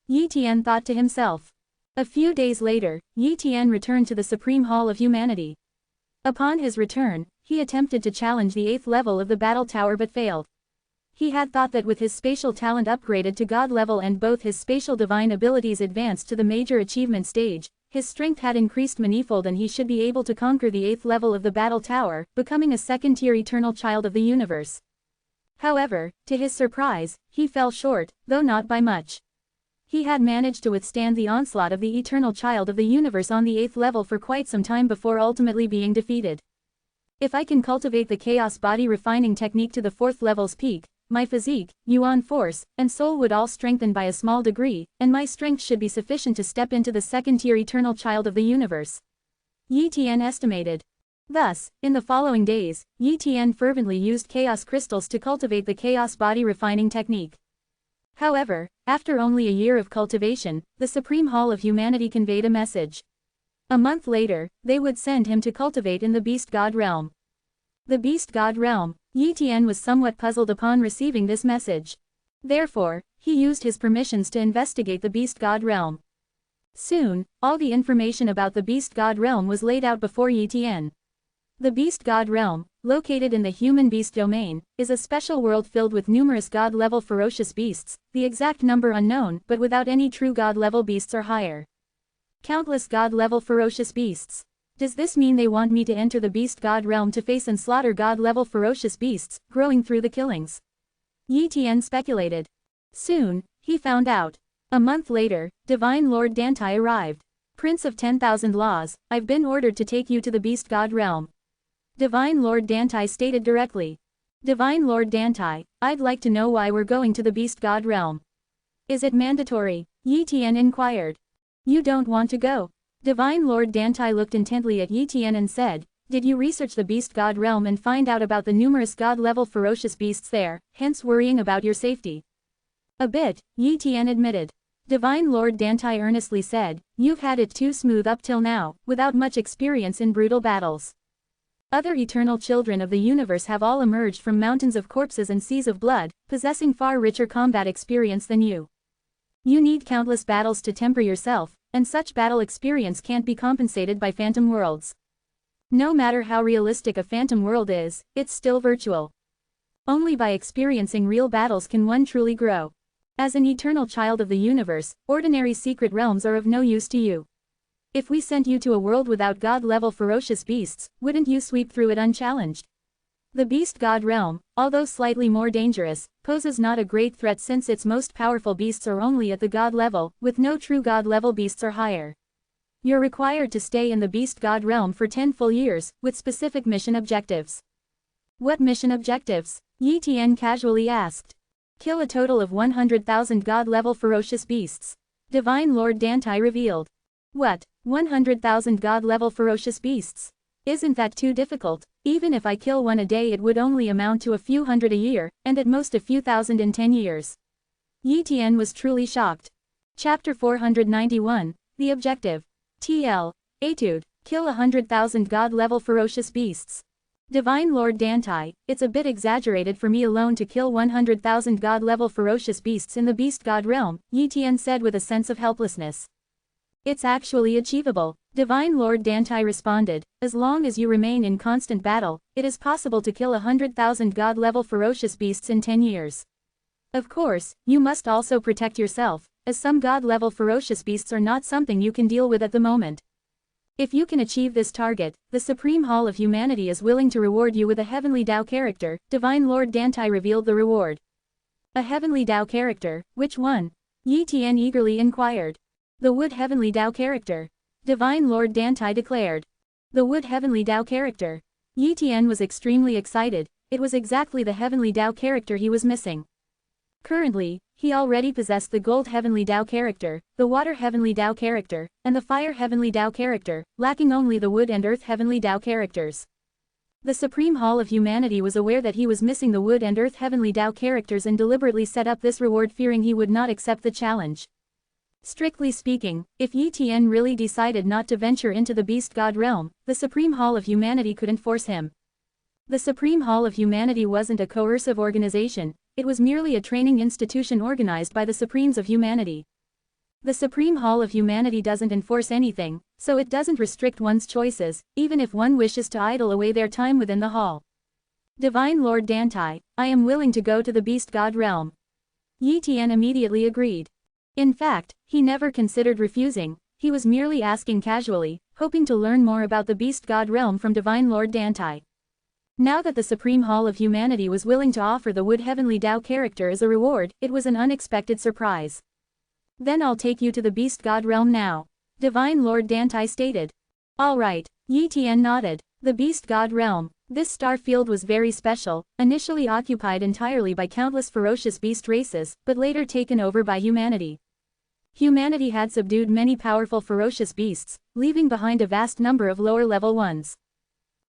[SPEAKER 1] Yi Tian thought to himself. A few days later, Yi Tian returned to the Supreme Hall of Humanity. Upon his return, he attempted to challenge the 8th level of the battle tower but failed. He had thought that with his spatial talent upgraded to god level and both his spatial divine abilities advanced to the major achievement stage, his strength had increased manifold and he should be able to conquer the 8th level of the battle tower, becoming a second-tier eternal child of the universe. However, to his surprise, he fell short, though not by much. He had managed to withstand the onslaught of the eternal child of the universe on the 8th level for quite some time before ultimately being defeated. If I can cultivate the chaos body refining technique to the 4th level's peak, my physique, yuan force, and soul would all strengthen by a small degree, and my strength should be sufficient to step into the second-tier eternal child of the universe. Yi Tian estimated. Thus, in the following days, Yi Tian fervently used chaos crystals to cultivate the chaos body refining technique. However, after only a year of cultivation, the Supreme Hall of Humanity conveyed a message. A month later, they would send him to cultivate in the Beast God realm. The Beast God realm. Yi Tian was somewhat puzzled upon receiving this message. Therefore, he used his permissions to investigate the Beast God realm. Soon, all the information about the Beast God realm was laid out before Yi Tian. The Beast God realm, located in the human beast domain, is a special world filled with numerous god-level ferocious beasts, the exact number unknown but without any true god-level beasts or higher. Countless god-level ferocious beasts. Does this mean they want me to enter the Beast God realm to face and slaughter god-level ferocious beasts, growing through the killings? Yi Tian speculated. Soon, he found out. A month later, Divine Lord Dantai arrived. "Prince of 10,000 Laws, I've been ordered to take you to the Beast God realm." Divine Lord Dantai stated directly. "Divine Lord Dantai, I'd like to know why we're going to the Beast God realm. Is it mandatory?" Yi Tian inquired. "You don't want to go?" Divine Lord Dantai looked intently at Yi Tian and said, "Did you research the Beast God realm and find out about the numerous god-level ferocious beasts there, hence worrying about your safety?" "A bit," Yi Tian admitted. Divine Lord Dantai earnestly said, "You've had it too smooth up till now, without much experience in brutal battles. Other eternal children of the universe have all emerged from mountains of corpses and seas of blood, possessing far richer combat experience than you. You need countless battles to temper yourself, and such battle experience can't be compensated by phantom worlds. No matter how realistic a phantom world is, it's still virtual. Only by experiencing real battles can one truly grow. As an eternal child of the universe, ordinary secret realms are of no use to you. If we sent you to a world without god-level ferocious beasts, wouldn't you sweep through it unchallenged? The Beast God realm, although slightly more dangerous, poses not a great threat since its most powerful beasts are only at the god level, with no true god level beasts or higher. You're required to stay in the beast god realm for 10 full years, with specific mission objectives. What mission objectives? Yi Tian casually asked. Kill a total of 100,000 god-level ferocious beasts. Divine Lord Dantai revealed. What? 100,000 god-level ferocious beasts? Isn't that too difficult? Even if I kill one a day it would only amount to a few hundred a year, and at most a few thousand in 10 years. Yi Tian was truly shocked. Chapter 491, The Objective. TL. Etude. Kill 100,000 god-level ferocious beasts. Divine Lord Dantai, it's a bit exaggerated for me alone to kill 100,000 god-level ferocious beasts in the beast god realm, Yi Tian said with a sense of helplessness. It's actually achievable, Divine Lord Dantai responded. As long as you remain in constant battle, it is possible to kill 100,000 god-level ferocious beasts in 10 years. Of course, you must also protect yourself, as some god-level ferocious beasts are not something you can deal with at the moment. If you can achieve this target, the Supreme Hall of Humanity is willing to reward you with a Heavenly Dao character. Divine Lord Dantai revealed the reward. A Heavenly Dao character, which one? Yi Tian eagerly inquired. The Wood Heavenly Dao character. Divine Lord Dantai declared. The Wood Heavenly Dao character. Yi Tian was extremely excited. It was exactly the Heavenly Dao character he was missing. Currently, he already possessed the Gold Heavenly Dao character, the Water Heavenly Dao character, and the Fire Heavenly Dao character, lacking only the Wood and Earth Heavenly Dao characters. The Supreme Hall of Humanity was aware that he was missing the Wood and Earth Heavenly Dao characters and deliberately set up this reward fearing he would not accept the challenge. Strictly speaking, if Yi Tian really decided not to venture into the Beast God realm, the Supreme Hall of Humanity couldn't force him. The Supreme Hall of Humanity wasn't a coercive organization, it was merely a training institution organized by the Supremes of Humanity. The Supreme Hall of Humanity doesn't enforce anything, so it doesn't restrict one's choices, even if one wishes to idle away their time within the hall. Divine Lord Dantai, I am willing to go to the Beast God realm. Yi Tian immediately agreed. In fact, he never considered refusing, he was merely asking casually, hoping to learn more about the Beast God realm from Divine Lord Dantai. Now that the Supreme Hall of Humanity was willing to offer the Wood Heavenly Dao character as a reward, it was an unexpected surprise. Then I'll take you to the Beast God realm now. Divine Lord Dantai stated. Alright, Yi Tian nodded. The Beast God realm. This star field was very special, initially occupied entirely by countless ferocious beast races, but later taken over by humanity. Humanity had subdued many powerful ferocious beasts, leaving behind a vast number of lower-level ones.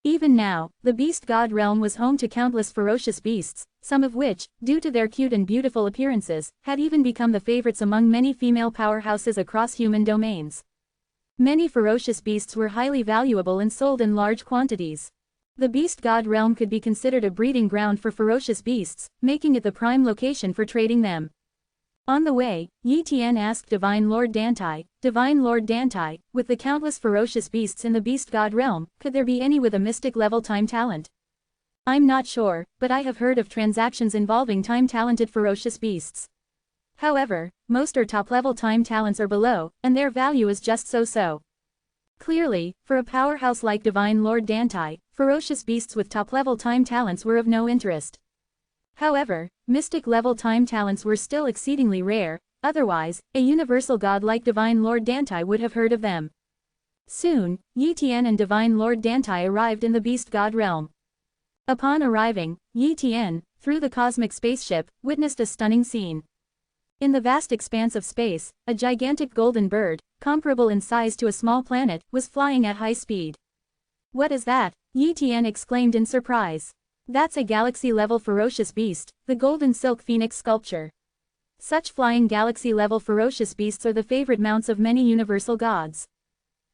[SPEAKER 1] Even now, the Beast God realm was home to countless ferocious beasts, some of which, due to their cute and beautiful appearances, had even become the favorites among many female powerhouses across human domains. Many ferocious beasts were highly valuable and sold in large quantities. The Beast God realm could be considered a breeding ground for ferocious beasts, making it the prime location for trading them. On the way, Yi Tian asked Divine Lord Dantai, with the countless ferocious beasts in the Beast God realm, could there be any with a mystic-level time talent? I'm not sure, but I have heard of transactions involving time-talented ferocious beasts. However, most are top-level time talents or below, and their value is just so-so. Clearly, for a powerhouse like Divine Lord Dantai, ferocious beasts with top-level time talents were of no interest. However, mystic-level time talents were still exceedingly rare, otherwise, a universal god like Divine Lord Dantai would have heard of them. Soon, Yi Tian and Divine Lord Dantai arrived in the Beast God realm. Upon arriving, Yi Tian, through the cosmic spaceship, witnessed a stunning scene. In the vast expanse of space, a gigantic golden bird, comparable in size to a small planet, was flying at high speed. What is that? Yi Tian exclaimed in surprise. That's a galaxy-level ferocious beast, the golden silk phoenix sculpture. Such flying galaxy-level ferocious beasts are the favorite mounts of many universal gods.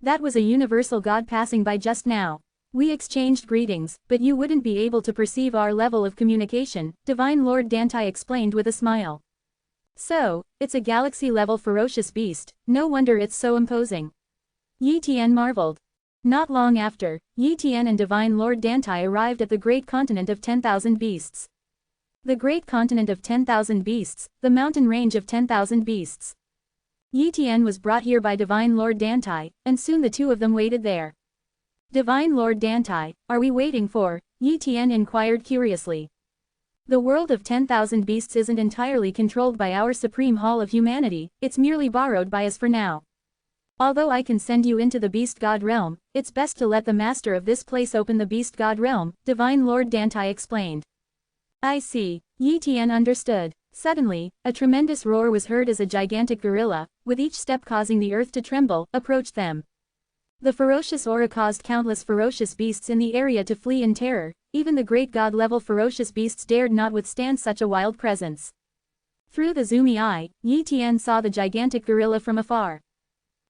[SPEAKER 1] That was a universal god passing by just now. We exchanged greetings, but you wouldn't be able to perceive our level of communication, Divine Lord Dantai explained with a smile. So, it's a galaxy-level ferocious beast, no wonder it's so imposing. Yi Tian marveled. Not long after, Yi Tian and Divine Lord Dantai arrived at the Great Continent of 10,000 Beasts. The Great Continent of 10,000 Beasts, the mountain range of 10,000 beasts. Yi Tian was brought here by Divine Lord Dantai, and soon the two of them waited there. Divine Lord Dantai, are we waiting for? Yi Tian inquired curiously. The world of 10,000 beasts isn't entirely controlled by our Supreme Hall of Humanity, it's merely borrowed by us for now. Although I can send you into the beast god realm, it's best to let the master of this place open the beast god realm, Divine Lord Dantai explained. I see. Yi Tian understood. Suddenly, a tremendous roar was heard as a gigantic gorilla, with each step causing the earth to tremble, approached them. The ferocious aura caused countless ferocious beasts in the area to flee in terror. Even the great god-level ferocious beasts dared not withstand such a wild presence. Through the zoomy eye, Yi Tian saw the gigantic gorilla from afar.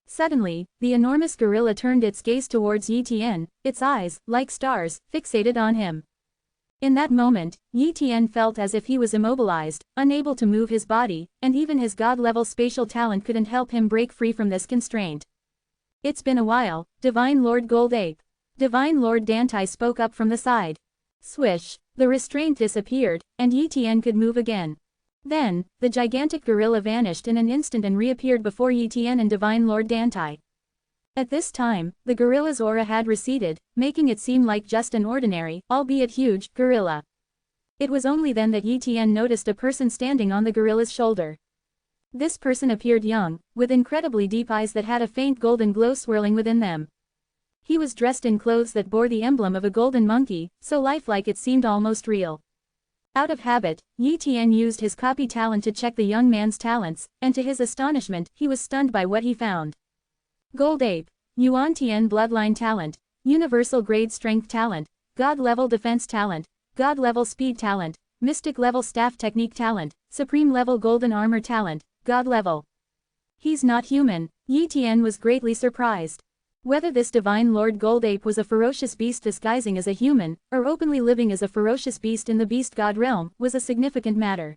[SPEAKER 1] Suddenly, the enormous gorilla turned its gaze towards Yi Tian, its eyes, like stars, fixated on him. In that moment, Yi Tian felt as if he was immobilized, unable to move his body, and even his god-level spatial talent couldn't help him break free from this constraint. It's been a while, Divine Lord Gold Ape. Divine Lord Dantai spoke up from the side. Swish, the restraint disappeared, and Yi Tian could move again. Then, the gigantic gorilla vanished in an instant and reappeared before Yi Tian and Divine Lord Dantai. At this time, the gorilla's aura had receded, making it seem like just an ordinary, albeit huge, gorilla. It was only then that Yi Tian noticed a person standing on the gorilla's shoulder. This person appeared young, with incredibly deep eyes that had a faint golden glow swirling within them. He was dressed in clothes that bore the emblem of a golden monkey, so lifelike it seemed almost real. Out of habit, Yi Tian used his copy talent to check the young man's talents, and to his astonishment, he was stunned by what he found. Gold Ape, Yuan Tian Bloodline Talent, Universal Grade Strength Talent, God Level Defense Talent, God Level Speed Talent, Mystic Level Staff Technique Talent, Supreme Level Golden Armor Talent, God Level. He's not human. Yi Tian was greatly surprised. Whether this Divine Lord Gold Ape was a ferocious beast disguising as a human, or openly living as a ferocious beast in the beast god realm, was a significant matter.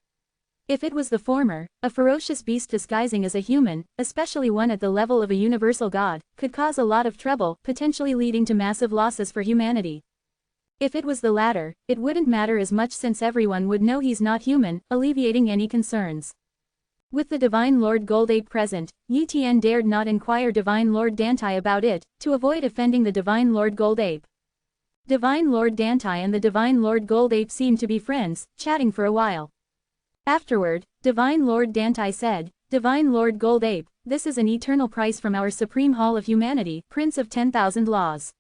[SPEAKER 1] If it was the former, a ferocious beast disguising as a human, especially one at the level of a universal god, could cause a lot of trouble, potentially leading to massive losses for humanity. If it was the latter, it wouldn't matter as much since everyone would know he's not human, alleviating any concerns. With the Divine Lord Gold Ape present, Yi Tian dared not inquire Divine Lord Dantai about it, to avoid offending the Divine Lord Gold Ape. Divine Lord Dantai and the Divine Lord Gold Ape seemed to be friends, chatting for a while. Afterward, Divine Lord Dantai said, Divine Lord Gold Ape, this is an eternal price from our Supreme Hall of Humanity, Prince of 10,000 Laws.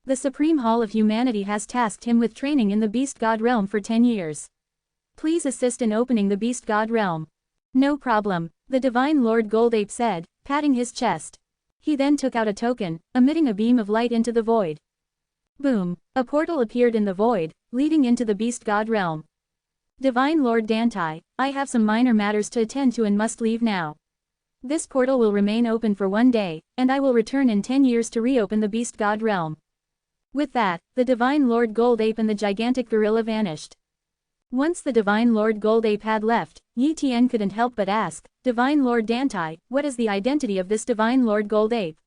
[SPEAKER 1] The Supreme Hall of Humanity has tasked him with training in the Beast God Realm for 10 years. Please assist in opening the Beast God Realm. No problem, the Divine Lord Gold Ape said, patting his chest. He then took out a token, emitting a beam of light into the void. Boom, a portal appeared in the void, leading into the Beast God Realm. Divine Lord Dantai, I have some minor matters to attend to and must leave now. This portal will remain open for 1 day, and I will return in 10 years to reopen the Beast God Realm. With that, the Divine Lord Gold Ape and the gigantic gorilla vanished. Once the Divine Lord Gold Ape had left, Yi Tian couldn't help but ask, Divine Lord Dantai, what is the identity of this Divine Lord Gold Ape?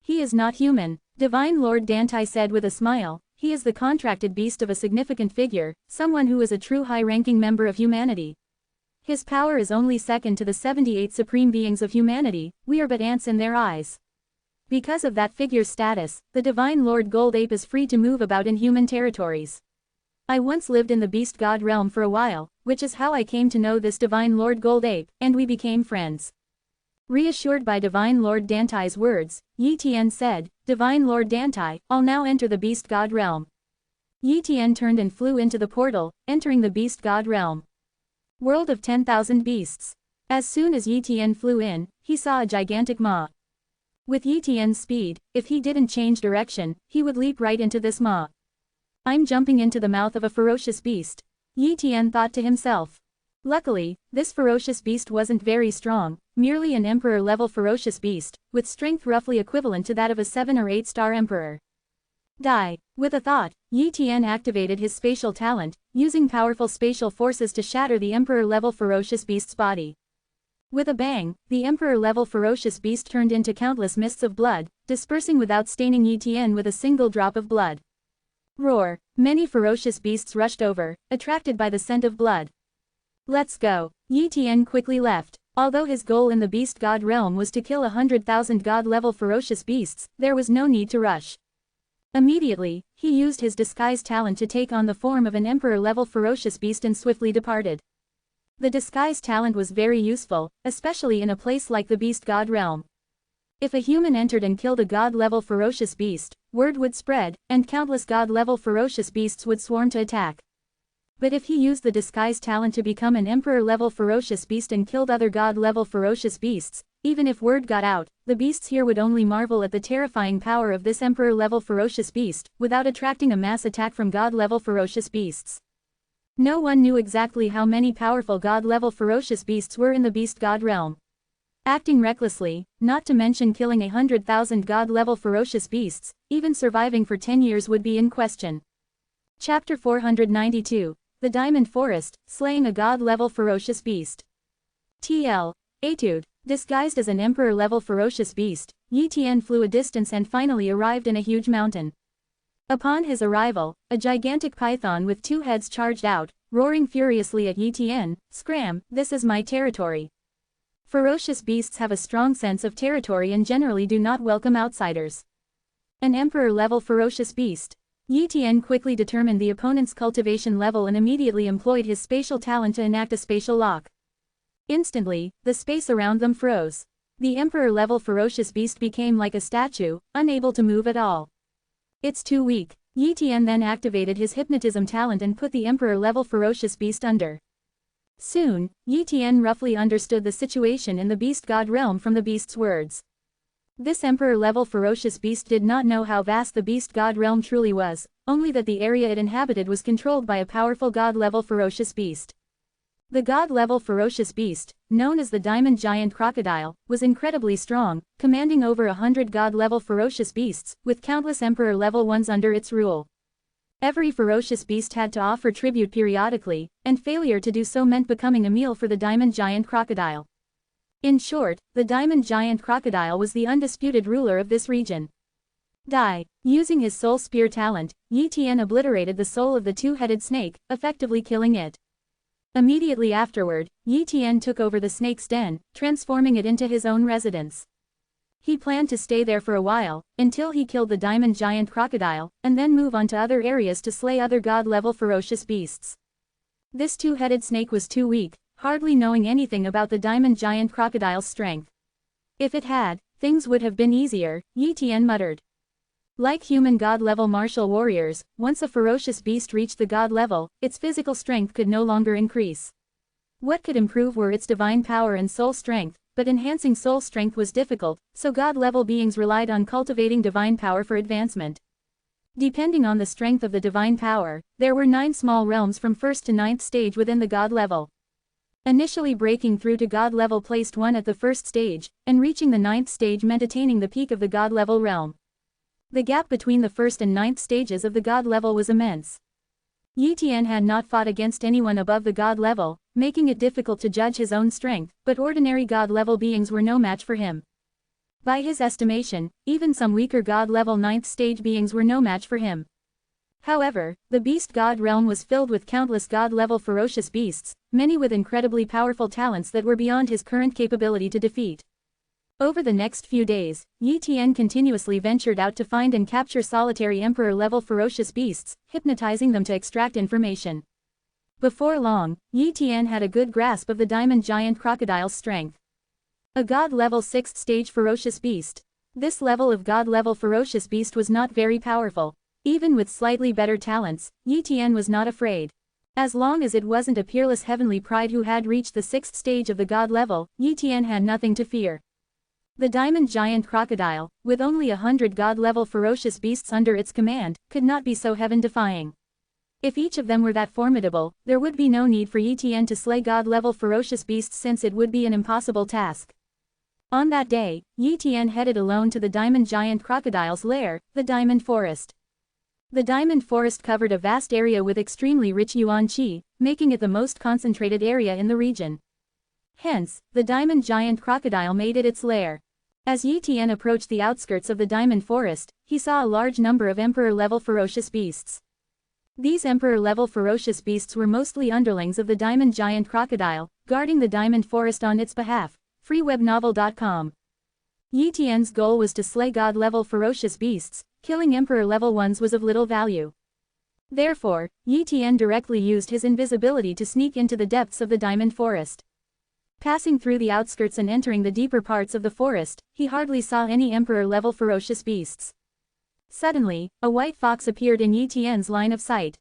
[SPEAKER 1] He is not human, Divine Lord Dantai said with a smile, he is the contracted beast of a significant figure, someone who is a true high-ranking member of humanity. His power is only second to the 78 supreme beings of humanity, we are but ants in their eyes. Because of that figure's status, the Divine Lord Gold Ape is free to move about in human territories. I once lived in the Beast God Realm for a while, which is how I came to know this Divine Lord Gold Ape, and we became friends. Reassured by Divine Lord Dantai's words, Yi Tian said, Divine Lord Dantai, I'll now enter the Beast God Realm. Yi Tian turned and flew into the portal, entering the Beast God Realm. World of 10,000 Beasts. As soon as Yi Tian flew in, he saw a gigantic maw. With Yi Tian's speed, if he didn't change direction, he would leap right into this maw. I'm jumping into the mouth of a ferocious beast, Yi Tian thought to himself. Luckily, this ferocious beast wasn't very strong, merely an emperor-level ferocious beast, with strength roughly equivalent to that of a 7 or 8-star emperor. Die. With a thought, Yi Tian activated his spatial talent, using powerful spatial forces to shatter the emperor-level ferocious beast's body. With a bang, the emperor-level ferocious beast turned into countless mists of blood, dispersing without staining Yi Tian with a single drop of blood. Roar! Many ferocious beasts rushed over, attracted by the scent of blood. Let's go. Yi Tian quickly left. Although his goal in the Beast God Realm was to kill 100,000 God-level ferocious beasts, there was no need to rush. Immediately, he used his disguise talent to take on the form of an emperor-level ferocious beast and swiftly departed. The disguise talent was very useful, especially in a place like the Beast God Realm. If a human entered and killed a god-level ferocious beast, word would spread, and countless god-level ferocious beasts would swarm to attack. But if he used the disguise talent to become an emperor-level ferocious beast and killed other god-level ferocious beasts, even if word got out, the beasts here would only marvel at the terrifying power of this emperor-level ferocious beast, without attracting a mass attack from god-level ferocious beasts. No one knew exactly how many powerful god-level ferocious beasts were in the beast god realm. Acting recklessly, not to mention killing 100,000 god-level ferocious beasts, even surviving for 10 years would be in question. Chapter 492, The Diamond Forest, Slaying a God-level Ferocious Beast. TL. Etude. Disguised as an emperor-level ferocious beast, Yi Tian flew a distance and finally arrived in a huge mountain. Upon his arrival, a gigantic python with 2 heads charged out, roaring furiously at Yi Tian, "Scram, this is my territory." Ferocious beasts have a strong sense of territory and generally do not welcome outsiders. An emperor-level ferocious beast. Yi Tian quickly determined the opponent's cultivation level and immediately employed his spatial talent to enact a spatial lock. Instantly, the space around them froze. The emperor-level ferocious beast became like a statue, unable to move at all. "It's too weak." Yi Tian then activated his hypnotism talent and put the emperor-level ferocious beast under. Soon, Yi Tian roughly understood the situation in the beast god realm from the beast's words. This emperor-level ferocious beast did not know how vast the beast god realm truly was, only that the area it inhabited was controlled by a powerful god-level ferocious beast. The god-level ferocious beast, known as the Diamond Giant Crocodile, was incredibly strong, commanding over 100 god-level ferocious beasts, with countless emperor-level ones under its rule. Every ferocious beast had to offer tribute periodically, and failure to do so meant becoming a meal for the Diamond Giant Crocodile. In short, the Diamond Giant Crocodile was the undisputed ruler of this region. Using his soul spear talent, Yi Tian obliterated the soul of the 2-headed snake, effectively killing it. Immediately afterward, Yi Tian took over the snake's den, transforming it into his own residence. He planned to stay there for a while, until he killed the Diamond Giant Crocodile, and then move on to other areas to slay other god-level ferocious beasts. This 2-headed snake was too weak, hardly knowing anything about the Diamond Giant Crocodile's strength. If it had, things would have been easier, Yi Tian muttered. Like human god-level martial warriors, once a ferocious beast reached the god level, its physical strength could no longer increase. What could improve were its divine power and soul strength, but enhancing soul strength was difficult, so god-level beings relied on cultivating divine power for advancement. Depending on the strength of the divine power, there were 9 small realms from 1st to 9th stage within the god level. Initially breaking through to god level placed one at the 1st stage, and reaching the 9th stage meant attaining the peak of the god level realm. The gap between the 1st and 9th stages of the god level was immense. Yi Tian had not fought against anyone above the god level, making it difficult to judge his own strength, but ordinary god level beings were no match for him. By his estimation, even some weaker god level 9th stage beings were no match for him. However, the beast god realm was filled with countless god-level ferocious beasts, many with incredibly powerful talents that were beyond his current capability to defeat. Over the next few days, Yi Tian continuously ventured out to find and capture solitary emperor-level ferocious beasts, hypnotizing them to extract information. Before long, Yi Tian had a good grasp of the Diamond Giant Crocodile's strength. A god-level 6th stage ferocious beast. This level of god-level ferocious beast was not very powerful. Even with slightly better talents, Yi Tian was not afraid. As long as it wasn't a peerless heavenly pride who had reached the 6th stage of the god level, Yi Tian had nothing to fear. The Diamond Giant Crocodile, with only 100 god-level ferocious beasts under its command, could not be so heaven-defying. If each of them were that formidable, there would be no need for Yi Tian to slay god-level ferocious beasts since it would be an impossible task. On that day, Yi Tian headed alone to the Diamond Giant Crocodile's lair, the Diamond Forest. The Diamond Forest covered a vast area with extremely rich yuan qi, making it the most concentrated area in the region. Hence, the Diamond Giant Crocodile made it its lair. As Yi Tian approached the outskirts of the Diamond Forest, he saw a large number of emperor-level ferocious beasts. These emperor-level ferocious beasts were mostly underlings of the Diamond Giant Crocodile, guarding the Diamond Forest on its behalf. freewebnovel.com. Yi Tian's goal was to slay god-level ferocious beasts. Killing emperor-level ones was of little value. Therefore, Yi Tian directly used his invisibility to sneak into the depths of the Diamond Forest. Passing through the outskirts and entering the deeper parts of the forest, he hardly saw any emperor-level ferocious beasts. Suddenly, a white fox appeared in Yi Tian's line of sight.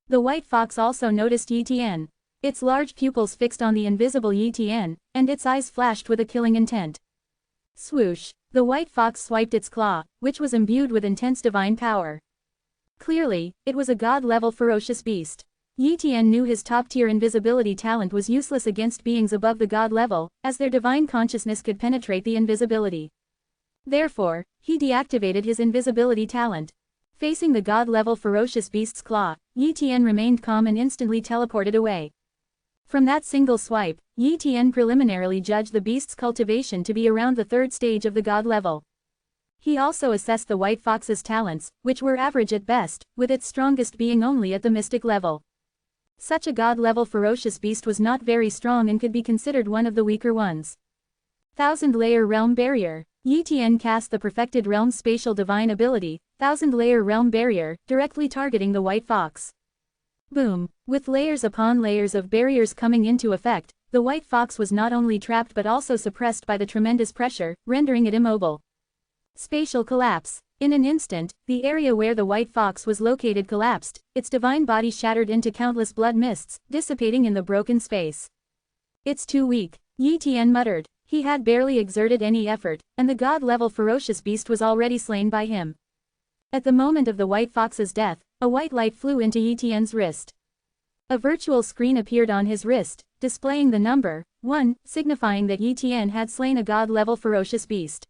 [SPEAKER 1] The white fox also noticed Yi Tian. Its large pupils fixed on the invisible Yi Tian, and its eyes flashed with a killing intent. Swoosh! The white fox swiped its claw, which was imbued with intense divine power. Clearly, it was a god-level ferocious beast. Yi Tian knew his top-tier invisibility talent was useless against beings above the god level, as their divine consciousness could penetrate the invisibility. Therefore, he deactivated his invisibility talent. Facing the god-level ferocious beast's claw, Yi Tian remained calm and instantly teleported away. From that single swipe, Yi Tian preliminarily judged the beast's cultivation to be around the third stage of the god level. He also assessed the white fox's talents, which were average at best, with its strongest being only at the mystic level. Such a god-level ferocious beast was not very strong and could be considered one of the weaker ones. Thousand-layer realm barrier. Yi Tian cast the perfected realm spatial divine ability, thousand-layer realm barrier, directly targeting the white fox. Boom! With layers upon layers of barriers coming into effect, the white fox was not only trapped but also suppressed by the tremendous pressure, rendering it immobile. Spatial collapse. In an instant, the area where the white fox was located collapsed, its divine body shattered into countless blood mists, dissipating in the broken space. It's too weak, Yi Tian muttered. He had barely exerted any effort, and the god-level ferocious beast was already slain by him. At the moment of the white fox's death, a white light flew into Yi Tian's wrist. A virtual screen appeared on his wrist, displaying the number 1, signifying that Yi Tian had slain a god-level ferocious beast.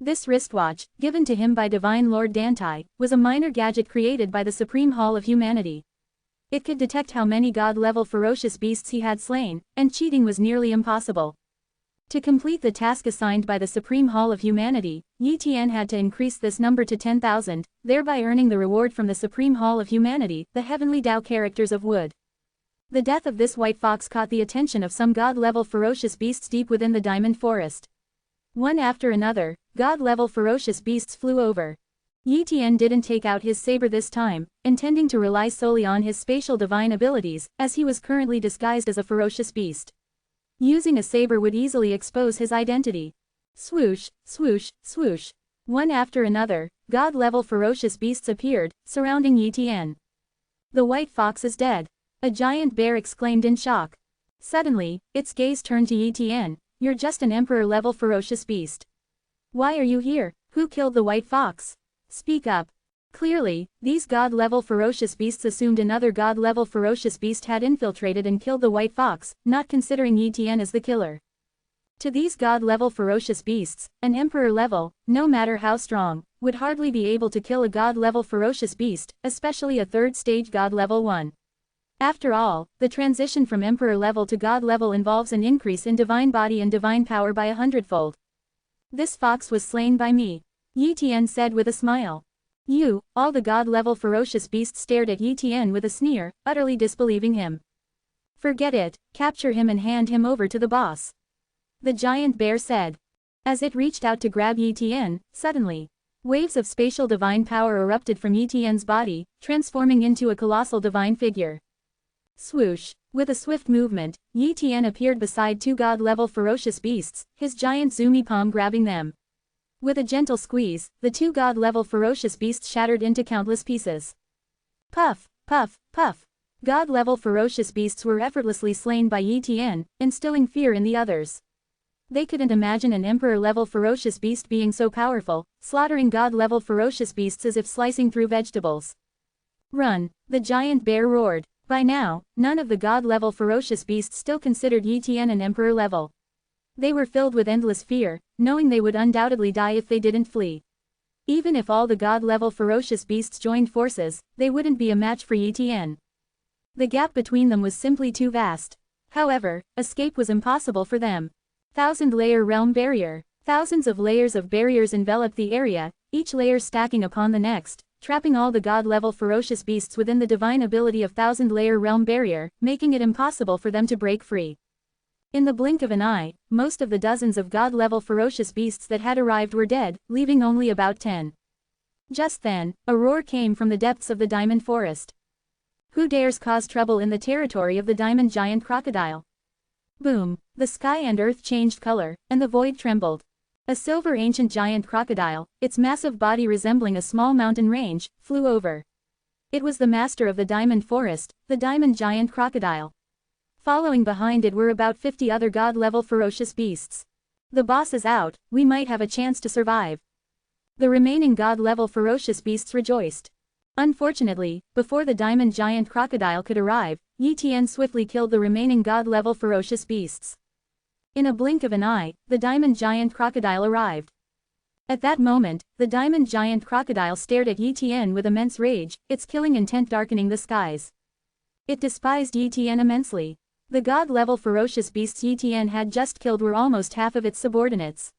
[SPEAKER 1] This wristwatch, given to him by Divine Lord Dantai, was a minor gadget created by the Supreme Hall of Humanity. It could detect how many god-level ferocious beasts he had slain, and cheating was nearly impossible. To complete the task assigned by the Supreme Hall of Humanity, Yi Tian had to increase this number to 10,000, thereby earning the reward from the Supreme Hall of Humanity, the heavenly Tao characters of wood. The death of this white fox caught the attention of some god-level ferocious beasts deep within the diamond forest. One after another, god-level ferocious beasts flew over. Yi Tian didn't take out his saber this time, intending to rely solely on his spatial divine abilities, as he was currently disguised as a ferocious beast. Using a saber would easily expose his identity. Swoosh, swoosh, swoosh. One after another, god-level ferocious beasts appeared, surrounding Yi Tian. The white fox is dead. A giant bear exclaimed in shock. Suddenly, its gaze turned to Yi Tian. You're just an emperor-level ferocious beast. Why are you here? Who killed the white fox? Speak up. Clearly, these god-level ferocious beasts assumed another god-level ferocious beast had infiltrated and killed the white fox, not considering Yi Tian as the killer. To these god-level ferocious beasts, an emperor-level, no matter how strong, would hardly be able to kill a god-level ferocious beast, especially a third-stage god-level one. After all, the transition from emperor level to god level involves an increase in divine body and divine power by 100-fold. This fox was slain by me, Yi Tian said with a smile. You, all the god level ferocious beasts stared at Yi Tian with a sneer, utterly disbelieving him. Forget it, capture him and hand him over to the boss. The giant bear said. As it reached out to grab Yi Tian, suddenly, waves of spatial divine power erupted from Yi Tian's body, transforming into a colossal divine figure. Swoosh! With a swift movement, Yi Tian appeared beside two god-level ferocious beasts, his giant zoomy palm grabbing them. With a gentle squeeze, the two god-level ferocious beasts shattered into countless pieces. Puff, puff, puff. God-level ferocious beasts were effortlessly slain by Yi Tian, instilling fear in the others. They couldn't imagine an emperor-level ferocious beast being so powerful, slaughtering god-level ferocious beasts as if slicing through vegetables. Run! The giant bear roared. By now, none of the god-level ferocious beasts still considered Yi Tian an emperor level. They were filled with endless fear, knowing they would undoubtedly die if they didn't flee. Even if all the god-level ferocious beasts joined forces, they wouldn't be a match for Yi Tian. The gap between them was simply too vast. However, escape was impossible for them. Thousand-layer realm barrier. Thousands of layers of barriers enveloped the area, each layer stacking upon the next, trapping all the god-level ferocious beasts within the divine ability of thousand-layer realm barrier, making it impossible for them to break free. In the blink of an eye, most of the dozens of god-level ferocious beasts that had arrived were dead, leaving only about 10. Just then, a roar came from the depths of the diamond forest. Who dares cause trouble in the territory of the diamond giant crocodile? Boom! The sky and earth changed color, and the void trembled. A silver ancient giant crocodile, its massive body resembling a small mountain range, flew over. It was the master of the diamond forest, the diamond giant crocodile. Following behind it were about 50 other god-level ferocious beasts. The boss is out, we might have a chance to survive. The remaining god-level ferocious beasts rejoiced. Unfortunately, before the diamond giant crocodile could arrive, Yi Tian swiftly killed the remaining god-level ferocious beasts. In a blink of an eye, the diamond giant crocodile arrived. At that moment, the diamond giant crocodile stared at Yi Tian with immense rage, its killing intent darkening the skies. It despised Yi Tian immensely. The god-level ferocious beasts Yi Tian had just killed were almost half of its subordinates.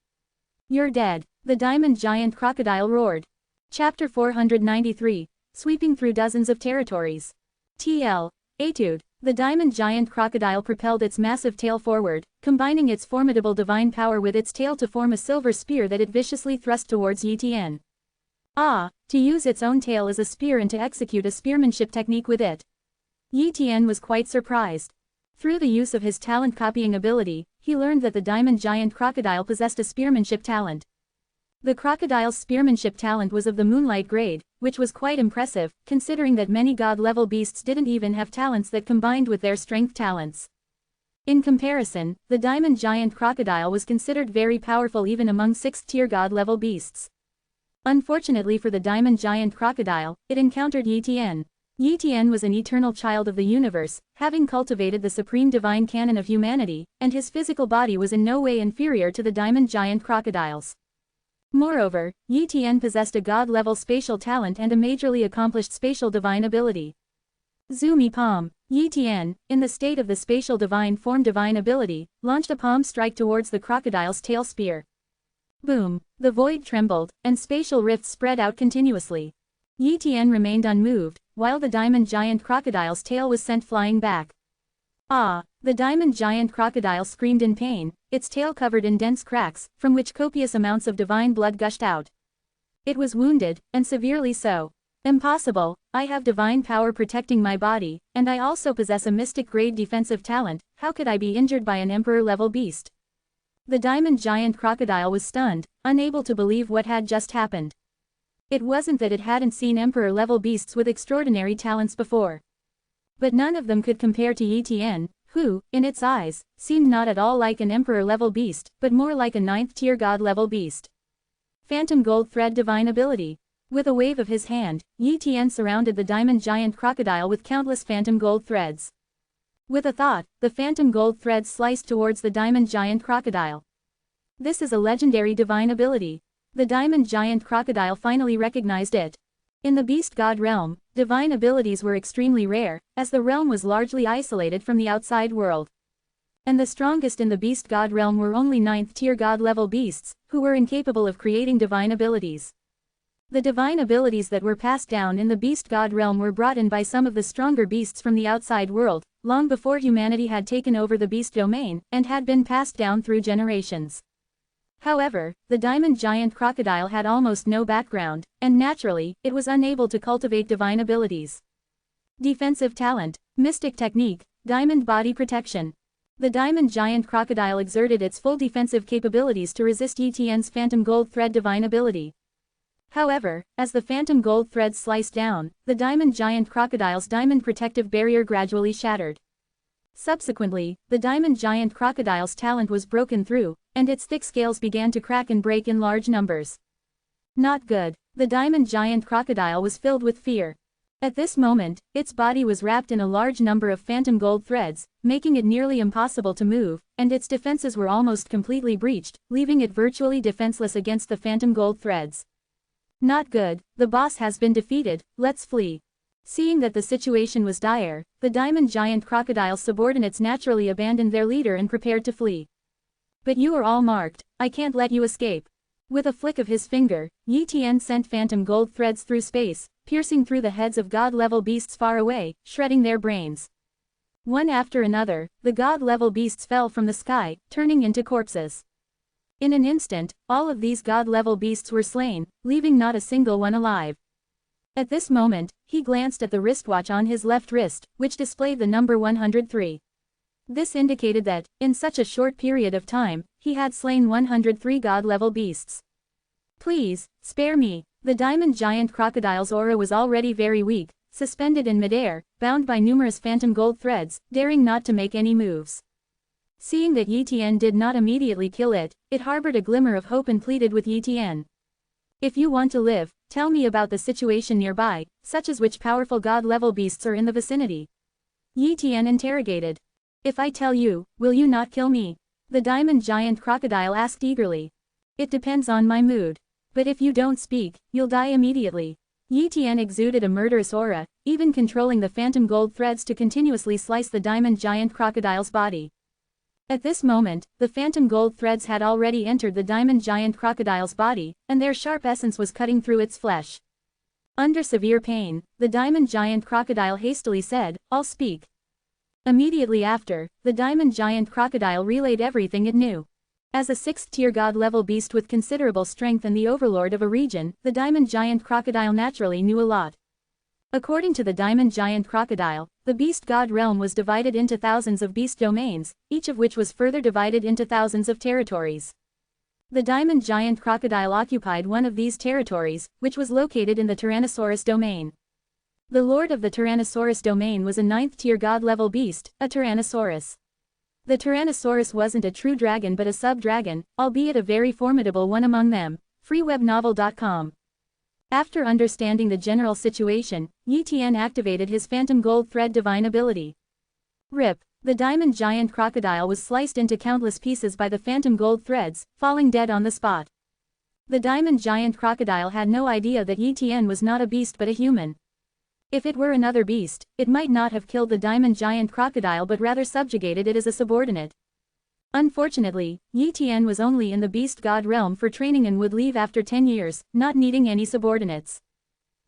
[SPEAKER 1] "You're dead," the diamond giant crocodile roared. Chapter 493, Sweeping Through Dozens of Territories. TL. Etude. The diamond giant crocodile propelled its massive tail forward, combining its formidable divine power with its tail to form a silver spear that it viciously thrust towards Yi Tian. To use its own tail as a spear and to execute a spearmanship technique with it. Yi Tian was quite surprised. Through the use of his talent copying ability, he learned that the diamond giant crocodile possessed a spearmanship talent. The crocodile's spearmanship talent was of the moonlight grade, which was quite impressive, considering that many god-level beasts didn't even have talents that combined with their strength talents. In comparison, the diamond giant crocodile was considered very powerful even among 6th-tier god-level beasts. Unfortunately for the diamond giant crocodile, it encountered Yi Tian. Yi Tian was an eternal child of the universe, having cultivated the supreme divine canon of humanity, and his physical body was in no way inferior to the diamond giant crocodile's. Moreover, Yi Tian possessed a god-level spatial talent and a majorly accomplished spatial divine ability. Zoomy palm. Yi Tian, in the state of the spatial divine form divine ability, launched a palm strike towards the crocodile's tail spear. Boom! The void trembled, and spatial rifts spread out continuously. Yi Tian remained unmoved, while the diamond giant crocodile's tail was sent flying back. The diamond giant crocodile screamed in pain, its tail covered in dense cracks, from which copious amounts of divine blood gushed out. It was wounded, and severely so. "Impossible, I have divine power protecting my body, and I also possess a mystic-grade defensive talent, how could I be injured by an emperor-level beast?" The diamond giant crocodile was stunned, unable to believe what had just happened. It wasn't that it hadn't seen emperor-level beasts with extraordinary talents before. But none of them could compare to Yi Tian, who, in its eyes, seemed not at all like an emperor-level beast, but more like a 9th-tier god-level beast. Phantom Gold Thread Divine Ability. With a wave of his hand, Yi Tian surrounded the diamond giant crocodile with countless phantom gold threads. With a thought, the phantom gold threads sliced towards the diamond giant crocodile. This is a legendary divine ability. The diamond giant crocodile finally recognized it. In the beast god realm, divine abilities were extremely rare, as the realm was largely isolated from the outside world. And the strongest in the beast god realm were only 9th-tier god-level beasts, who were incapable of creating divine abilities. The divine abilities that were passed down in the beast god realm were brought in by some of the stronger beasts from the outside world, long before humanity had taken over the beast domain, and had been passed down through generations. However, the diamond giant crocodile had almost no background, and naturally, it was unable to cultivate divine abilities. Defensive talent, mystic technique, diamond body protection. The diamond giant crocodile exerted its full defensive capabilities to resist Yi Tian's phantom gold thread divine ability. However, as the phantom gold threads sliced down, the diamond giant crocodile's diamond protective barrier gradually shattered. Subsequently, the diamond giant crocodile's talent was broken through, and its thick scales began to crack and break in large numbers. Not good. The diamond giant crocodile was filled with fear. At this moment, its body was wrapped in a large number of phantom gold threads, making it nearly impossible to move, and its defenses were almost completely breached, leaving it virtually defenseless against the phantom gold threads. Not good. The boss has been defeated, let's flee. Seeing that the situation was dire, the diamond giant crocodile's subordinates naturally abandoned their leader and prepared to flee. But you are all marked, I can't let you escape. With a flick of his finger, Yi Tian sent phantom gold threads through space, piercing through the heads of god-level beasts far away, shredding their brains. One after another, the god-level beasts fell from the sky, turning into corpses. In an instant, all of these god-level beasts were slain, leaving not a single one alive. At this moment, he glanced at the wristwatch on his left wrist, which displayed the number 103. This indicated that, in such a short period of time, he had slain 103 god-level beasts. Please, spare me. The diamond giant crocodile's aura was already very weak, suspended in midair, bound by numerous phantom gold threads, daring not to make any moves. Seeing that Yi Tian did not immediately kill it, it harbored a glimmer of hope and pleaded with Yi Tian. If you want to live, tell me about the situation nearby, such as which powerful god-level beasts are in the vicinity. Yi Tian interrogated. If I tell you, will you not kill me? The diamond giant crocodile asked eagerly. It depends on my mood. But if you don't speak, you'll die immediately. Yi Tian exuded a murderous aura, even controlling the phantom gold threads to continuously slice the diamond giant crocodile's body. At this moment, the phantom gold threads had already entered the diamond giant crocodile's body, and their sharp essence was cutting through its flesh. Under severe pain, the diamond giant crocodile hastily said, "I'll speak." Immediately after, the diamond giant crocodile relayed everything it knew. As a 6th-tier god-level beast with considerable strength and the overlord of a region, the diamond giant crocodile naturally knew a lot. According to the diamond giant crocodile, the beast god realm was divided into thousands of beast domains, each of which was further divided into thousands of territories. The diamond giant crocodile occupied one of these territories, which was located in the Tyrannosaurus domain. The lord of the Tyrannosaurus domain was a 9th-tier god-level beast, a Tyrannosaurus. The Tyrannosaurus wasn't a true dragon but a sub-dragon, albeit a very formidable one among them. freewebnovel.com. After understanding the general situation, Yi Tian activated his phantom gold thread divine ability. Rip. The diamond giant crocodile was sliced into countless pieces by the phantom gold threads, falling dead on the spot. The diamond giant crocodile had no idea that Yi Tian was not a beast but a human. If it were another beast, it might not have killed the diamond giant crocodile but rather subjugated it as a subordinate. Unfortunately, Yi Tian was only in the beast god realm for training and would leave after 10 years, not needing any subordinates.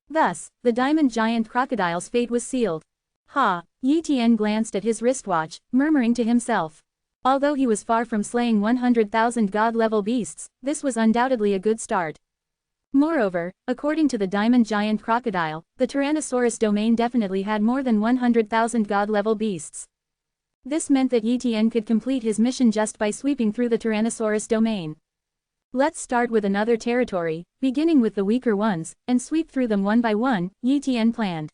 [SPEAKER 1] Thus, the diamond giant crocodile's fate was sealed. Ha! Yi Tian glanced at his wristwatch, murmuring to himself. Although he was far from slaying 100,000 god-level beasts, this was undoubtedly a good start. Moreover, according to the diamond giant crocodile, the Tyrannosaurus domain definitely had more than 100,000 god-level beasts. This meant that Yi Tian could complete his mission just by sweeping through the Tyrannosaurus domain. Let's start with another territory, beginning with the weaker ones, and sweep through them one by one, Yi Tian planned.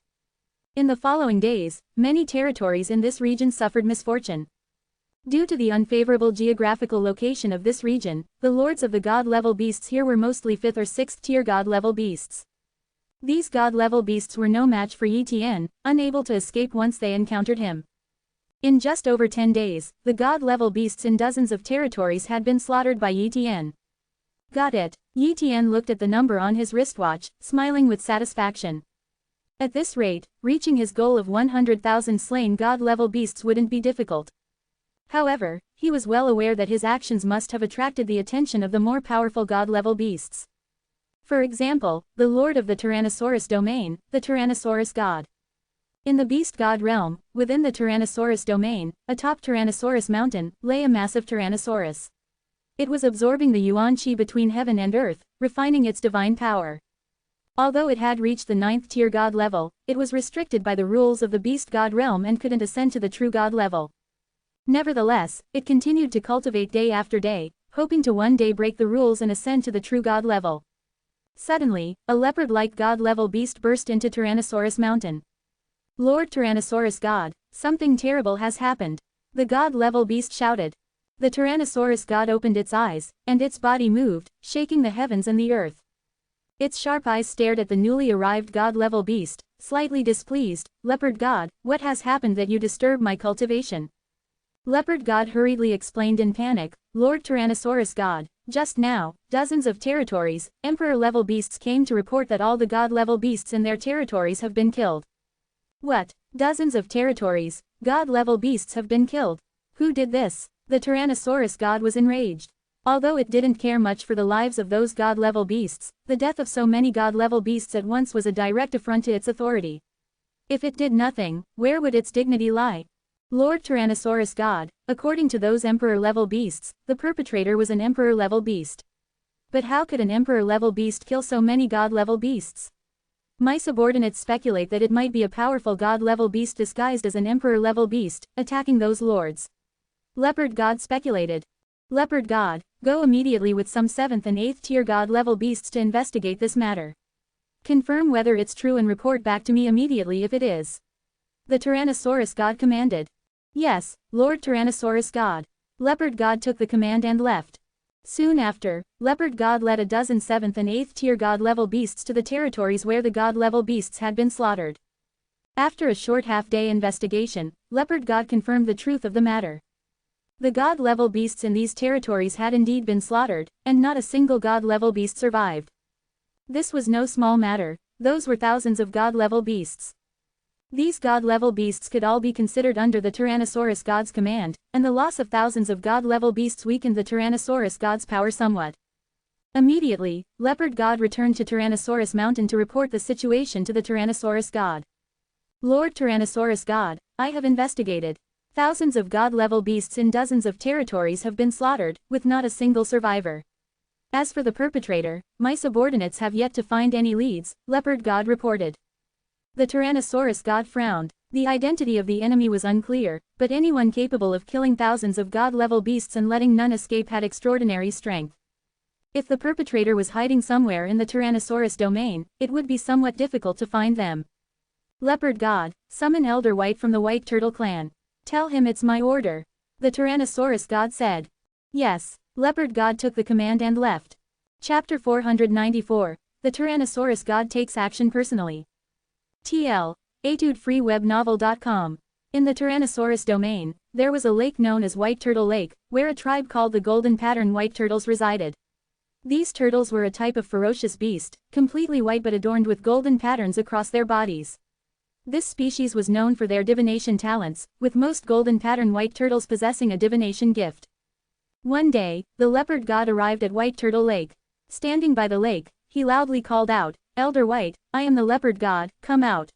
[SPEAKER 1] In the following days, many territories in this region suffered misfortune. Due to the unfavorable geographical location of this region, the lords of the god-level beasts here were mostly 5th or 6th-tier god-level beasts. These god-level beasts were no match for Yi Tian, unable to escape once they encountered him. In just over 10 days, the god-level beasts in dozens of territories had been slaughtered by Yi Tian. Got it. Yi Tian looked at the number on his wristwatch, smiling with satisfaction. At this rate, reaching his goal of 100,000 slain god-level beasts wouldn't be difficult. However, he was well aware that his actions must have attracted the attention of the more powerful god-level beasts. For example, the lord of the Tyrannosaurus domain, the Tyrannosaurus god. In the beast god realm, within the Tyrannosaurus domain, atop Tyrannosaurus mountain, lay a massive Tyrannosaurus. It was absorbing the yuan qi between heaven and earth, refining its divine power. Although it had reached the 9th-tier god level, it was restricted by the rules of the beast god realm and couldn't ascend to the true god level. Nevertheless, it continued to cultivate day after day, hoping to one day break the rules and ascend to the true god level. Suddenly, a leopard-like god-level beast burst into Tyrannosaurus mountain. Lord Tyrannosaurus God, something terrible has happened. The god-level beast shouted. The Tyrannosaurus god opened its eyes, and its body moved, shaking the heavens and the earth. Its sharp eyes stared at the newly arrived god-level beast, slightly displeased. Leopard God, what has happened that you disturb my cultivation? Leopard God hurriedly explained in panic. Lord Tyrannosaurus God, just now, dozens of territories, emperor-level beasts came to report that all the god-level beasts in their territories have been killed. What? Dozens of territories, god-level beasts have been killed? Who did this? The Tyrannosaurus god was enraged. Although it didn't care much for the lives of those god-level beasts, the death of so many god-level beasts at once was a direct affront to its authority. If it did nothing, where would its dignity lie? Lord Tyrannosaurus God, according to those emperor-level beasts, the perpetrator was an emperor-level beast. But how could an emperor-level beast kill so many god-level beasts? My subordinates speculate that it might be a powerful god-level beast disguised as an emperor-level beast, attacking those lords. Leopard God speculated. Leopard God, go immediately with some 7th and 8th tier God level beasts to investigate this matter. Confirm whether it's true and report back to me immediately if it is. The Tyrannosaurus God commanded. Yes, Lord Tyrannosaurus God. Leopard God took the command and left. Soon after, Leopard God led a dozen 7th and 8th tier God level beasts to the territories where the God level beasts had been slaughtered. After a short half-day investigation, Leopard God confirmed the truth of the matter. The God level beasts in these territories had indeed been slaughtered, and not a single God level beast survived. This was no small matter, those were thousands of God level beasts. These God level beasts could all be considered under the Tyrannosaurus God's command, and the loss of thousands of God level beasts weakened the Tyrannosaurus God's power somewhat. Immediately, Leopard God returned to Tyrannosaurus Mountain to report the situation to the Tyrannosaurus God. Lord Tyrannosaurus God, I have investigated. Thousands of God level beasts in dozens of territories have been slaughtered, with not a single survivor. As for the perpetrator, my subordinates have yet to find any leads, Leopard God reported. The Tyrannosaurus God frowned. The identity of the enemy was unclear, but anyone capable of killing thousands of God-level beasts and letting none escape had extraordinary strength. If the perpetrator was hiding somewhere in the Tyrannosaurus domain, it would be somewhat difficult to find them. Leopard God, summon Elder White from the White Turtle clan. Tell him it's my order. The Tyrannosaurus God said. Yes, Leopard God took the command and left. Chapter 494, The Tyrannosaurus God Takes Action Personally. TL, etudefreewebnovel.com. In the Tyrannosaurus domain, there was a lake known as White Turtle Lake, where a tribe called the Golden Pattern White Turtles resided. These turtles were a type of ferocious beast, completely white but adorned with golden patterns across their bodies. This species was known for their divination talents, with most golden pattern white turtles possessing a divination gift. One day, the Leopard God arrived at White Turtle Lake. Standing by the lake, he loudly called out, "Elder White, I am the Leopard God, come out."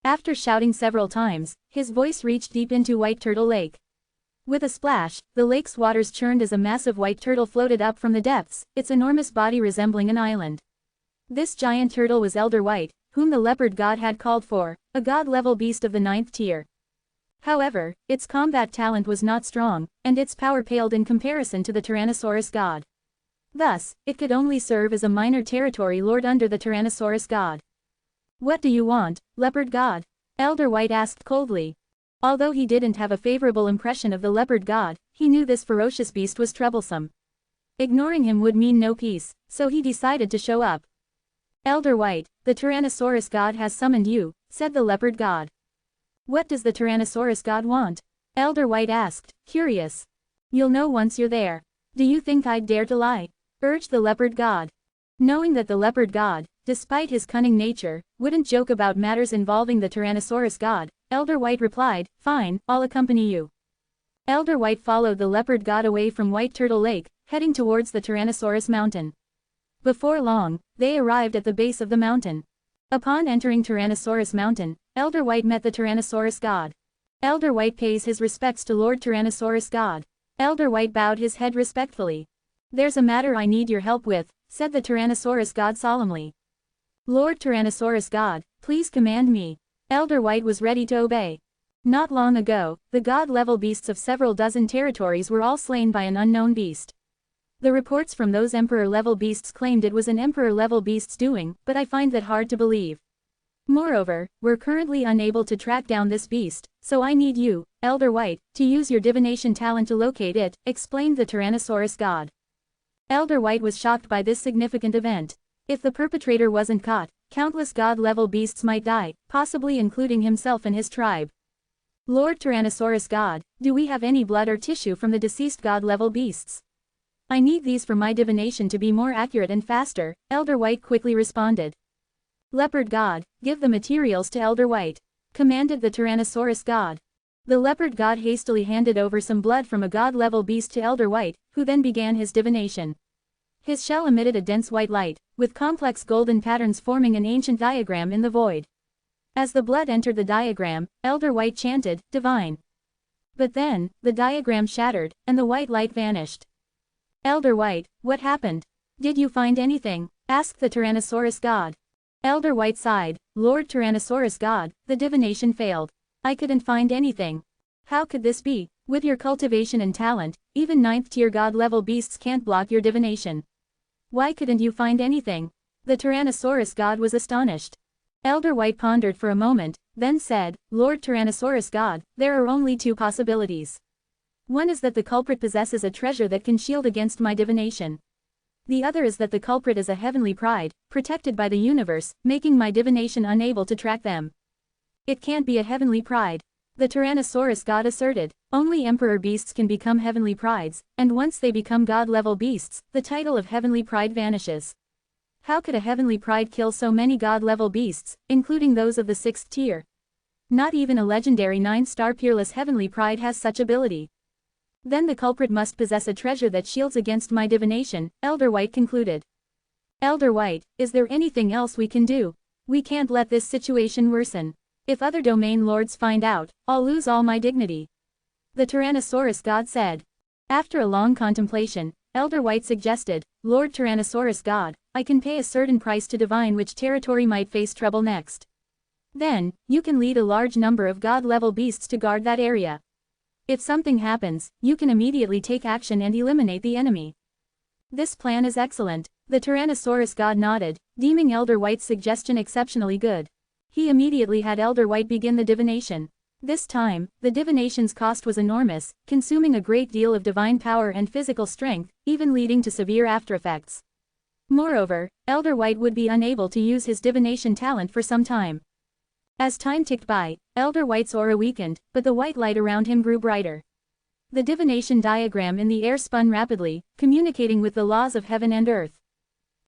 [SPEAKER 1] After shouting several times, his voice reached deep into White Turtle Lake. With a splash, the lake's waters churned as a massive white turtle floated up from the depths, its enormous body resembling an island. This giant turtle was Elder White, whom the Leopard God had called for, a god-level beast of the 9th tier. However, its combat talent was not strong, and its power paled in comparison to the Tyrannosaurus God. Thus, it could only serve as a minor territory lord under the Tyrannosaurus God. "What do you want, Leopard God?" Elder White asked coldly. Although he didn't have a favorable impression of the Leopard God, he knew this ferocious beast was troublesome. Ignoring him would mean no peace, so he decided to show up. "Elder White, the Tyrannosaurus God has summoned you," said the Leopard God. "What does the Tyrannosaurus God want?" Elder White asked, curious. "You'll know once you're there. Do you think I'd dare to lie?" urged the Leopard God. Knowing that the Leopard God, despite his cunning nature, wouldn't joke about matters involving the Tyrannosaurus God, Elder White replied, "Fine, I'll accompany you." Elder White followed the Leopard God away from White Turtle Lake, heading towards the Tyrannosaurus Mountain. Before long, they arrived at the base of the mountain. Upon entering Tyrannosaurus Mountain, Elder White met the Tyrannosaurus God. Elder White pays his respects to Lord Tyrannosaurus God. Elder White bowed his head respectfully. "There's a matter I need your help with," said the Tyrannosaurus God solemnly. "Lord Tyrannosaurus God, please command me." Elder White was ready to obey. Not long ago, the god-level beasts of several dozen territories were all slain by an unknown beast. The reports from those emperor-level beasts claimed it was an emperor-level beast's doing, but I find that hard to believe. Moreover, we're currently unable to track down this beast, so I need you, Elder White, to use your divination talent to locate it, explained the Tyrannosaurus God. Elder White was shocked by this significant event. If the perpetrator wasn't caught, countless god-level beasts might die, possibly including himself and his tribe. "Lord Tyrannosaurus God, do we have any blood or tissue from the deceased god-level beasts? I need these for my divination to be more accurate and faster," Elder White quickly responded. "Leopard God, give the materials to Elder White," commanded the Tyrannosaurus God. The Leopard God hastily handed over some blood from a god-level beast to Elder White, who then began his divination. His shell emitted a dense white light, with complex golden patterns forming an ancient diagram in the void. As the blood entered the diagram, Elder White chanted, "Divine." But then, the diagram shattered, and the white light vanished. "Elder White, what happened? Did you find anything?" asked the Tyrannosaurus God. Elder White sighed, "Lord Tyrannosaurus God, the divination failed. I couldn't find anything." "How could this be? With your cultivation and talent, even 9th-tier god-level beasts can't block your divination. Why couldn't you find anything? The Tyrannosaurus god was astonished. Elder White pondered for a moment, then said, Lord Tyrannosaurus god, there are only two possibilities. One is that the culprit possesses a treasure that can shield against my divination. The other is that the culprit is a heavenly pride, protected by the universe, making my divination unable to track them. It can't be a heavenly pride. The Tyrannosaurus god asserted, only emperor beasts can become heavenly prides, and once they become god-level beasts, the title of heavenly pride vanishes. How could a heavenly pride kill so many god-level beasts, including those of the 6th tier? Not even a legendary 9-star peerless heavenly pride has such ability. Then the culprit must possess a treasure that shields against my divination, Elder White concluded. Elder White, is there anything else we can do? We can't let this situation worsen. If other domain lords find out, I'll lose all my dignity. The Tyrannosaurus god said. After a long contemplation, Elder White suggested, Lord Tyrannosaurus god, I can pay a certain price to divine which territory might face trouble next. Then, you can lead a large number of god-level beasts to guard that area. If something happens, you can immediately take action and eliminate the enemy. This plan is excellent. The Tyrannosaurus god nodded, deeming Elder White's suggestion exceptionally good. He immediately had Elder White begin the divination. This time, the divination's cost was enormous, consuming a great deal of divine power and physical strength, even leading to severe aftereffects. Moreover, Elder White would be unable to use his divination talent for some time. As time ticked by, Elder White's aura weakened, but the white light around him grew brighter. The divination diagram in the air spun rapidly, communicating with the laws of heaven and earth.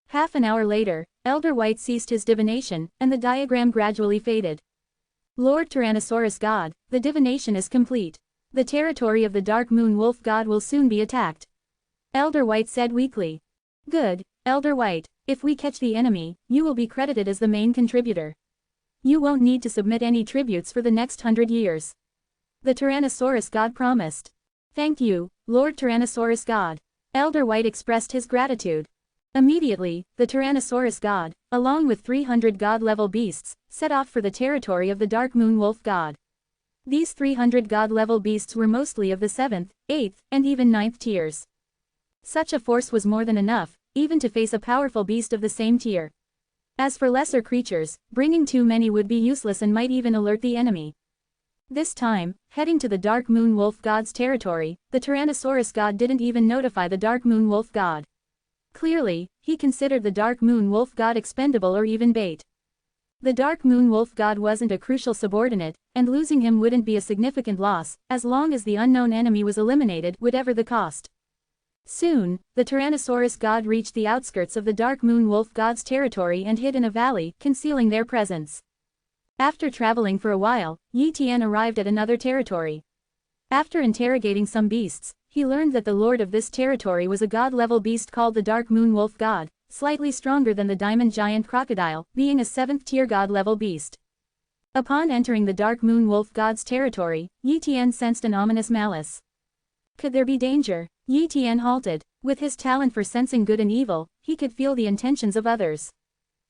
[SPEAKER 1] Half an hour later, Elder White ceased his divination, and the diagram gradually faded. Lord Tyrannosaurus god, the divination is complete. The territory of the Dark Moon Wolf god will soon be attacked. Elder White said weakly. Good, Elder White, if we catch the enemy, you will be credited as the main contributor. You won't need to submit any tributes for the next 100 years. The Tyrannosaurus god promised. Thank you, Lord Tyrannosaurus god. Elder White expressed his gratitude. Immediately, the Tyrannosaurus god, along with 300 god-level beasts, set off for the territory of the Dark Moon Wolf god. These 300 god-level beasts were mostly of the 7th, 8th, and even 9th tiers. Such a force was more than enough, even to face a powerful beast of the same tier. As for lesser creatures, bringing too many would be useless and might even alert the enemy. This time, heading to the Dark Moon Wolf god's territory, the Tyrannosaurus god didn't even notify the Dark Moon Wolf god. Clearly, he considered the Dark Moon Wolf god expendable or even bait. The Dark Moon Wolf god wasn't a crucial subordinate, and losing him wouldn't be a significant loss, as long as the unknown enemy was eliminated, whatever the cost. Soon, the Tyrannosaurus god reached the outskirts of the Dark Moon Wolf god's territory and hid in a valley, concealing their presence. After traveling for a while, Yi Tian arrived at another territory. After interrogating some beasts, he learned that the lord of this territory was a god-level beast called the Dark Moon Wolf god, slightly stronger than the Diamond Giant Crocodile, being a 7th-tier god-level beast. Upon entering the Dark Moon Wolf god's territory, Yi Tian sensed an ominous malice. Could there be danger? Yi Tian halted. With his talent for sensing good and evil, he could feel the intentions of others.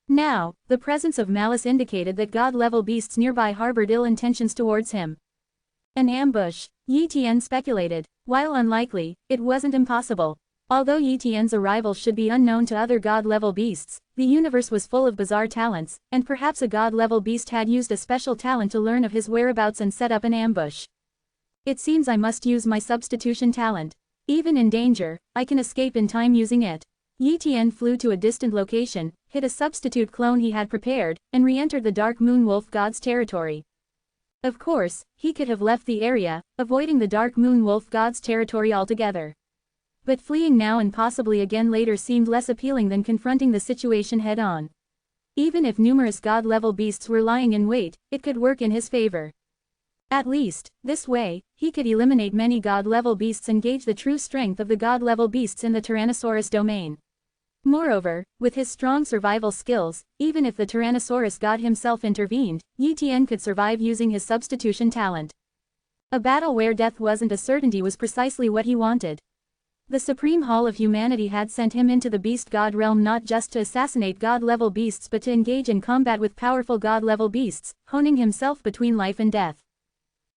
[SPEAKER 1] Now, the presence of malice indicated that god-level beasts nearby harbored ill intentions towards him. An ambush, Yi Tian speculated. While unlikely, it wasn't impossible. Although Yi Tian's arrival should be unknown to other god-level beasts, the universe was full of bizarre talents, and perhaps a god-level beast had used a special talent to learn of his whereabouts and set up an ambush. It seems I must use my substitution talent. Even in danger, I can escape in time using it. Yi Tian flew to a distant location, hid a substitute clone he had prepared, and re-entered the Dark Moon Wolf god's territory. Of course, he could have left the area, avoiding the Dark Moon Wolf god's territory altogether. But fleeing now and possibly again later seemed less appealing than confronting the situation head-on. Even if numerous god-level beasts were lying in wait, it could work in his favor. At least, this way, he could eliminate many god-level beasts and gauge the true strength of the god-level beasts in the Tyrannosaurus domain. Moreover, with his strong survival skills, even if the Tyrannosaurus god himself intervened, Yi Tian could survive using his substitution talent. A battle where death wasn't a certainty was precisely what he wanted. The Supreme Hall of Humanity had sent him into the Beast God realm not just to assassinate god-level beasts but to engage in combat with powerful god-level beasts, honing himself between life and death.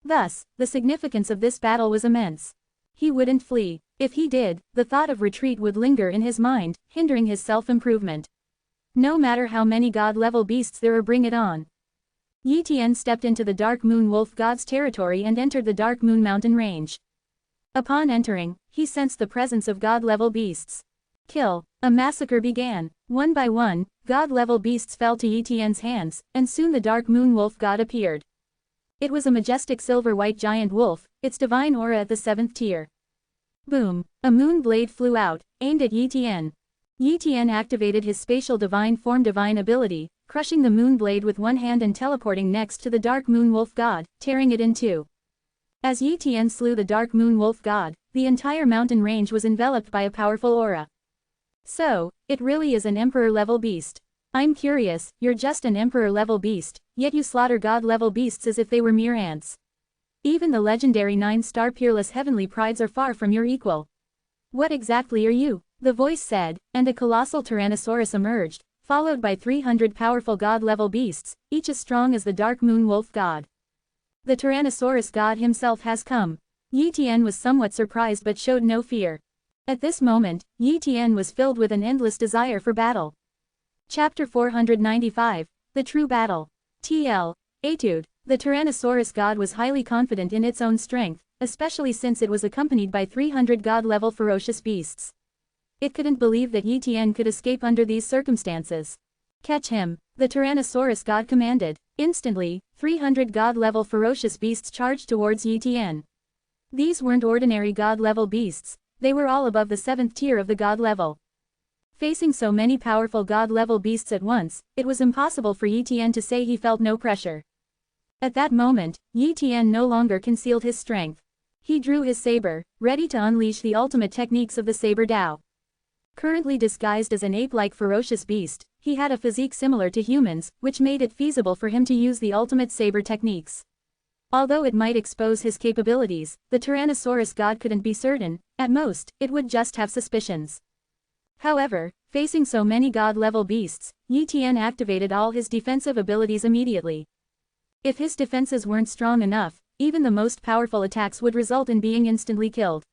[SPEAKER 1] Thus, the significance of this battle was immense. He wouldn't flee. If he did, the thought of retreat would linger in his mind, hindering his self-improvement. No matter how many god-level beasts there are, bring it on. Yi Tian stepped into the Dark Moon Wolf God's territory and entered the Dark Moon Mountain range. Upon entering, he sensed the presence of god-level beasts. Kill. A massacre began. One by one, god-level beasts fell to Yi Tian's hands, and soon the Dark Moon Wolf God appeared. It was a majestic silver-white giant wolf, its divine aura at the 7th tier. Boom! A moon blade flew out, aimed at Yi Tian. Yi Tian activated his spatial divine form divine ability, crushing the moon blade with one hand and teleporting next to the Dark Moon Wolf God, tearing it in two. As Yi Tian slew the Dark Moon Wolf God, the entire mountain range was enveloped by a powerful aura. So, it really is an emperor-level beast. I'm curious, you're just an emperor-level beast, yet you slaughter god-level beasts as if they were mere ants. Even the legendary 9-star peerless heavenly prides are far from your equal. What exactly are you? The voice said, and a colossal Tyrannosaurus emerged, followed by 300 powerful god-level beasts, each as strong as the Dark Moon Wolf God. The Tyrannosaurus God himself has come. Yi Tian was somewhat surprised but showed no fear. At this moment, Yi Tian was filled with an endless desire for battle. Chapter 495, The True Battle. TL. Etude. The Tyrannosaurus God was highly confident in its own strength, especially since it was accompanied by 300 god-level ferocious beasts. It couldn't believe that Yi Tian could escape under these circumstances. Catch him, the Tyrannosaurus God commanded. Instantly, 300 god-level ferocious beasts charged towards Yi Tian. These weren't ordinary god-level beasts, they were all above the 7th tier of the god level. Facing so many powerful god-level beasts at once, it was impossible for Yi Tian to say he felt no pressure. At that moment, Yi Tian no longer concealed his strength. He drew his saber, ready to unleash the ultimate techniques of the saber Dao. Currently disguised as an ape-like ferocious beast, he had a physique similar to humans, which made it feasible for him to use the ultimate saber techniques. Although it might expose his capabilities, the Tyrannosaurus God couldn't be certain, at most, it would just have suspicions. However, facing so many god-level beasts, Yi Tian activated all his defensive abilities immediately. If his defenses weren't strong enough, even the most powerful attacks would result in being instantly killed.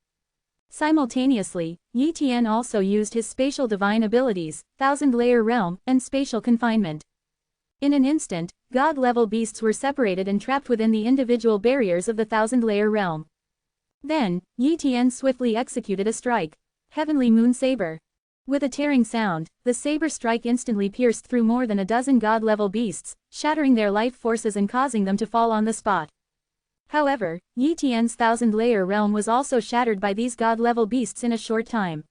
[SPEAKER 1] Simultaneously, Yi Tian also used his spatial divine abilities, Thousand-Layer Realm, and Spatial Confinement. In an instant, god-level beasts were separated and trapped within the individual barriers of the Thousand-Layer Realm. Then, Yi Tian swiftly executed a strike. Heavenly Moon Saber. With a tearing sound, the saber strike instantly pierced through more than a dozen god-level beasts, shattering their life forces and causing them to fall on the spot. However, Yi Tian's Thousand-Layer Realm was also shattered by these god-level beasts in a short time.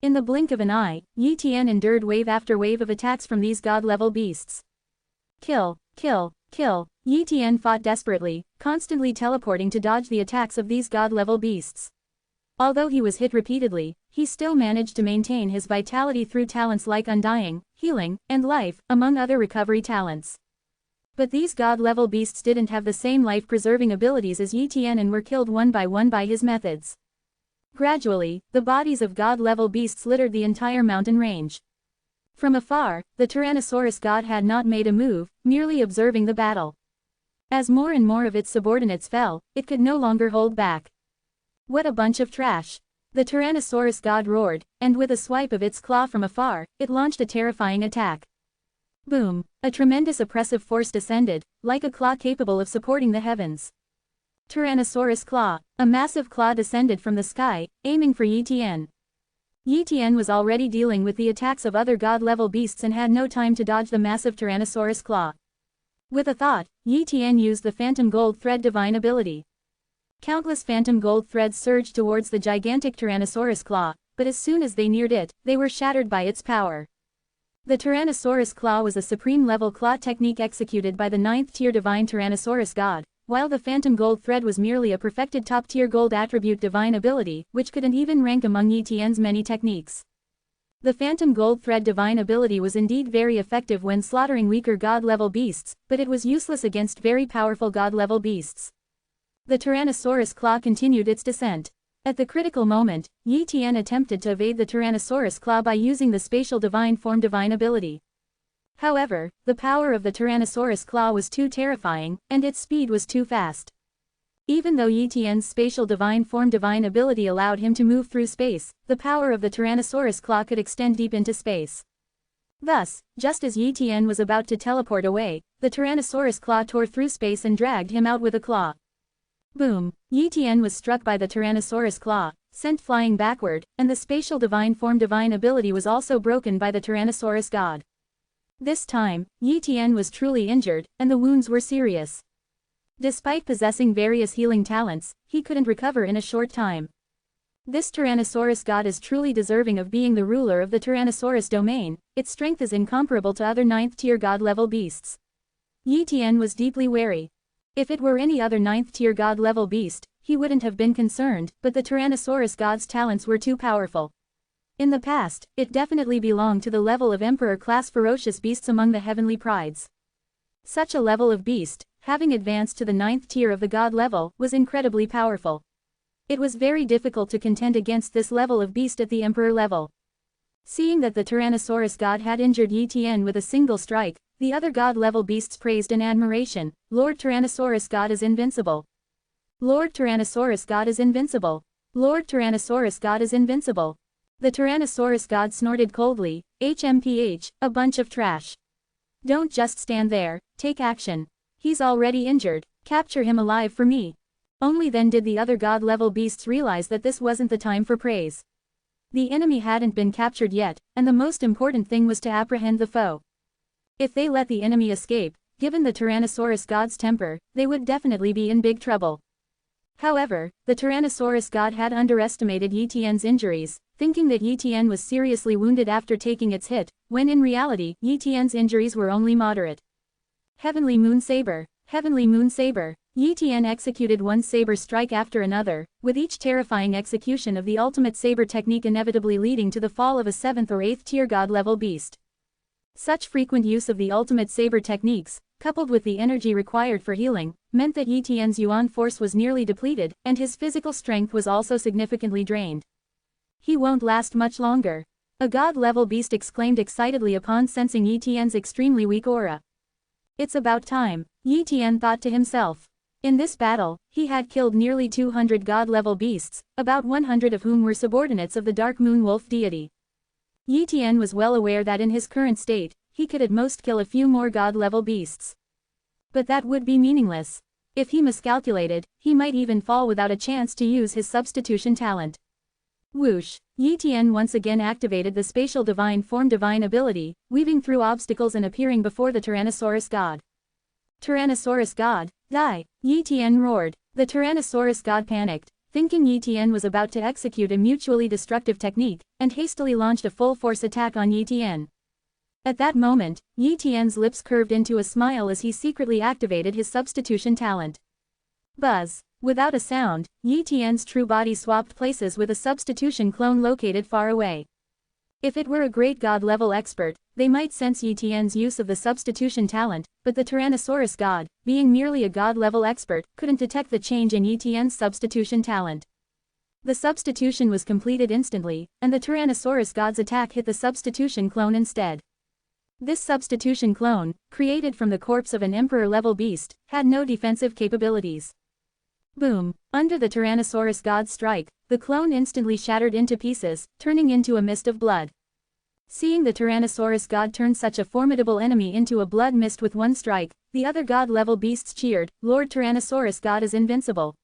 [SPEAKER 1] In the blink of an eye, Yi Tian endured wave after wave of attacks from these god-level beasts. Kill, kill, kill. Yi Tian fought desperately, constantly teleporting to dodge the attacks of these god-level beasts. Although he was hit repeatedly, he still managed to maintain his vitality through talents like Undying, Healing, and Life, among other recovery talents. But these god-level beasts didn't have the same life-preserving abilities as Yi Tian and were killed one by his methods. Gradually, the bodies of god-level beasts littered the entire mountain range. From afar, the Tyrannosaurus God had not made a move, merely observing the battle. As more and more of its subordinates fell, it could no longer hold back. What a bunch of trash! The Tyrannosaurus God roared, and with a swipe of its claw from afar, it launched a terrifying attack. Boom! A tremendous oppressive force descended, like a claw capable of supporting the heavens. Tyrannosaurus Claw. A massive claw descended from the sky, aiming for Yi Tian. Yi Tian was already dealing with the attacks of other god-level beasts and had no time to dodge the massive Tyrannosaurus Claw. With a thought, Yi Tian used the Phantom Gold Thread divine ability. Countless phantom gold threads surged towards the gigantic Tyrannosaurus Claw, but as soon as they neared it, they were shattered by its power. The Tyrannosaurus Claw was a supreme-level claw technique executed by the 9th-tier divine Tyrannosaurus God, while the Phantom Gold Thread was merely a perfected top-tier gold attribute divine ability, which couldn't even rank among Yi Tian's many techniques. The Phantom Gold Thread divine ability was indeed very effective when slaughtering weaker god-level beasts, but it was useless against very powerful god-level beasts. The Tyrannosaurus Claw continued its descent. At the critical moment, Yi Tian attempted to evade the Tyrannosaurus Claw by using the Spatial Divine Form divine ability. However, the power of the Tyrannosaurus Claw was too terrifying, and its speed was too fast. Even though Yi Tian's spatial divine form divine ability allowed him to move through space, the power of the Tyrannosaurus claw could extend deep into space. Thus, just as Yi Tian was about to teleport away, the Tyrannosaurus claw tore through space and dragged him out with a claw. Boom! Yi Tian was struck by the Tyrannosaurus claw, sent flying backward, and the spatial divine form divine ability was also broken by the Tyrannosaurus god. This time, Yi Tian was truly injured, and the wounds were serious. Despite possessing various healing talents, he couldn't recover in a short time. This Tyrannosaurus god is truly deserving of being the ruler of the Tyrannosaurus domain. Its strength is incomparable to other 9th-tier god-level beasts. Yi Tian was deeply wary. If it were any other 9th-tier god-level beast, he wouldn't have been concerned, but the Tyrannosaurus god's talents were too powerful. In the past, it definitely belonged to the level of emperor-class ferocious beasts among the heavenly prides. Such a level of beast, having advanced to the 9th tier of the god level, was incredibly powerful. It was very difficult to contend against this level of beast at the emperor level. Seeing that the Tyrannosaurus god had injured Yi Tian with a single strike, the other god-level beasts praised in admiration. Lord Tyrannosaurus god is invincible. Lord Tyrannosaurus god is invincible. Lord Tyrannosaurus god is invincible. The Tyrannosaurus god snorted coldly, HMPH, a bunch of trash. Don't just stand there, take action. He's already injured, capture him alive for me. Only then did the other god-level beasts realize that this wasn't the time for praise. The enemy hadn't been captured yet, and the most important thing was to apprehend the foe. If they let the enemy escape, given the Tyrannosaurus god's temper, they would definitely be in big trouble. However, the Tyrannosaurus god had underestimated Yi Tian's injuries, thinking that Yi Tian was seriously wounded after taking its hit, when in reality, Yi Tian's injuries were only moderate. Heavenly Moon Saber. Heavenly Moon Saber. Yi Tian executed one saber strike after another, with each terrifying execution of the ultimate saber technique inevitably leading to the fall of a 7th or 8th tier god-level beast. Such frequent use of the ultimate saber techniques, coupled with the energy required for healing, meant that Yi Tian's yuan force was nearly depleted, and his physical strength was also significantly drained. He won't last much longer. A god-level beast exclaimed excitedly upon sensing Yi Tian's extremely weak aura. It's about time, Yi Tian thought to himself. In this battle, he had killed nearly 200 god-level beasts, about 100 of whom were subordinates of the Dark Moon Wolf deity. Yi Tian was well aware that in his current state, he could at most kill a few more god-level beasts. But that would be meaningless. If he miscalculated, he might even fall without a chance to use his substitution talent. Whoosh! Yi Tian once again activated the spatial divine form divine ability, weaving through obstacles and appearing before the Tyrannosaurus god. Tyrannosaurus god, die! Yi Tian roared. The Tyrannosaurus god panicked, thinking Yi Tian was about to execute a mutually destructive technique, and hastily launched a full-force attack on Yi Tian. At that moment, Yi Tian's lips curved into a smile as he secretly activated his substitution talent. Buzz! Without a sound, Yi Tian's true body swapped places with a substitution clone located far away. If it were a great god-level expert, they might sense Yi Tian's use of the substitution talent, but the Tyrannosaurus god, being merely a god-level expert, couldn't detect the change in Yi Tian's substitution talent. The substitution was completed instantly, and the Tyrannosaurus god's attack hit the substitution clone instead. This substitution clone, created from the corpse of an emperor-level beast, had no defensive capabilities. Boom! Under the Tyrannosaurus god's strike, the clone instantly shattered into pieces, turning into a mist of blood. Seeing the Tyrannosaurus god turn such a formidable enemy into a blood mist with one strike, the other god-level beasts cheered, Lord Tyrannosaurus god is invincible.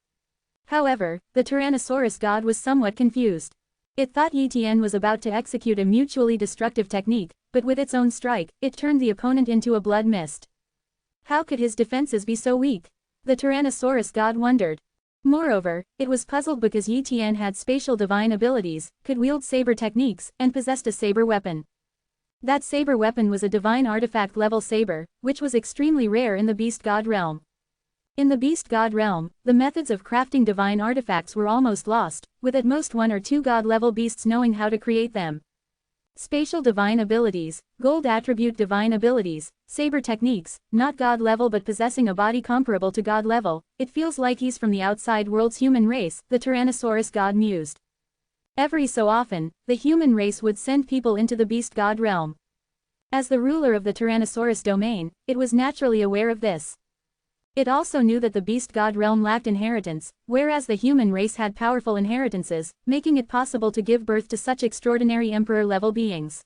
[SPEAKER 1] However, the Tyrannosaurus god was somewhat confused. It thought Yi Tian was about to execute a mutually destructive technique, but with its own strike, it turned the opponent into a blood mist. How could his defenses be so weak? The Tyrannosaurus god wondered. Moreover, it was puzzled because Yi Tian had spatial divine abilities, could wield saber techniques, and possessed a saber weapon. That saber weapon was a divine artifact level saber, which was extremely rare in the beast god realm. In the beast god realm, the methods of crafting divine artifacts were almost lost, with at most 1 or 2 god level beasts knowing how to create them. Spatial divine abilities, gold attribute divine abilities, saber techniques, not god level but possessing a body comparable to god level, it feels like he's from the outside world's human race, the Tyrannosaurus god mused. Every so often, the human race would send people into the beast god realm. As the ruler of the Tyrannosaurus domain, it was naturally aware of this. It also knew that the beast god realm lacked inheritance, whereas the human race had powerful inheritances, making it possible to give birth to such extraordinary emperor-level beings.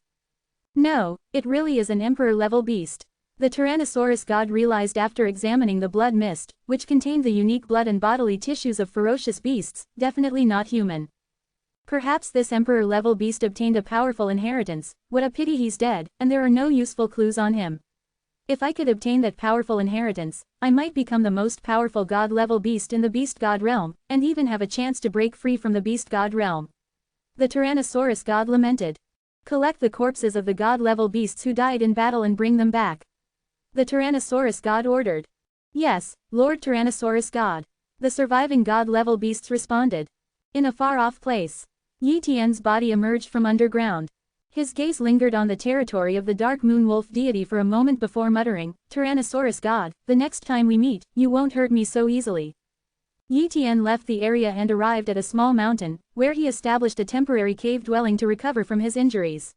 [SPEAKER 1] No, it really is an emperor-level beast. The Tyrannosaurus god realized after examining the blood mist, which contained the unique blood and bodily tissues of ferocious beasts, definitely not human. Perhaps this emperor-level beast obtained a powerful inheritance. What a pity he's dead, and there are no useful clues on him. If I could obtain that powerful inheritance, I might become the most powerful god-level beast in the beast god realm, and even have a chance to break free from the beast god realm. The Tyrannosaurus god lamented. Collect the corpses of the god-level beasts who died in battle and bring them back. The Tyrannosaurus god ordered. Yes, Lord Tyrannosaurus god. The surviving god-level beasts responded. In a far-off place, Yi Tian's body emerged from underground. His gaze lingered on the territory of the dark moon wolf deity for a moment before muttering, Tyrannosaurus god, the next time we meet, you won't hurt me so easily. Yi Tian left the area and arrived at a small mountain, where he established a temporary cave dwelling to recover from his injuries.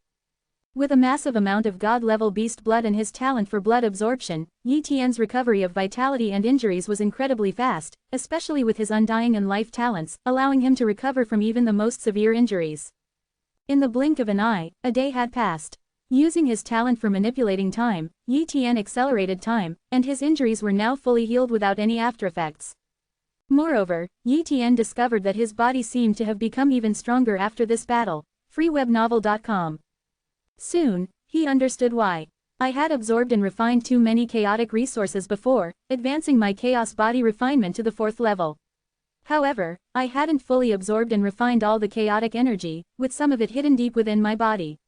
[SPEAKER 1] With a massive amount of god-level beast blood and his talent for blood absorption, Yi Tian's recovery of vitality and injuries was incredibly fast, especially with his undying and life talents, allowing him to recover from even the most severe injuries. In the blink of an eye, a day had passed. Using his talent for manipulating time, Yi Tian accelerated time, and his injuries were now fully healed without any aftereffects. Moreover, Yi Tian discovered that his body seemed to have become even stronger after this battle. freewebnovel.com. Soon, he understood why. I had absorbed and refined too many chaotic resources before, advancing my chaos body refinement to the 4th level. However, I hadn't fully absorbed and refined all the chaotic energy, with some of it hidden deep within my body.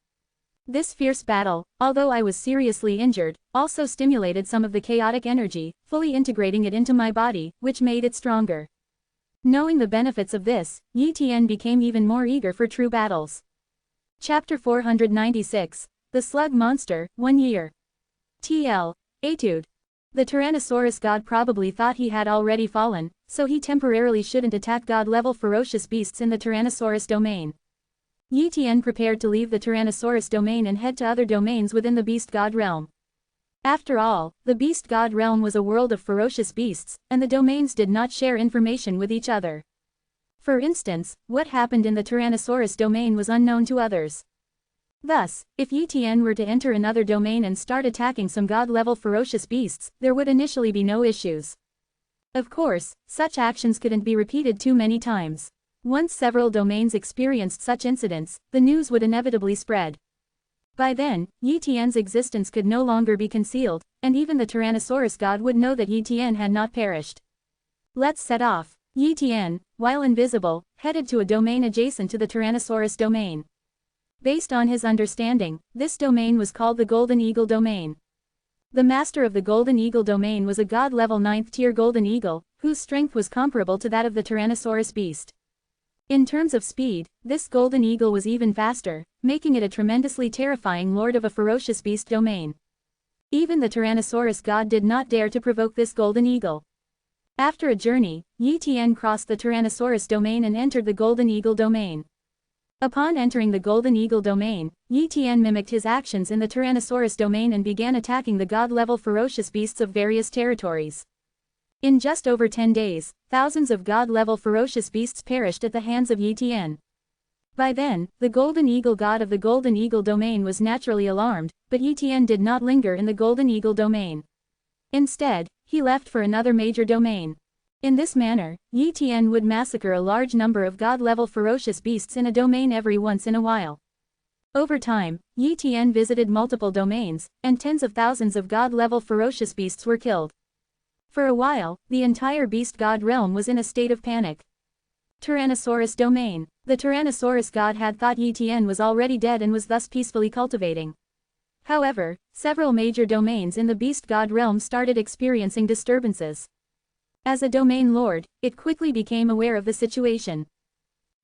[SPEAKER 1] This fierce battle, although I was seriously injured, also stimulated some of the chaotic energy, fully integrating it into my body, which made it stronger. Knowing the benefits of this, Yi Tian became even more eager for true battles. Chapter 496, The Slug Monster, 1 year. TL. Etude. The Tyrannosaurus god probably thought he had already fallen, so he temporarily shouldn't attack god-level ferocious beasts in the Tyrannosaurus domain. Yi Tian prepared to leave the Tyrannosaurus domain and head to other domains within the beast god realm. After all, the beast god realm was a world of ferocious beasts, and the domains did not share information with each other. For instance, what happened in the Tyrannosaurus domain was unknown to others. Thus, if Yi Tian were to enter another domain and start attacking some god-level ferocious beasts, there would initially be no issues. Of course, such actions couldn't be repeated too many times. Once several domains experienced such incidents, the news would inevitably spread. By then, Yi Tian's existence could no longer be concealed, and even the Tyrannosaurus god would know that Yi Tian had not perished. Let's set off. Yi Tian, while invisible, headed to a domain adjacent to the Tyrannosaurus domain. Based on his understanding, this domain was called the Golden Eagle domain. The master of the Golden Eagle domain was a god-level 9th tier Golden Eagle, whose strength was comparable to that of the Tyrannosaurus beast. In terms of speed, this Golden Eagle was even faster, making it a tremendously terrifying lord of a ferocious beast domain. Even the Tyrannosaurus god did not dare to provoke this Golden Eagle. After a journey, Yi Tian crossed the Tyrannosaurus domain and entered the Golden Eagle domain. Upon entering the Golden Eagle domain, Yi Tian mimicked his actions in the Tyrannosaurus domain and began attacking the god-level ferocious beasts of various territories. In just over 10 days, thousands of god-level ferocious beasts perished at the hands of Yi Tian. By then, the Golden Eagle god of the Golden Eagle domain was naturally alarmed, but Yi Tian did not linger in the Golden Eagle domain. Instead, he left for another major domain. In this manner, Yi Tian would massacre a large number of god-level ferocious beasts in a domain every once in a while. Over time, Yi Tian visited multiple domains, and tens of thousands of god-level ferocious beasts were killed. For a while, the entire beast god realm was in a state of panic. Tyrannosaurus domain. The Tyrannosaurus god had thought Yi Tian was already dead and was thus peacefully cultivating. However, several major domains in the beast god realm started experiencing disturbances. As a domain lord, it quickly became aware of the situation.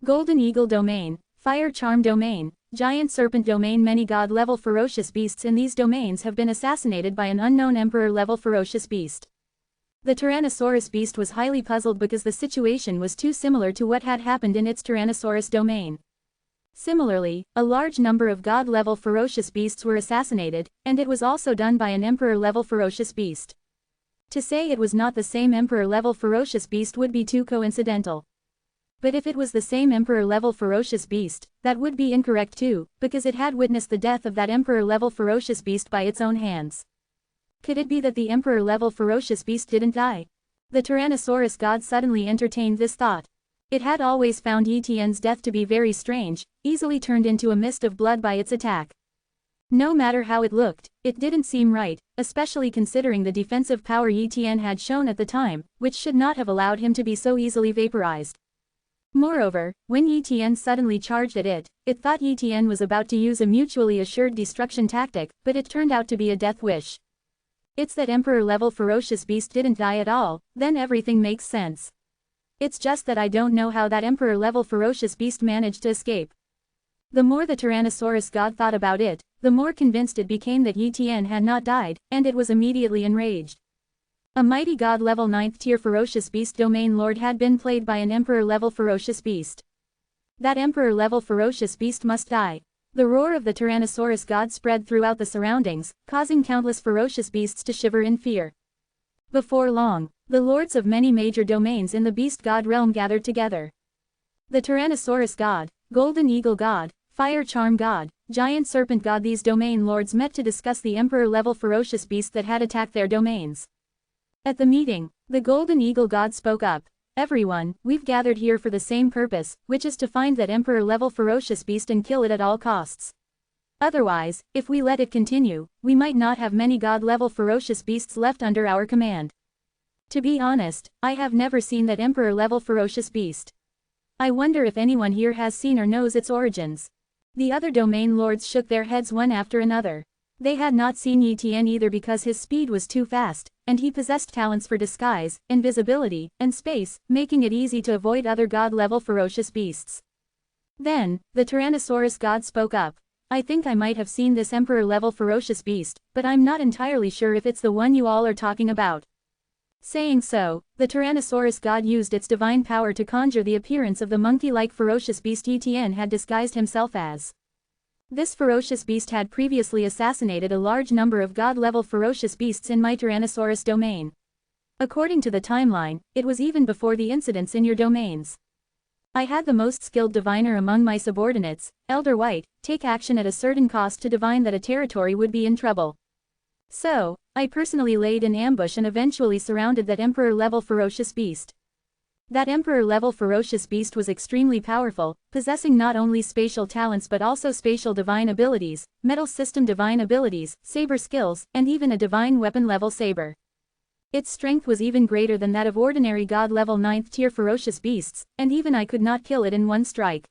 [SPEAKER 1] Golden Eagle domain, Fire Charm domain, Giant Serpent domain. Many god-level ferocious beasts in these domains have been assassinated by an unknown emperor-level ferocious beast. The Tyrannosaurus beast was highly puzzled because the situation was too similar to what had happened in its Tyrannosaurus domain. Similarly, a large number of god-level ferocious beasts were assassinated, and it was also done by an emperor-level ferocious beast. To say it was not the same emperor-level ferocious beast would be too coincidental. But if it was the same emperor-level ferocious beast, that would be incorrect too, because it had witnessed the death of that emperor-level ferocious beast by its own hands. Could it be that the emperor-level ferocious beast didn't die? The Tyrannosaurus god suddenly entertained this thought. It had always found Etienne's death to be very strange, easily turned into a mist of blood by its attack. No matter how it looked, it didn't seem right, especially considering the defensive power Etienne had shown at the time, which should not have allowed him to be so easily vaporized. Moreover, when Etienne suddenly charged at it, it thought Etienne was about to use a mutually assured destruction tactic, but it turned out to be a death wish. It's that emperor-level ferocious beast didn't die at all, then everything makes sense. It's just that I don't know how that emperor-level ferocious beast managed to escape. The more the Tyrannosaurus god thought about it, the more convinced it became that Etienne had not died, and it was immediately enraged. A mighty god-level 9th tier ferocious beast domain lord had been played by an emperor-level ferocious beast. That emperor-level ferocious beast must die. The roar of the Tyrannosaurus god spread throughout the surroundings, causing countless ferocious beasts to shiver in fear. Before long, the lords of many major domains in the beast god realm gathered together. The Tyrannosaurus god, golden eagle god, fire charm god, giant serpent god. These domain lords met to discuss the emperor-level ferocious beast that had attacked their domains. At the meeting, the golden eagle god spoke up. Everyone, we've gathered here for the same purpose, which is to find that emperor-level ferocious beast and kill it at all costs. Otherwise, if we let it continue, we might not have many god-level ferocious beasts left under our command. To be honest, I have never seen that emperor-level ferocious beast. I wonder if anyone here has seen or knows its origins. The other domain lords shook their heads one after another. They had not seen Etienne either because his speed was too fast, and he possessed talents for disguise, invisibility, and space, making it easy to avoid other god-level ferocious beasts. Then, the Tyrannosaurus god spoke up. I think I might have seen this emperor-level ferocious beast, but I'm not entirely sure if it's the one you all are talking about. Saying so, the Tyrannosaurus god used its divine power to conjure the appearance of the monkey-like ferocious beast Etienne had disguised himself as. This ferocious beast had previously assassinated a large number of god-level ferocious beasts in my Tyrannosaurus domain. According to the timeline, it was even before the incidents in your domains. I had the most skilled diviner among my subordinates, Elder White, take action at a certain cost to divine that a territory would be in trouble. So, I personally laid an ambush and eventually surrounded that emperor-level ferocious beast. That emperor-level ferocious beast was extremely powerful, possessing not only spatial talents but also spatial divine abilities, metal system divine abilities, saber skills, and even a divine weapon-level saber. Its strength was even greater than that of ordinary god-level 9th tier ferocious beasts, and even I could not kill it in one strike.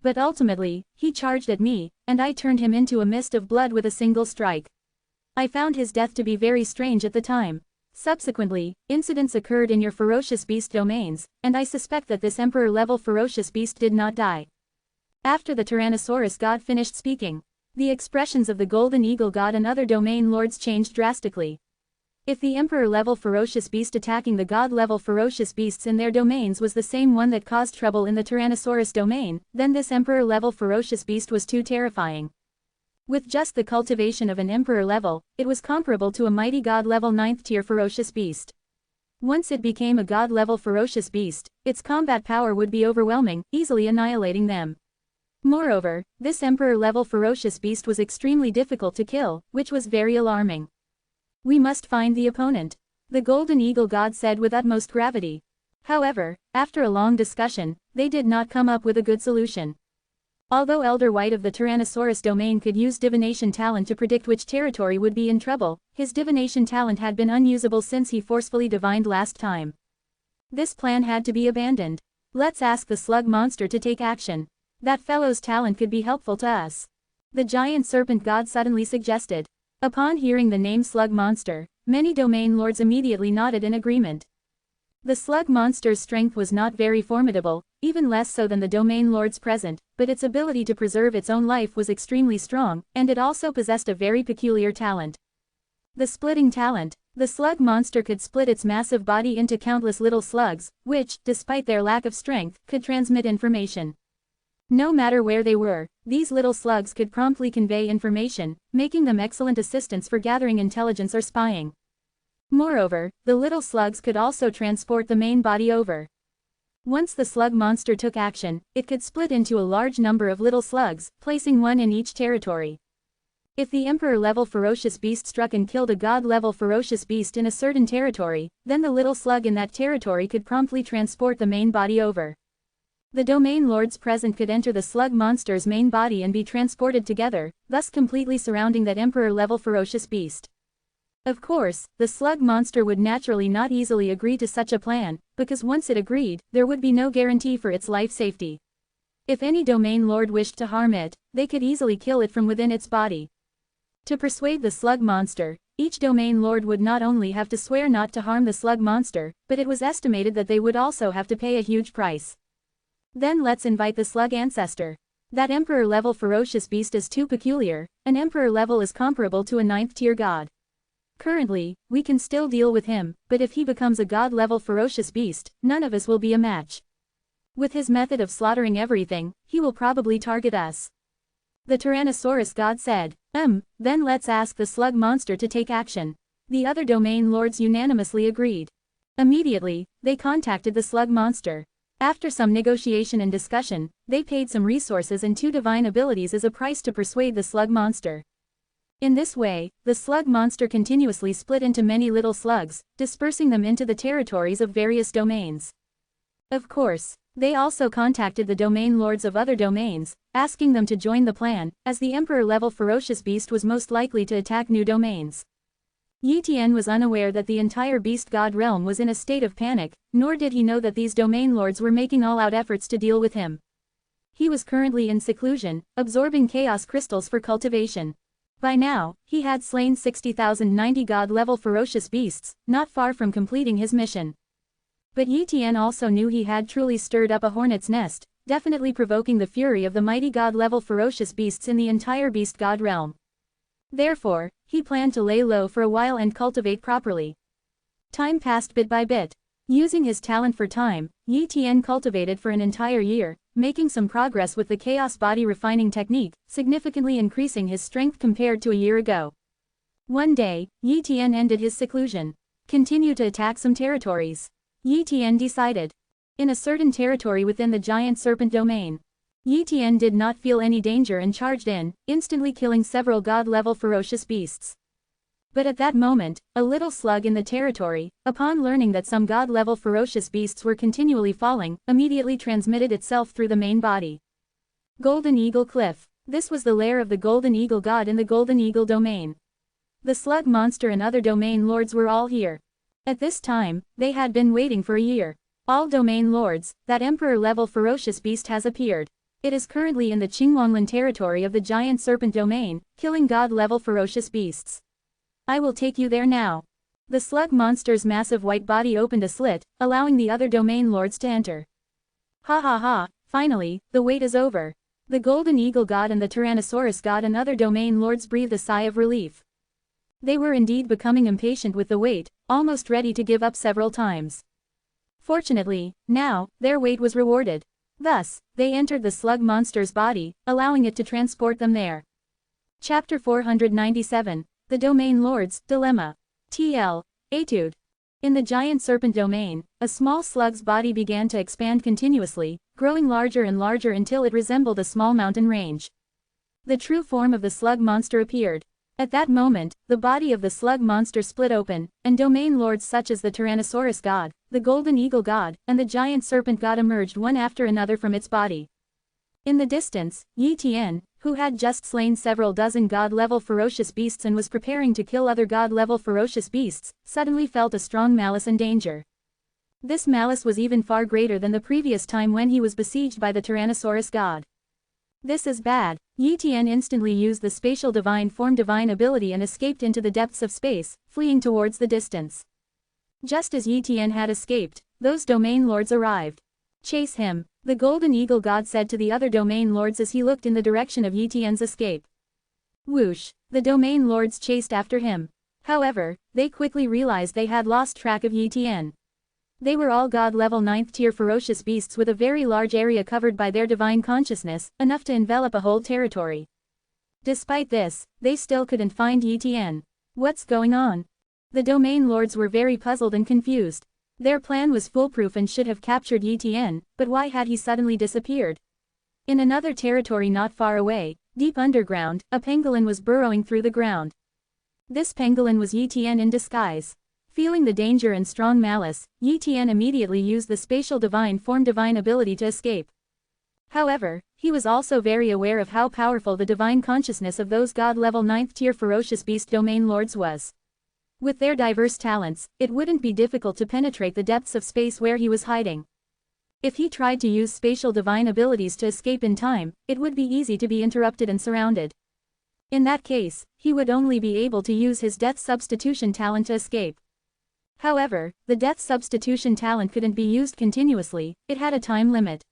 [SPEAKER 1] But ultimately, he charged at me, and I turned him into a mist of blood with a single strike. I found his death to be very strange at the time. Subsequently, incidents occurred in your ferocious beast domains, and I suspect that this emperor-level ferocious beast did not die. After the Tyrannosaurus god finished speaking, the expressions of the golden eagle god and other domain lords changed drastically. If the emperor-level ferocious beast attacking the god-level ferocious beasts in their domains was the same one that caused trouble in the Tyrannosaurus domain, then this emperor-level ferocious beast was too terrifying. With just the cultivation of an emperor level, it was comparable to a mighty god-level 9th tier ferocious beast. Once it became a god-level ferocious beast, its combat power would be overwhelming, easily annihilating them. Moreover, this emperor-level ferocious beast was extremely difficult to kill, which was very alarming. We must find the opponent, the golden eagle god said with utmost gravity. However, after a long discussion, they did not come up with a good solution. Although Elder White of the Tyrannosaurus domain could use divination talent to predict which territory would be in trouble, his divination talent had been unusable since he forcefully divined last time. This plan had to be abandoned. Let's ask the slug monster to take action. That fellow's talent could be helpful to us. The giant serpent god suddenly suggested. Upon hearing the name slug monster, many domain lords immediately nodded in agreement. The slug monster's strength was not very formidable, even less so than the domain lords present, but its ability to preserve its own life was extremely strong, and it also possessed a very peculiar talent. The splitting talent. The slug monster could split its massive body into countless little slugs, which, despite their lack of strength, could transmit information. No matter where they were, these little slugs could promptly convey information, making them excellent assistants for gathering intelligence or spying. Moreover, the little slugs could also transport the main body over. Once the slug monster took action, it could split into a large number of little slugs, placing one in each territory. If the emperor-level ferocious beast struck and killed a god-level ferocious beast in a certain territory, then the little slug in that territory could promptly transport the main body over. The domain lords present could enter the slug monster's main body and be transported together, thus completely surrounding that emperor-level ferocious beast. Of course, the slug monster would naturally not easily agree to such a plan, because once it agreed, there would be no guarantee for its life safety. If any domain lord wished to harm it, they could easily kill it from within its body. To persuade the slug monster, each domain lord would not only have to swear not to harm the slug monster, but it was estimated that they would also have to pay a huge price. Then let's invite the slug ancestor. That emperor-level ferocious beast is too peculiar. An emperor level is comparable to a 9th-tier god. Currently, we can still deal with him, but if he becomes a god-level ferocious beast, none of us will be a match. With his method of slaughtering everything, he will probably target us. The Tyrannosaurus god said. Then let's ask the slug monster to take action. The other domain lords unanimously agreed. Immediately, they contacted the slug monster. After some negotiation and discussion, they paid some resources and 2 divine abilities as a price to persuade the slug monster. In this way, the slug monster continuously split into many little slugs, dispersing them into the territories of various domains. Of course, they also contacted the domain lords of other domains, asking them to join the plan, as the emperor-level ferocious beast was most likely to attack new domains. Yi Tian was unaware that the entire beast god realm was in a state of panic, nor did he know that these domain lords were making all-out efforts to deal with him. He was currently in seclusion, absorbing chaos crystals for cultivation. By now, he had slain 60,090 god-level ferocious beasts, not far from completing his mission. But Yi Tian also knew he had truly stirred up a hornet's nest, definitely provoking the fury of the mighty god-level ferocious beasts in the entire beast god realm. Therefore, he planned to lay low for a while and cultivate properly. Time passed bit by bit. Using his talent for time, Yi Tian cultivated for an entire year, making some progress with the chaos body refining technique, significantly increasing his strength compared to a year ago. One day, Yi Tian ended his seclusion. Continue to attack some territories. Yi Tian decided. In a certain territory within the giant serpent domain. Yi Tian did not feel any danger and charged in, instantly killing several god-level ferocious beasts. But at that moment, a little slug in the territory, upon learning that some god-level ferocious beasts were continually falling, immediately transmitted itself through the main body. Golden Eagle Cliff. This was the lair of the Golden Eagle god in the Golden Eagle domain. The slug monster and other domain lords were all here. At this time, they had been waiting for a year. All domain lords, that emperor-level ferocious beast has appeared. It is currently in the Qinghuanglan territory of the giant serpent domain, killing god-level ferocious beasts. I will take you there now. The slug monster's massive white body opened a slit, allowing the other domain lords to enter. Ha ha ha, finally, the wait is over. The Golden Eagle god and the Tyrannosaurus god and other domain lords breathed a sigh of relief. They were indeed becoming impatient with the wait, almost ready to give up several times. Fortunately, now, their wait was rewarded. Thus, they entered the slug monster's body, allowing it to transport them there. Chapter 497, The Domain Lord's Dilemma. TL. Etude. In the giant serpent domain, a small slug's body began to expand continuously, growing larger and larger until it resembled a small mountain range. The true form of the slug monster appeared. At that moment, the body of the slug monster split open, and domain lords such as the Tyrannosaurus god, the Golden Eagle god, and the giant serpent god emerged one after another from its body. In the distance, Yi Tian, who had just slain several dozen god-level ferocious beasts and was preparing to kill other god-level ferocious beasts, suddenly felt a strong malice and danger. This malice was even far greater than the previous time when he was besieged by the Tyrannosaurus god. This is bad. Yi Tian instantly used the spatial divine form divine ability and escaped into the depths of space, fleeing towards the distance. Just as Yi Tian had escaped, those domain lords arrived. Chase him, the Golden Eagle god said to the other domain lords as he looked in the direction of Yi Tian's escape. Whoosh, the domain lords chased after him. However, they quickly realized they had lost track of Yi Tian. They were all god-level 9th-tier ferocious beasts with a very large area covered by their divine consciousness, enough to envelop a whole territory. Despite this, they still couldn't find Yi Tian. What's going on? The domain lords were very puzzled and confused. Their plan was foolproof and should have captured Yi Tian, but why had he suddenly disappeared? In another territory not far away, deep underground, a pangolin was burrowing through the ground. This pangolin was Yi Tian in disguise. Feeling the danger and strong malice, Yi Tian immediately used the spatial divine form divine ability to escape. However, he was also very aware of how powerful the divine consciousness of those god-level 9th tier ferocious beast domain lords was. With their diverse talents, it wouldn't be difficult to penetrate the depths of space where he was hiding. If he tried to use spatial divine abilities to escape in time, it would be easy to be interrupted and surrounded. In that case, he would only be able to use his death substitution talent to escape. However, the death substitution talent couldn't be used continuously, it had a time limit.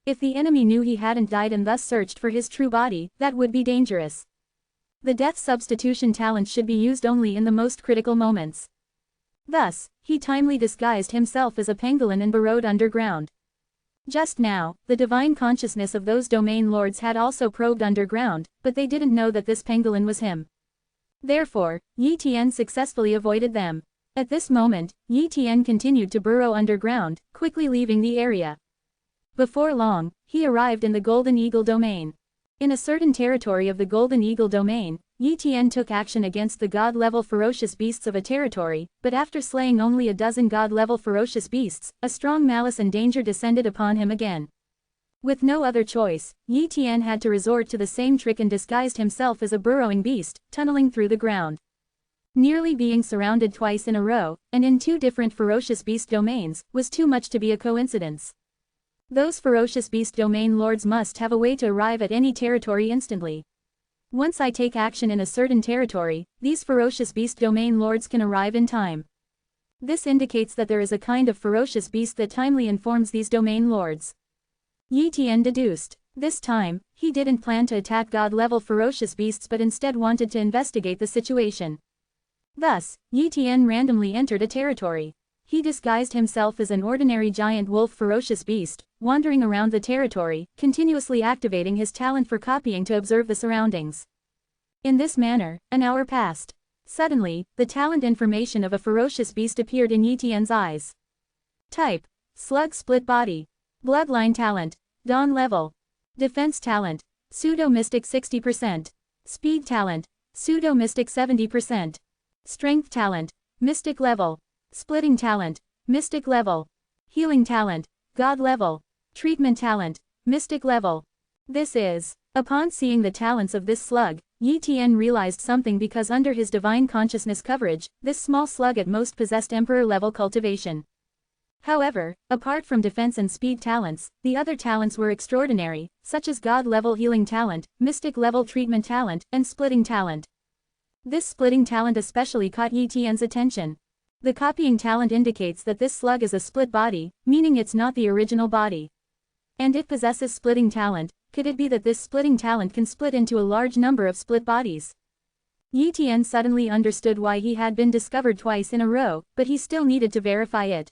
[SPEAKER 1] If the enemy knew he hadn't died and thus searched for his true body, that would be dangerous. The death substitution talent should be used only in the most critical moments. Thus, he timely disguised himself as a pangolin and burrowed underground. Just now, the divine consciousness of those domain lords had also probed underground, but they didn't know that this pangolin was him. Therefore, Yi Tian successfully avoided them. At this moment, Yi Tian continued to burrow underground, quickly leaving the area. Before long, he arrived in the Golden Eagle domain. In a certain territory of the Golden Eagle domain, Yi Tian took action against the god-level ferocious beasts of a territory, but after slaying only a dozen god-level ferocious beasts, a strong malice and danger descended upon him again. With no other choice, Yi Tian had to resort to the same trick and disguised himself as a burrowing beast, tunneling through the ground. Nearly being surrounded twice in a row, and in two different ferocious beast domains, was too much to be a coincidence. Those ferocious beast domain lords must have a way to arrive at any territory instantly. Once I take action in a certain territory, these ferocious beast domain lords can arrive in time. This indicates that there is a kind of ferocious beast that timely informs these domain lords. Yi Tian deduced. This time, he didn't plan to attack god-level ferocious beasts but instead wanted to investigate the situation. Thus, Yi Tian randomly entered a territory. He disguised himself as an ordinary giant wolf ferocious beast, wandering around the territory, continuously activating his talent for copying to observe the surroundings. In this manner, an hour passed. Suddenly, the talent information of a ferocious beast appeared in Yi Tian's eyes. Type: Slug split body. Bloodline talent: Dawn level. Defense talent: Pseudo-Mystic 60%. Speed talent: Pseudo-Mystic 70%. Strength talent: Mystic level. Splitting talent: Mystic level. Healing talent: God level. Treatment talent: Mystic level. This is. Upon seeing the talents of this slug, Yi Tian realized something because under his divine consciousness coverage, this small slug at most possessed emperor level cultivation. However, apart from defense and speed talents, the other talents were extraordinary, such as God level healing talent, Mystic level treatment talent, and splitting talent. This splitting talent especially caught Yi Tian's attention. The copying talent indicates that this slug is a split body, meaning it's not the original body. And it possesses splitting talent. Could it be that this splitting talent can split into a large number of split bodies? Yi Tian suddenly understood why he had been discovered twice in a row, but he still needed to verify it.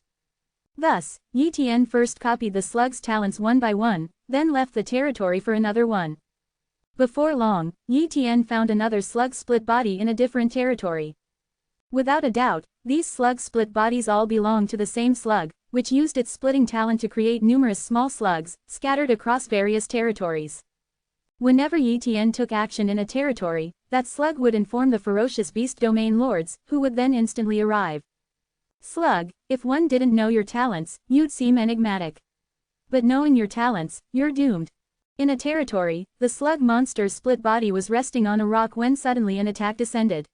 [SPEAKER 1] Thus, Yi Tian first copied the slug's talents one by one, then left the territory for another one. Before long, Yi Tian found another slug split body in a different territory. Without a doubt, these slug split bodies all belong to the same slug, which used its splitting talent to create numerous small slugs, scattered across various territories. Whenever Yi Tian took action in a territory, that slug would inform the ferocious beast domain lords, who would then instantly arrive. Slug: if one didn't know your talents, you'd seem enigmatic. But knowing your talents, you're doomed. In a territory, the slug monster's split body was resting on a rock when suddenly an attack descended.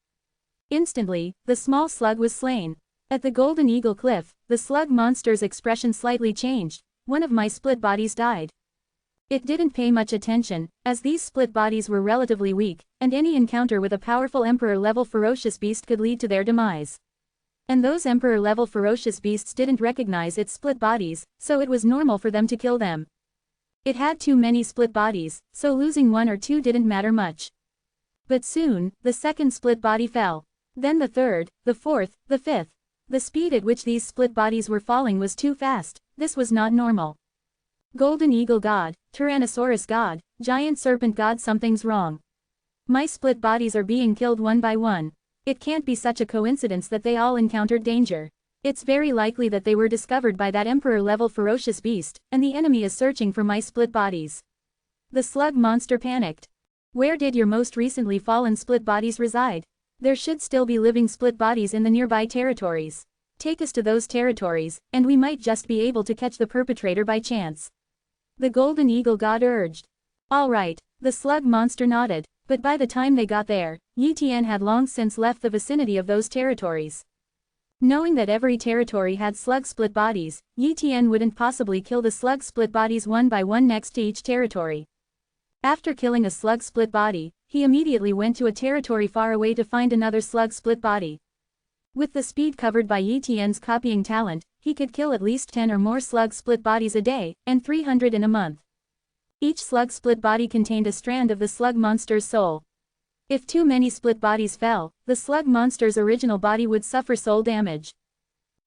[SPEAKER 1] Instantly, the small slug was slain. At the Golden Eagle Cliff, the slug monster's expression slightly changed. One of my split bodies died. It didn't pay much attention, as these split bodies were relatively weak, and any encounter with a powerful emperor-level ferocious beast could lead to their demise. And those emperor-level ferocious beasts didn't recognize its split bodies, so it was normal for them to kill them. It had too many split bodies, so losing one or two didn't matter much. But soon, the second split body fell. Then the third, the fourth, the fifth. The speed at which these split bodies were falling was too fast. This was not normal. Golden Eagle God, Tyrannosaurus God, Giant Serpent God, something's wrong. My split bodies are being killed one by one. It can't be such a coincidence that they all encountered danger. It's very likely that they were discovered by that emperor-level ferocious beast, and the enemy is searching for my split bodies. The slug monster panicked. Where did your most recently fallen split bodies reside? There should still be living split bodies in the nearby territories. Take us to those territories, and we might just be able to catch the perpetrator by chance. The golden eagle god urged. All right, the slug monster nodded, but by the time they got there, Yi Tian had long since left the vicinity of those territories. Knowing that every territory had slug split bodies, Yi Tian wouldn't possibly kill the slug split bodies one by one next to each territory. After killing a slug split body, he immediately went to a territory far away to find another slug split body. With the speed covered by Yi Tian's copying talent, he could kill at least 10 or more slug split bodies a day, and 300 in a month. Each slug split body contained a strand of the slug monster's soul. If too many split bodies fell, the slug monster's original body would suffer soul damage.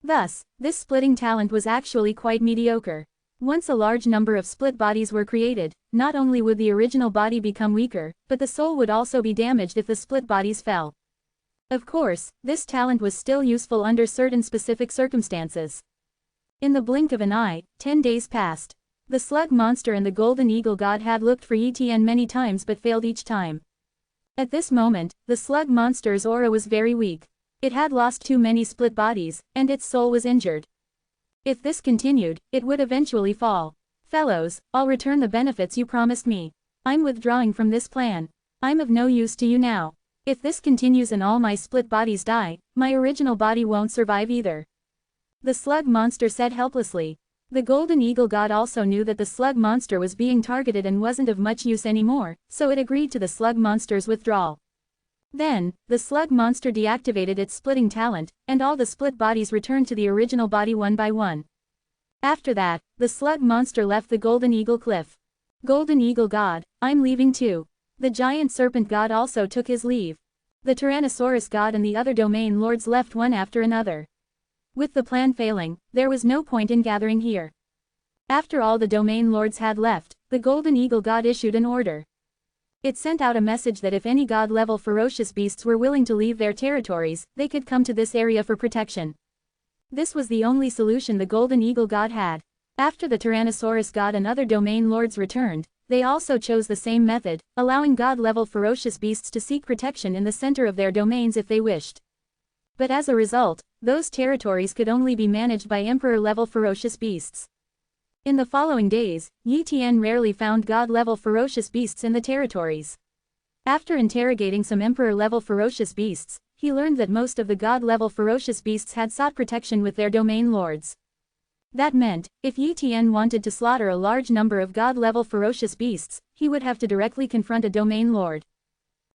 [SPEAKER 1] Thus, this splitting talent was actually quite mediocre. Once a large number of split bodies were created, not only would the original body become weaker, but the soul would also be damaged if the split bodies fell. Of course, this talent was still useful under certain specific circumstances. In the blink of an eye, 10 days passed. The slug monster and the golden eagle god had looked for Yi Tian many times but failed each time. At this moment, the slug monster's aura was very weak. It had lost too many split bodies, and its soul was injured. If this continued, it would eventually fall. Fellows, I'll return the benefits you promised me. I'm withdrawing from this plan. I'm of no use to you now. If this continues and all my split bodies die, my original body won't survive either. The slug monster said helplessly. The golden eagle god also knew that the slug monster was being targeted and wasn't of much use anymore, so it agreed to the slug monster's withdrawal. Then, the slug monster deactivated its splitting talent, and all the split bodies returned to the original body one by one. After that, the slug monster left the golden eagle cliff. Golden eagle god, I'm leaving too. The giant serpent god also took his leave. The tyrannosaurus god and the other domain lords left one after another. With the plan failing, there was no point in gathering here. After all the domain lords had left, the golden eagle god issued an order. It sent out a message that if any god-level ferocious beasts were willing to leave their territories, they could come to this area for protection. This was the only solution the golden eagle god had. After the tyrannosaurus god and other domain lords returned, they also chose the same method, allowing god-level ferocious beasts to seek protection in the center of their domains if they wished. But as a result, those territories could only be managed by emperor-level ferocious beasts. In the following days, Yi Tian rarely found god-level ferocious beasts in the territories. After interrogating some emperor-level ferocious beasts, he learned that most of the god-level ferocious beasts had sought protection with their domain lords. That meant, if Yi Tian wanted to slaughter a large number of god-level ferocious beasts, he would have to directly confront a domain lord.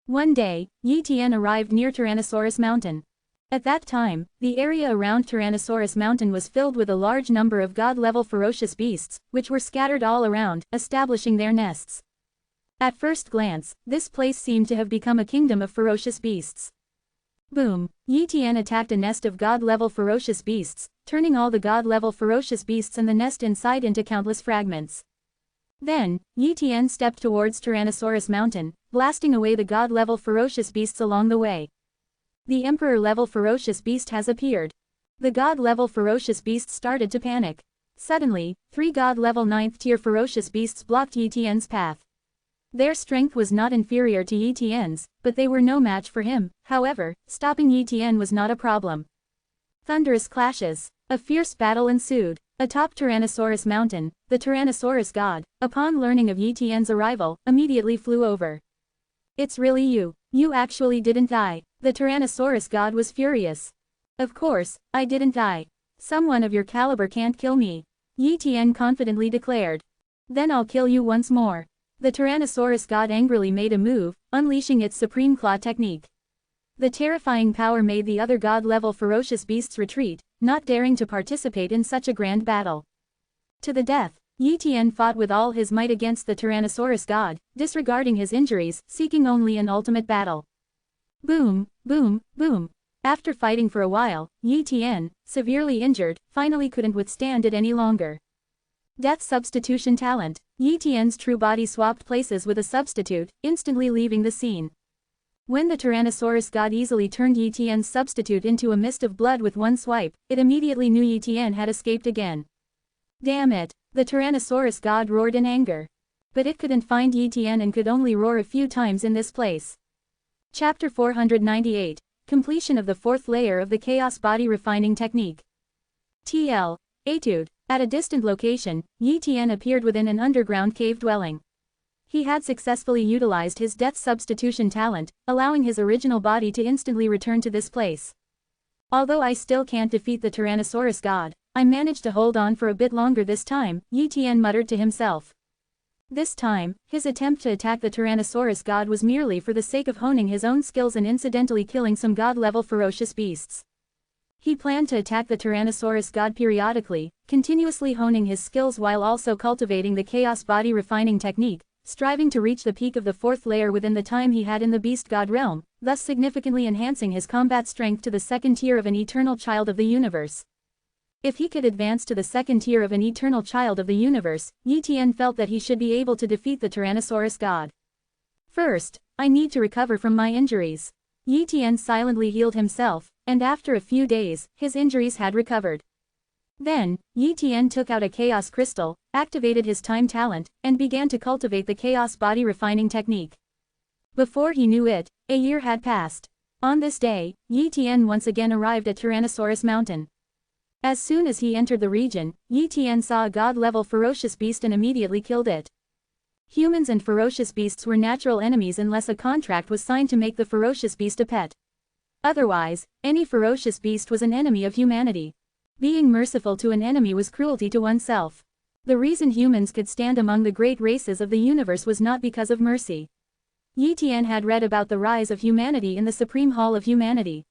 [SPEAKER 1] One day, Yi Tian arrived near Tyrannosaurus Mountain. At that time, the area around Tyrannosaurus Mountain was filled with a large number of god-level ferocious beasts, which were scattered all around, establishing their nests. At first glance, this place seemed to have become a kingdom of ferocious beasts. Boom! Yi Tian attacked a nest of god-level ferocious beasts, turning all the god-level ferocious beasts and the nest inside into countless fragments. Then, Yi Tian stepped towards Tyrannosaurus Mountain, blasting away the god-level ferocious beasts along the way. The emperor-level ferocious beast has appeared. The god-level ferocious beasts started to panic. Suddenly, 3 god-level 9th-tier ferocious beasts blocked Yi Tian's path. Their strength was not inferior to Yi Tian's, but they were no match for him. However, stopping Yi Tian was not a problem. Thunderous clashes. A fierce battle ensued. Atop Tyrannosaurus Mountain, the Tyrannosaurus god, upon learning of Yi Tian's arrival, immediately flew over. It's really you. You actually didn't die. The Tyrannosaurus god was furious. Of course, I didn't die. Someone of your caliber can't kill me. Yi Tian confidently declared. Then I'll kill you once more. The Tyrannosaurus god angrily made a move, unleashing its supreme claw technique. The terrifying power made the other god-level ferocious beasts retreat, not daring to participate in such a grand battle. To the death, Yi Tian fought with all his might against the Tyrannosaurus god, disregarding his injuries, seeking only an ultimate battle. Boom, boom, boom. After fighting for a while, Yi Tian, severely injured, finally couldn't withstand it any longer. Death substitution talent. Yi Tian's true body swapped places with a substitute, instantly leaving the scene. When the Tyrannosaurus god easily turned Yi Tian's substitute into a mist of blood with one swipe, it immediately knew Yi Tian had escaped again. Damn it! The Tyrannosaurus god roared in anger. But it couldn't find Yi Tian and could only roar a few times in this place. Chapter 498. Completion of the fourth layer of the Chaos Body Refining Technique. TL. Etude. At a distant location, Yi Tian appeared within an underground cave dwelling. He had successfully utilized his death substitution talent, allowing his original body to instantly return to this place. Although I still can't defeat the Tyrannosaurus god, I managed to hold on for a bit longer this time, Yi Tian muttered to himself. This time, his attempt to attack the Tyrannosaurus god was merely for the sake of honing his own skills and incidentally killing some god-level ferocious beasts. He planned to attack the Tyrannosaurus god periodically, continuously honing his skills while also cultivating the Chaos Body Refining Technique, striving to reach the peak of the fourth layer within the time he had in the beast god realm, thus significantly enhancing his combat strength to the second tier of an eternal child of the universe. If he could advance to the second tier of an eternal child of the universe, Yi Tian felt that he should be able to defeat the Tyrannosaurus god. First, I need to recover from my injuries. Yi Tian silently healed himself, and after a few days, his injuries had recovered. Then, Yi Tian took out a chaos crystal, activated his time talent, and began to cultivate the Chaos Body Refining Technique. Before he knew it, a year had passed. On this day, Yi Tian once again arrived at Tyrannosaurus Mountain. As soon as he entered the region, Yi Tian saw a god-level ferocious beast and immediately killed it. Humans and ferocious beasts were natural enemies unless a contract was signed to make the ferocious beast a pet. Otherwise, any ferocious beast was an enemy of humanity. Being merciful to an enemy was cruelty to oneself. The reason humans could stand among the great races of the universe was not because of mercy. Yi Tian had read about the rise of humanity in the Supreme Hall of Humanity.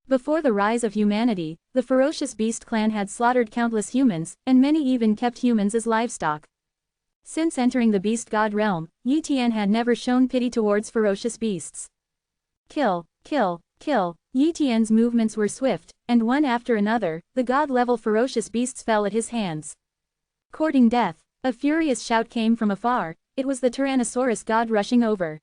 [SPEAKER 1] Before the rise of humanity, the ferocious beast clan had slaughtered countless humans, and many even kept humans as livestock. Since entering the beast god realm, Yi Tian had never shown pity towards ferocious beasts. Kill, kill, kill. Yi Tian's movements were swift, and one after another, the god-level ferocious beasts fell at his hands. Courting death, a furious shout came from afar. It was the Tyrannosaurus god rushing over.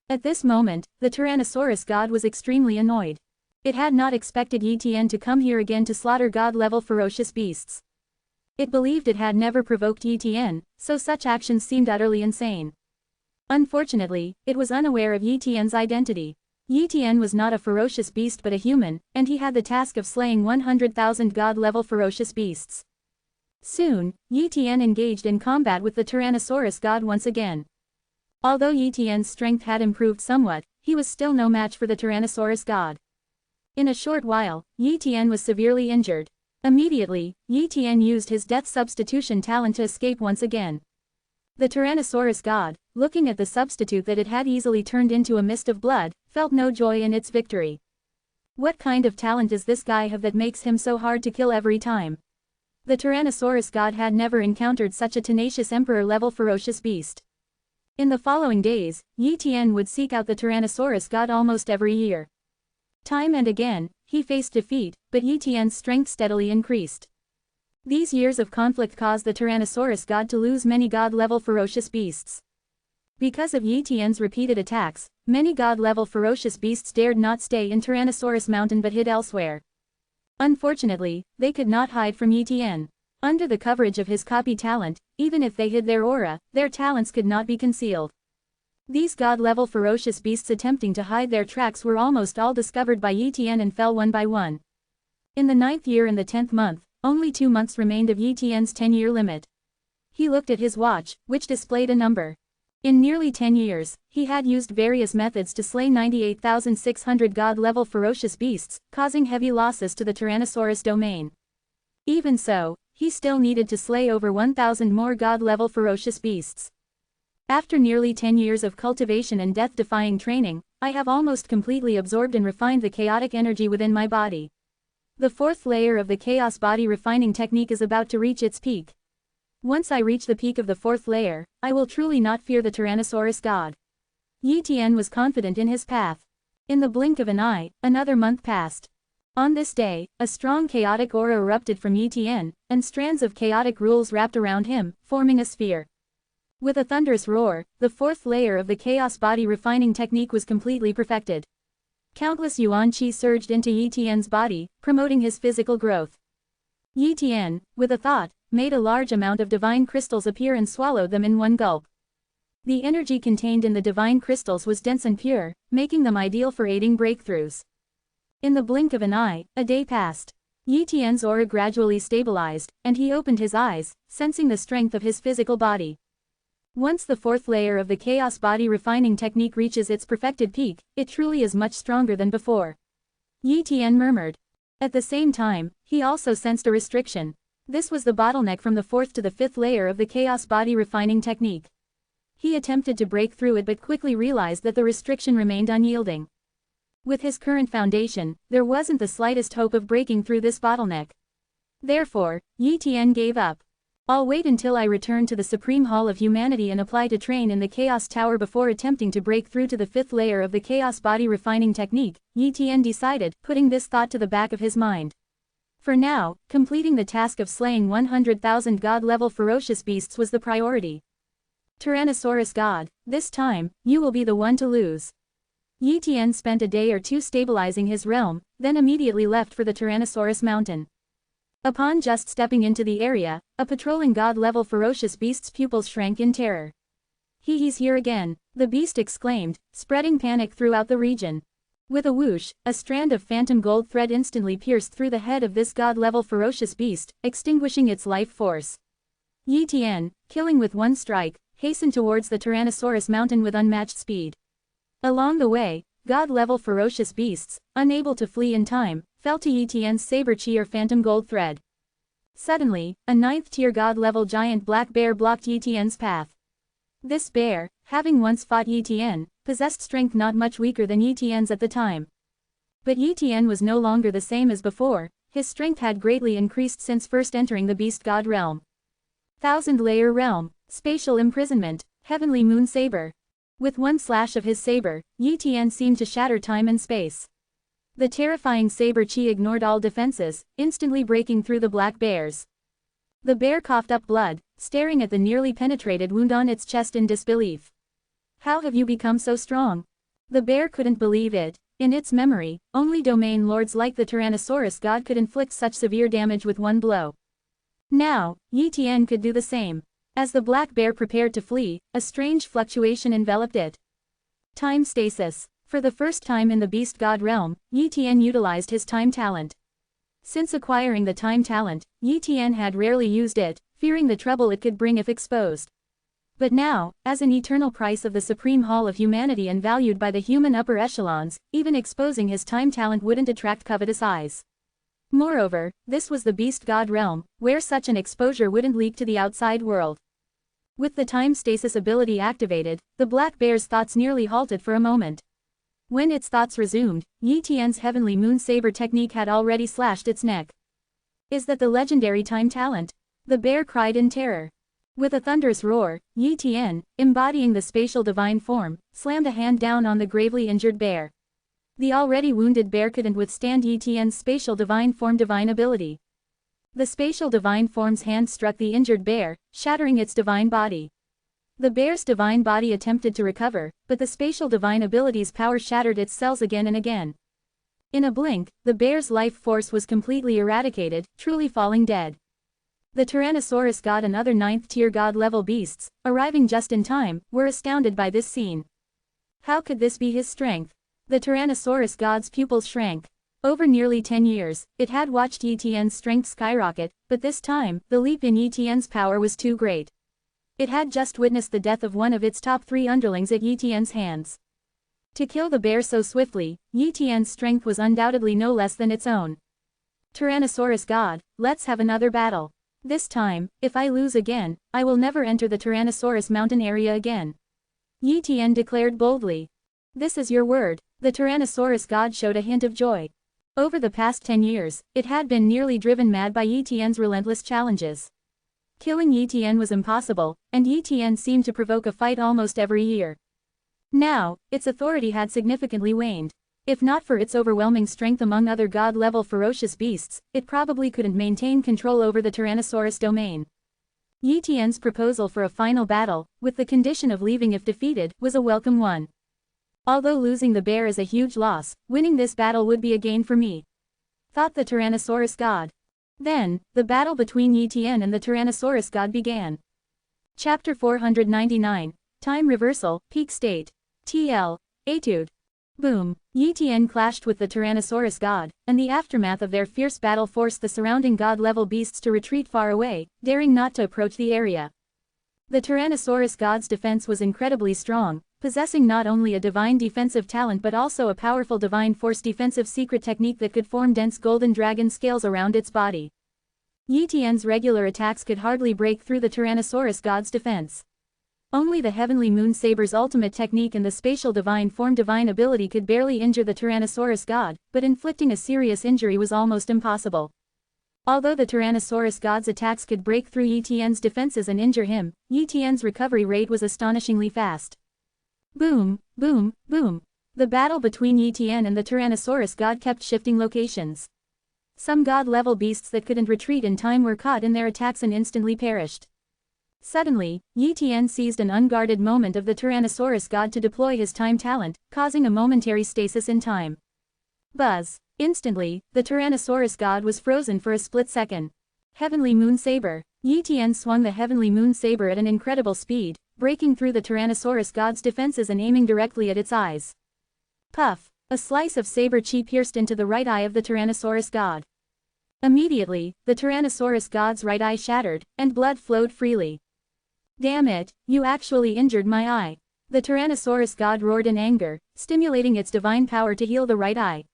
[SPEAKER 1] At this moment, the Tyrannosaurus god was extremely annoyed. It had not expected Yi Tian to come here again to slaughter god-level ferocious beasts. It believed it had never provoked Yi Tian, so such actions seemed utterly insane. Unfortunately, it was unaware of Yi Tian's identity. Yi Tian was not a ferocious beast but a human, and he had the task of slaying 100,000 god-level ferocious beasts. Soon, Yi Tian engaged in combat with the Tyrannosaurus god once again. Although Yi Tian's strength had improved somewhat, he was still no match for the Tyrannosaurus god. In a short while, Yi Tian was severely injured. Immediately, Yi Tian used his death substitution talent to escape once again. The Tyrannosaurus god, looking at the substitute that it had easily turned into a mist of blood, felt no joy in its victory. What kind of talent does this guy have that makes him so hard to kill every time? The Tyrannosaurus god had never encountered such a tenacious emperor-level ferocious beast. In the following days, Yi Tian would seek out the Tyrannosaurus god almost every year. Time and again, he faced defeat, but Yi Tian's strength steadily increased. These years of conflict caused the Tyrannosaurus god to lose many god-level ferocious beasts. Because of Yi Tian's repeated attacks, many god-level ferocious beasts dared not stay in Tyrannosaurus Mountain but hid elsewhere. Unfortunately, they could not hide from Yi Tian. Under the coverage of his copy talent, even if they hid their aura, their talents could not be concealed. These god-level ferocious beasts attempting to hide their tracks were almost all discovered by Yi Tian and fell one by one. In the 9th year and the 10th month, only 2 months remained of Yi Tian's 10-year limit. He looked at his watch, which displayed a number. In nearly 10 years, he had used various methods to slay 98,600 god-level ferocious beasts, causing heavy losses to the Tyrannosaurus domain. Even so, he still needed to slay over 1,000 more god-level ferocious beasts. After nearly 10 years of cultivation and death-defying training, I have almost completely absorbed and refined the chaotic energy within my body. The fourth layer of the Chaos Body Refining Technique is about to reach its peak. Once I reach the peak of the fourth layer, I will truly not fear the Tyrannosaurus god. Yi Tian was confident in his path. In the blink of an eye, another month passed. On this day, a strong chaotic aura erupted from Yi Tian, and strands of chaotic rules wrapped around him, forming a sphere. With a thunderous roar, the fourth layer of the chaos body refining technique was completely perfected. Countless yuan qi surged into Yi Tian's body, promoting his physical growth. Yi Tian, with a thought, made a large amount of divine crystals appear and swallowed them in one gulp. The energy contained in the divine crystals was dense and pure, making them ideal for aiding breakthroughs. In the blink of an eye, a day passed. Yi Tian's aura gradually stabilized, and he opened his eyes, sensing the strength of his physical body. Once the fourth layer of the chaos body refining technique reaches its perfected peak, it truly is much stronger than before. Yi Tian murmured. At the same time, he also sensed a restriction. This was the bottleneck from the fourth to the fifth layer of the chaos body refining technique. He attempted to break through it but quickly realized that the restriction remained unyielding. With his current foundation, there wasn't the slightest hope of breaking through this bottleneck. Therefore, Yi Tian gave up. I'll wait until I return to the Supreme Hall of Humanity and apply to train in the Chaos Tower before attempting to break through to the fifth layer of the Chaos Body Refining Technique, Yi Tian decided, putting this thought to the back of his mind. For now, completing the task of slaying 100,000 god-level ferocious beasts was the priority. Tyrannosaurus God, this time, you will be the one to lose. Yi Tian spent a day or two stabilizing his realm, then immediately left for the Tyrannosaurus Mountain. Upon just stepping into the area, a patrolling god-level ferocious beast's pupils shrank in terror. He's here again, the beast exclaimed, spreading panic throughout the region. With a whoosh, a strand of phantom gold thread instantly pierced through the head of this god-level ferocious beast, extinguishing its life force. Yi Tian, killing with one strike, hastened towards the Tyrannosaurus Mountain with unmatched speed. Along the way, god-level ferocious beasts, unable to flee in time, fell to Yi Tian's saber chi or phantom gold thread. Suddenly, a 9th-tier god-level giant black bear blocked Yi Tian's path. This bear, having once fought Yi Tian, possessed strength not much weaker than Yi Tian's at the time. But Yi Tian was no longer the same as before, his strength had greatly increased since first entering the beast god realm. Thousand-layer realm, spatial imprisonment, heavenly moon saber. With one slash of his saber, Yi Tian seemed to shatter time and space. The terrifying saber chi ignored all defenses, instantly breaking through the black bears. The bear coughed up blood, staring at the nearly penetrated wound on its chest in disbelief. How have you become so strong? The bear couldn't believe it. In its memory, only domain lords like the Tyrannosaurus god could inflict such severe damage with one blow. Now, Yi Tian could do the same. As the black bear prepared to flee, a strange fluctuation enveloped it. Time stasis. For the first time in the beast god realm, Yi Tian utilized his time talent. Since acquiring the time talent, Yi Tian had rarely used it, fearing the trouble it could bring if exposed. But now, as an eternal price of the Supreme Hall of Humanity and valued by the human upper echelons, even exposing his time talent wouldn't attract covetous eyes. Moreover, this was the beast god realm, where such an exposure wouldn't leak to the outside world. With the time stasis ability activated, the black bear's thoughts nearly halted for a moment. When its thoughts resumed, Yi Tian's heavenly moon saber technique had already slashed its neck. Is that the legendary time talent? The bear cried in terror. With a thunderous roar, Yi Tian, embodying the spatial divine form, slammed a hand down on the gravely injured bear. The already wounded bear couldn't withstand Yi Tian's spatial divine form divine ability. The spatial divine form's hand struck the injured bear, shattering its divine body. The bear's divine body attempted to recover, but the spatial divine ability's power shattered its cells again and again. In a blink, the bear's life force was completely eradicated, truly falling dead. The Tyrannosaurus god and other 9th-tier god-level beasts, arriving just in time, were astounded by this scene. How could this be his strength? The Tyrannosaurus god's pupils shrank. Over nearly 10 years, it had watched Yi Tian's strength skyrocket, but this time, the leap in Yi Tian's power was too great. It had just witnessed the death of one of its top 3 underlings at Yi Tian's hands. To kill the bear so swiftly, Yi Tian's strength was undoubtedly no less than its own. Tyrannosaurus god, let's have another battle. This time, if I lose again, I will never enter the Tyrannosaurus mountain area again. Yi Tian declared boldly. This is your word. The Tyrannosaurus god showed a hint of joy. Over the past 10 years, it had been nearly driven mad by Yi Tian's relentless challenges. Killing Yi Tian was impossible, and Yi Tian seemed to provoke a fight almost every year. Now, its authority had significantly waned. If not for its overwhelming strength among other god-level ferocious beasts, it probably couldn't maintain control over the Tyrannosaurus domain. Yi Tian's proposal for a final battle, with the condition of leaving if defeated, was a welcome one. Although losing the bear is a huge loss, winning this battle would be a gain for me, thought the Tyrannosaurus god. Then, the battle between Yi Tian and the Tyrannosaurus god began. Chapter 499, Time Reversal, Peak State. TL. Etude. Boom. Yi Tian clashed with the Tyrannosaurus god, and the aftermath of their fierce battle forced the surrounding god-level beasts to retreat far away, daring not to approach the area. The Tyrannosaurus god's defense was incredibly strong, possessing not only a divine defensive talent but also a powerful divine force defensive secret technique that could form dense golden dragon scales around its body. Yi Tian's regular attacks could hardly break through the Tyrannosaurus god's defense. Only the Heavenly Moon Saber's ultimate technique and the spatial divine form divine ability could barely injure the Tyrannosaurus god, but inflicting a serious injury was almost impossible. Although the Tyrannosaurus god's attacks could break through Yi Tian's defenses and injure him, Yi Tian's recovery rate was astonishingly fast. Boom, boom, boom. The battle between Yi Tian and the Tyrannosaurus god kept shifting locations. Some god-level beasts that couldn't retreat in time were caught in their attacks and instantly perished. Suddenly, Yi Tian seized an unguarded moment of the Tyrannosaurus god to deploy his time talent, causing a momentary stasis in time. Buzz. Instantly, the Tyrannosaurus god was frozen for a split second. Heavenly Moon Saber. Yi Tian swung the Heavenly Moon Saber at an incredible speed, breaking through the Tyrannosaurus god's defenses and aiming directly at its eyes. Puff. A slice of saber chi pierced into the right eye of the Tyrannosaurus god. Immediately, the Tyrannosaurus god's right eye shattered, and blood flowed freely. Damn it, you actually injured my eye. The Tyrannosaurus god roared in anger, stimulating its divine power to heal the right eye.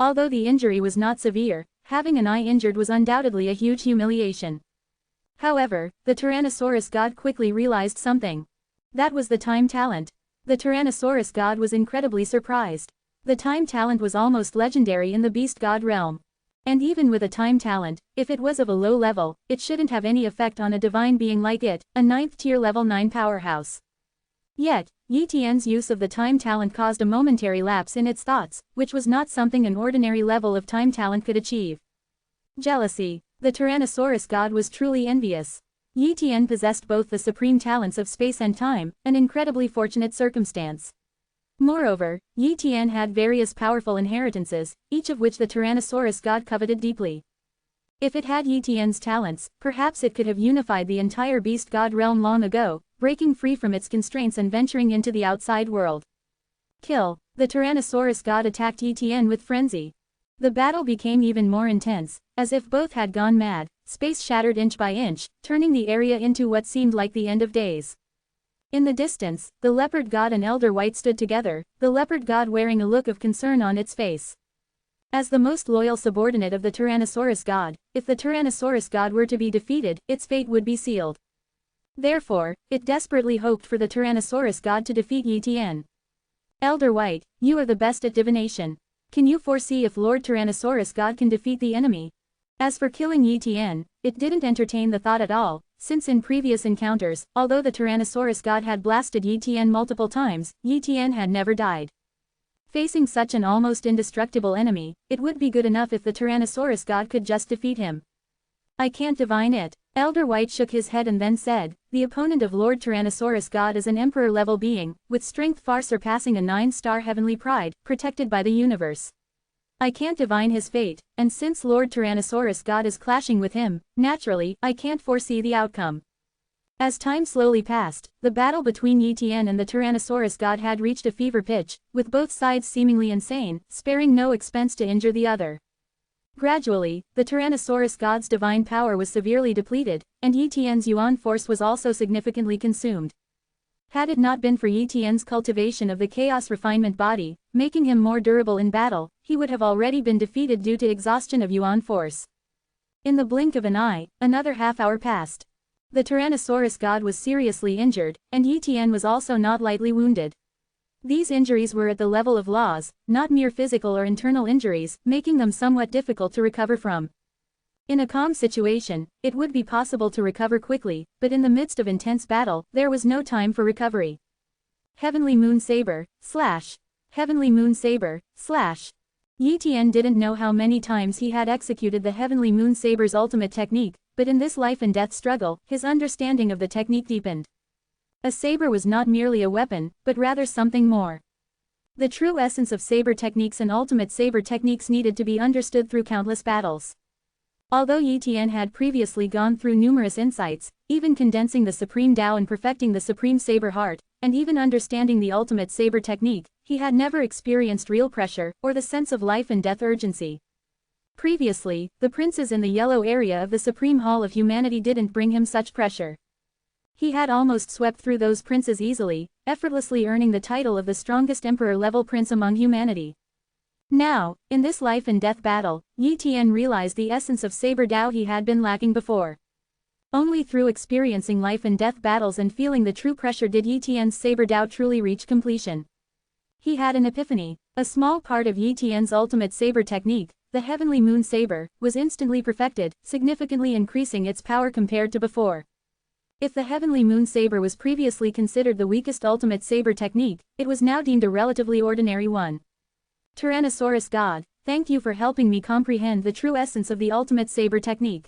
[SPEAKER 1] Although the injury was not severe, having an eye injured was undoubtedly a huge humiliation. However, the Tyrannosaurus god quickly realized something. That was the time talent. The Tyrannosaurus god was incredibly surprised. The time talent was almost legendary in the beast god realm. And even with a time talent, if it was of a low level, it shouldn't have any effect on a divine being like it, a 9th tier level 9 powerhouse. Yet, Yi Tian's use of the time talent caused a momentary lapse in its thoughts, which was not something an ordinary level of time talent could achieve. Jealousy. The Tyrannosaurus god was truly envious. Yi Tian possessed both the supreme talents of space and time, an incredibly fortunate circumstance. Moreover, Yi Tian had various powerful inheritances, each of which the Tyrannosaurus god coveted deeply. If it had Yi Tian's talents, perhaps it could have unified the entire beast god realm long ago, breaking free from its constraints and venturing into the outside world. Kill. The Tyrannosaurus god attacked Yi Tian with frenzy. The battle became even more intense, as if both had gone mad. Space shattered inch by inch, turning the area into what seemed like the end of days. In the distance, the leopard god and Elder White stood together, the leopard god wearing a look of concern on its face. As the most loyal subordinate of the Tyrannosaurus god, if the Tyrannosaurus god were to be defeated, its fate would be sealed. Therefore, it desperately hoped for the Tyrannosaurus god to defeat Yi Tian. Elder White, you are the best at divination. Can you foresee if Lord Tyrannosaurus god can defeat the enemy? As for killing Yi Tian, it didn't entertain the thought at all, since in previous encounters, although the Tyrannosaurus god had blasted Yi Tian multiple times, Yi Tian had never died. Facing such an almost indestructible enemy, it would be good enough if the Tyrannosaurus god could just defeat him. I can't divine it. Elder White shook his head and then said, the opponent of Lord Tyrannosaurus god is an emperor-level being, with strength far surpassing a 9-star heavenly pride, protected by the universe. I can't divine his fate, and since Lord Tyrannosaurus god is clashing with him, naturally, I can't foresee the outcome. As time slowly passed, the battle between Yi Tian and the Tyrannosaurus god had reached a fever pitch, with both sides seemingly insane, sparing no expense to injure the other. Gradually, the Tyrannosaurus god's divine power was severely depleted, and Yi Tian's yuan force was also significantly consumed. Had it not been for Yi Tian's cultivation of the chaos refinement body, making him more durable in battle, he would have already been defeated due to exhaustion of yuan force. In the blink of an eye, another half-hour passed. The Tyrannosaurus god was seriously injured, and Yi Tian was also not lightly wounded. These injuries were at the level of laws, not mere physical or internal injuries, making them somewhat difficult to recover from. In a calm situation, it would be possible to recover quickly, but in the midst of intense battle, there was no time for recovery. Heavenly Moon Saber, slash. Heavenly Moon Saber, slash. Yi Tian didn't know how many times he had executed the Heavenly Moon Saber's ultimate technique, but in this life and death struggle, his understanding of the technique deepened. A saber was not merely a weapon, but rather something more. The true essence of saber techniques and ultimate saber techniques needed to be understood through countless battles. Although Yi Tian had previously gone through numerous insights, even condensing the Supreme Tao and perfecting the Supreme Saber Heart, and even understanding the ultimate saber technique, he had never experienced real pressure, or the sense of life and death urgency. Previously, the princes in the yellow area of the Supreme Hall of Humanity didn't bring him such pressure. He had almost swept through those princes easily, effortlessly earning the title of the strongest emperor-level prince among humanity. Now, in this life and death battle, Yi Tian realized the essence of Saber Tao he had been lacking before. Only through experiencing life and death battles and feeling the true pressure did Yi Tian's Saber Tao truly reach completion. He had an epiphany. A small part of Yi Tian's ultimate saber technique, the Heavenly Moon Saber, was instantly perfected, significantly increasing its power compared to before. If the Heavenly Moon Saber was previously considered the weakest ultimate saber technique, it was now deemed a relatively ordinary one. Tyrannosaurus God, thank you for helping me comprehend the true essence of the ultimate saber technique.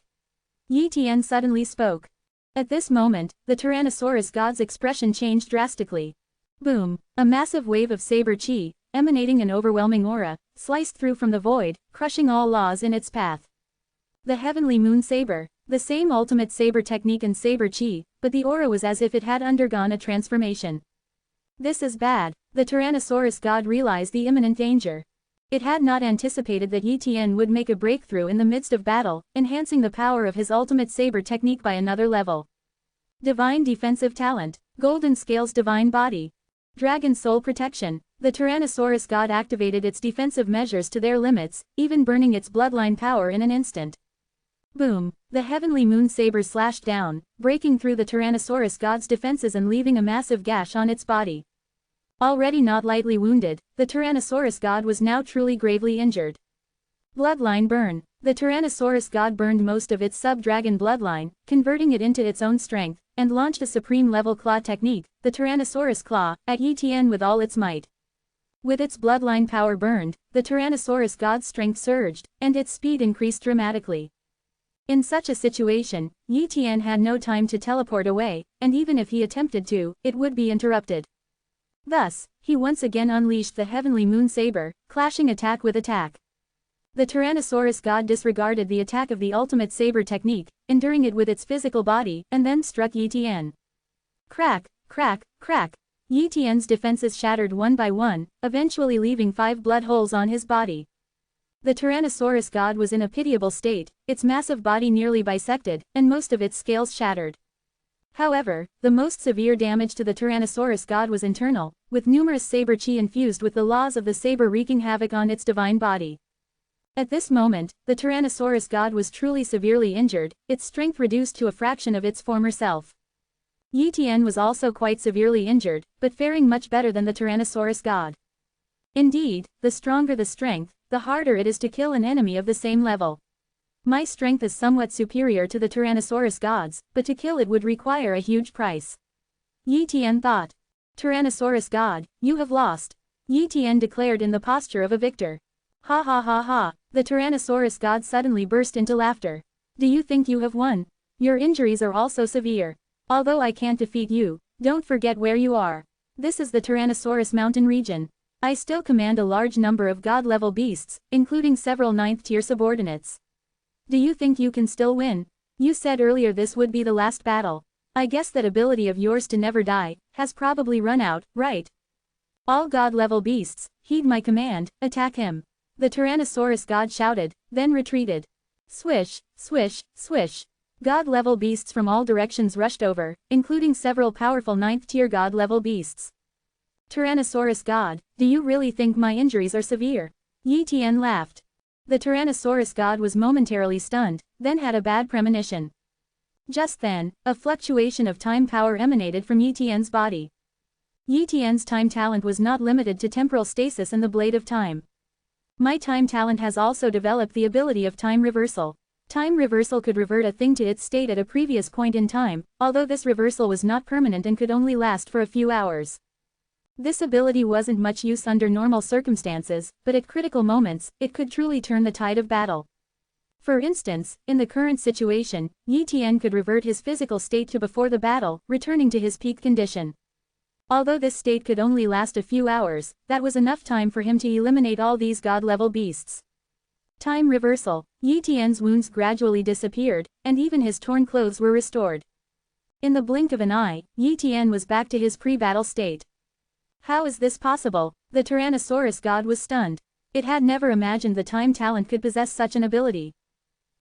[SPEAKER 1] Yi Tian suddenly spoke. At this moment, the Tyrannosaurus God's expression changed drastically. Boom! A massive wave of saber chi, emanating an overwhelming aura, sliced through from the void, crushing all laws in its path. The Heavenly Moon Saber, the same ultimate saber technique and saber chi, but the aura was as if it had undergone a transformation. This is bad. The Tyrannosaurus God realized the imminent danger. It had not anticipated that Yi Tian would make a breakthrough in the midst of battle, enhancing the power of his ultimate saber technique by another level. Divine Defensive Talent, Golden Scales Divine Body, Dragon Soul Protection. The Tyrannosaurus God activated its defensive measures to their limits, even burning its bloodline power in an instant. Boom! The Heavenly Moon Saber slashed down, breaking through the Tyrannosaurus God's defenses and leaving a massive gash on its body. Already not lightly wounded, the Tyrannosaurus God was now truly gravely injured. Bloodline Burn. The Tyrannosaurus God burned most of its sub-dragon bloodline, converting it into its own strength, and launched a supreme-level claw technique, the Tyrannosaurus Claw, at Yi Tian with all its might. With its bloodline power burned, the Tyrannosaurus God's strength surged, and its speed increased dramatically. In such a situation, Yi Tian had no time to teleport away, and even if he attempted to, it would be interrupted. Thus, he once again unleashed the Heavenly Moon Saber, clashing attack with attack. The Tyrannosaurus God disregarded the attack of the ultimate saber technique, enduring it with its physical body, and then struck Yi Tian. Crack, crack, crack. Yi Tian's defenses shattered one by one, eventually leaving 5 blood holes on his body. The Tyrannosaurus God was in a pitiable state, its massive body nearly bisected, and most of its scales shattered. However, the most severe damage to the Tyrannosaurus God was internal, with numerous saber chi infused with the laws of the saber wreaking havoc on its divine body. At this moment, the Tyrannosaurus God was truly severely injured, its strength reduced to a fraction of its former self. Yi Tian was also quite severely injured, but faring much better than the Tyrannosaurus God. Indeed, the stronger the strength, the harder it is to kill an enemy of the same level. My strength is somewhat superior to the Tyrannosaurus God's, but to kill it would require a huge price. Yi Tian thought. Tyrannosaurus God, you have lost. Yi Tian declared in the posture of a victor. Ha ha ha ha, the Tyrannosaurus God suddenly burst into laughter. Do you think you have won? Your injuries are also severe. Although I can't defeat you, don't forget where you are. This is the Tyrannosaurus mountain region. I still command a large number of god-level beasts, including several 9th-tier subordinates. Do you think you can still win? You said earlier this would be the last battle. I guess that ability of yours to never die has probably run out, right? All god-level beasts, heed my command, attack him. The Tyrannosaurus God shouted, then retreated. Swish, swish, swish. God-level beasts from all directions rushed over, including several powerful 9th-tier god-level beasts. Tyrannosaurus God, do you really think my injuries are severe? Yi Tian laughed. The Tyrannosaurus God was momentarily stunned, then had a bad premonition. Just then, a fluctuation of time power emanated from Yi Tian's body. Yi Tian's time talent was not limited to temporal stasis and the Blade of Time. My time talent has also developed the ability of time reversal. Time reversal could revert a thing to its state at a previous point in time, although this reversal was not permanent and could only last for a few hours. This ability wasn't much use under normal circumstances, but at critical moments, it could truly turn the tide of battle. For instance, in the current situation, Yi Tian could revert his physical state to before the battle, returning to his peak condition. Although this state could only last a few hours, that was enough time for him to eliminate all these god-level beasts. Time reversal. Yi Tian's wounds gradually disappeared, and even his torn clothes were restored. In the blink of an eye, Yi Tian was back to his pre-battle state. How is this possible? The Tyrannosaurus god was stunned. It had never imagined the time talent could possess such an ability.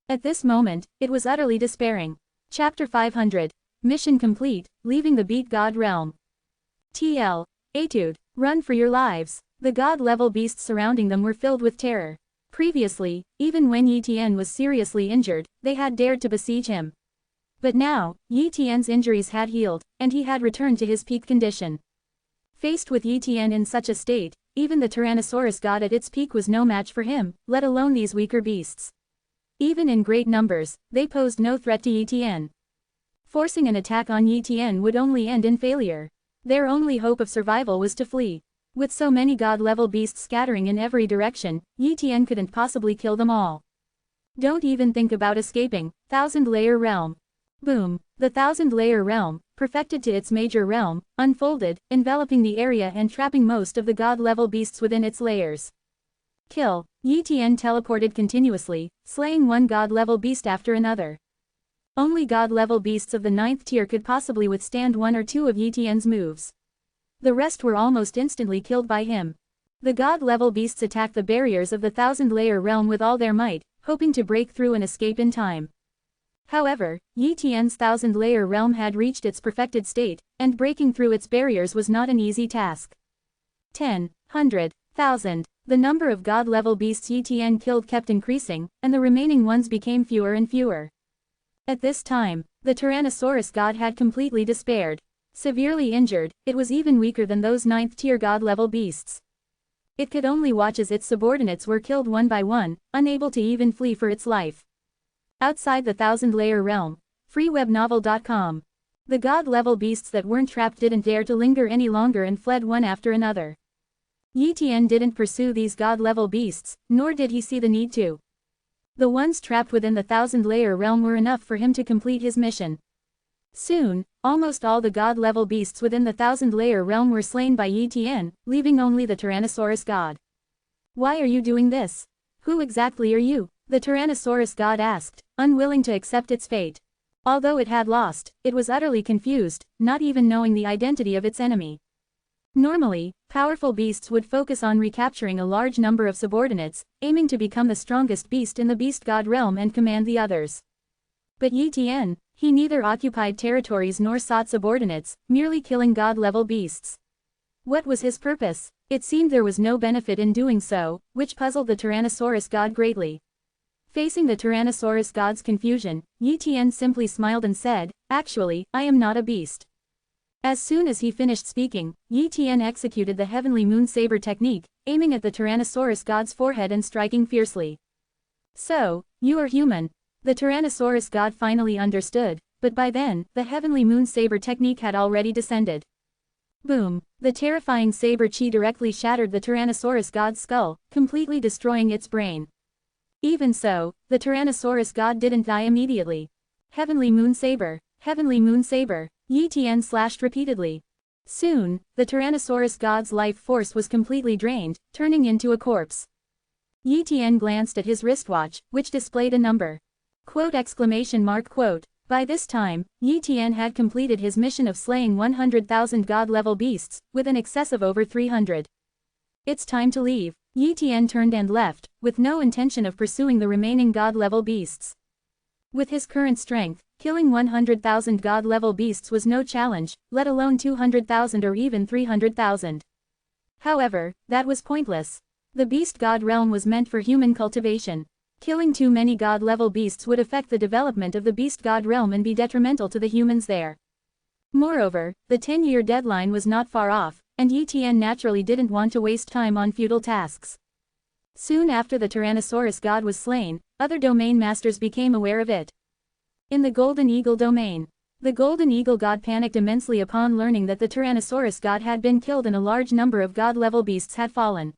[SPEAKER 1] At this moment, it was utterly despairing. Chapter 500. Mission complete, leaving the Beast God realm. TL. Etude. Run for your lives. The god-level beasts surrounding them were filled with terror. Previously, even when Yi Tian was seriously injured, they had dared to besiege him. But now, Yi Tian's injuries had healed, and he had returned to his peak condition. Faced with Yi Tian in such a state, even the Tyrannosaurus god at its peak was no match for him, let alone these weaker beasts. Even in great numbers, they posed no threat to Yi Tian. Forcing an attack on Yi Tian would only end in failure. Their only hope of survival was to flee. With so many god-level beasts scattering in every direction, Yi Tian couldn't possibly kill them all. Don't even think about escaping. Thousand-layer realm. Boom. The thousand-layer realm, perfected to its major realm, unfolded, enveloping the area and trapping most of the god-level beasts within its layers. Kill. Yi Tian teleported continuously, slaying one god-level beast after another. Only god-level beasts of the 9th tier could possibly withstand one or two of Yi Tian's moves. The rest were almost instantly killed by him. The god-level beasts attacked the barriers of the thousand-layer realm with all their might, hoping to break through and escape in time. However, Yi Tian's thousand-layer realm had reached its perfected state, and breaking through its barriers was not an easy task. 10, 100, 1,000. The number of god-level beasts Yi Tian killed kept increasing, and the remaining ones became fewer and fewer. At this time, the Tyrannosaurus god had completely despaired. Severely injured, it was even weaker than those 9th-tier god-level beasts. It could only watch as its subordinates were killed one by one, unable to even flee for its life. Outside the thousand-layer realm. freewebnovel.com. The god-level beasts that weren't trapped didn't dare to linger any longer and fled one after another. Yi Tian didn't pursue these god-level beasts, nor did he see the need to. The ones trapped within the thousand-layer realm were enough for him to complete his mission. Soon, almost all the god-level beasts within the thousand-layer realm were slain by Yi Tian, leaving only the Tyrannosaurus god. Why are you doing this? Who exactly are you? The Tyrannosaurus god asked, unwilling to accept its fate. Although it had lost, it was utterly confused, not even knowing the identity of its enemy. Normally, powerful beasts would focus on recapturing a large number of subordinates, aiming to become the strongest beast in the beast god realm and command the others. But Yi Tian, he neither occupied territories nor sought subordinates, merely killing god-level beasts. What was his purpose? It seemed there was no benefit in doing so, which puzzled the Tyrannosaurus god greatly. Facing the Tyrannosaurus god's confusion, Yi Tian simply smiled and said, "Actually, I am not a beast." As soon as he finished speaking, Yi Tian executed the heavenly moon saber technique, aiming at the Tyrannosaurus god's forehead and striking fiercely. "So, you are human." The Tyrannosaurus god finally understood, but by then, the heavenly moon saber technique had already descended. Boom! The terrifying saber chi directly shattered the Tyrannosaurus god's skull, completely destroying its brain. Even so, the Tyrannosaurus god didn't die immediately. Heavenly moon saber, heavenly moon saber. Yi Tian slashed repeatedly. Soon, the Tyrannosaurus god's life force was completely drained, turning into a corpse. Yi Tian glanced at his wristwatch, which displayed a number. Quote! By this time, Yi Tian had completed his mission of slaying 100,000 god-level beasts, with an excess of over 300. It's time to leave. Yi Tian turned and left, with no intention of pursuing the remaining god-level beasts. With his current strength, killing 100,000 god-level beasts was no challenge, let alone 200,000 or even 300,000. However, that was pointless. The beast god realm was meant for human cultivation. Killing too many god-level beasts would affect the development of the beast god realm and be detrimental to the humans there. Moreover, the 10-year deadline was not far off, and Yi Tian naturally didn't want to waste time on futile tasks. Soon after the Tyrannosaurus god was slain, other domain masters became aware of it. In the Golden Eagle domain, The Golden Eagle God panicked immensely upon learning that the Tyrannosaurus God had been killed and a large number of God-level beasts had fallen.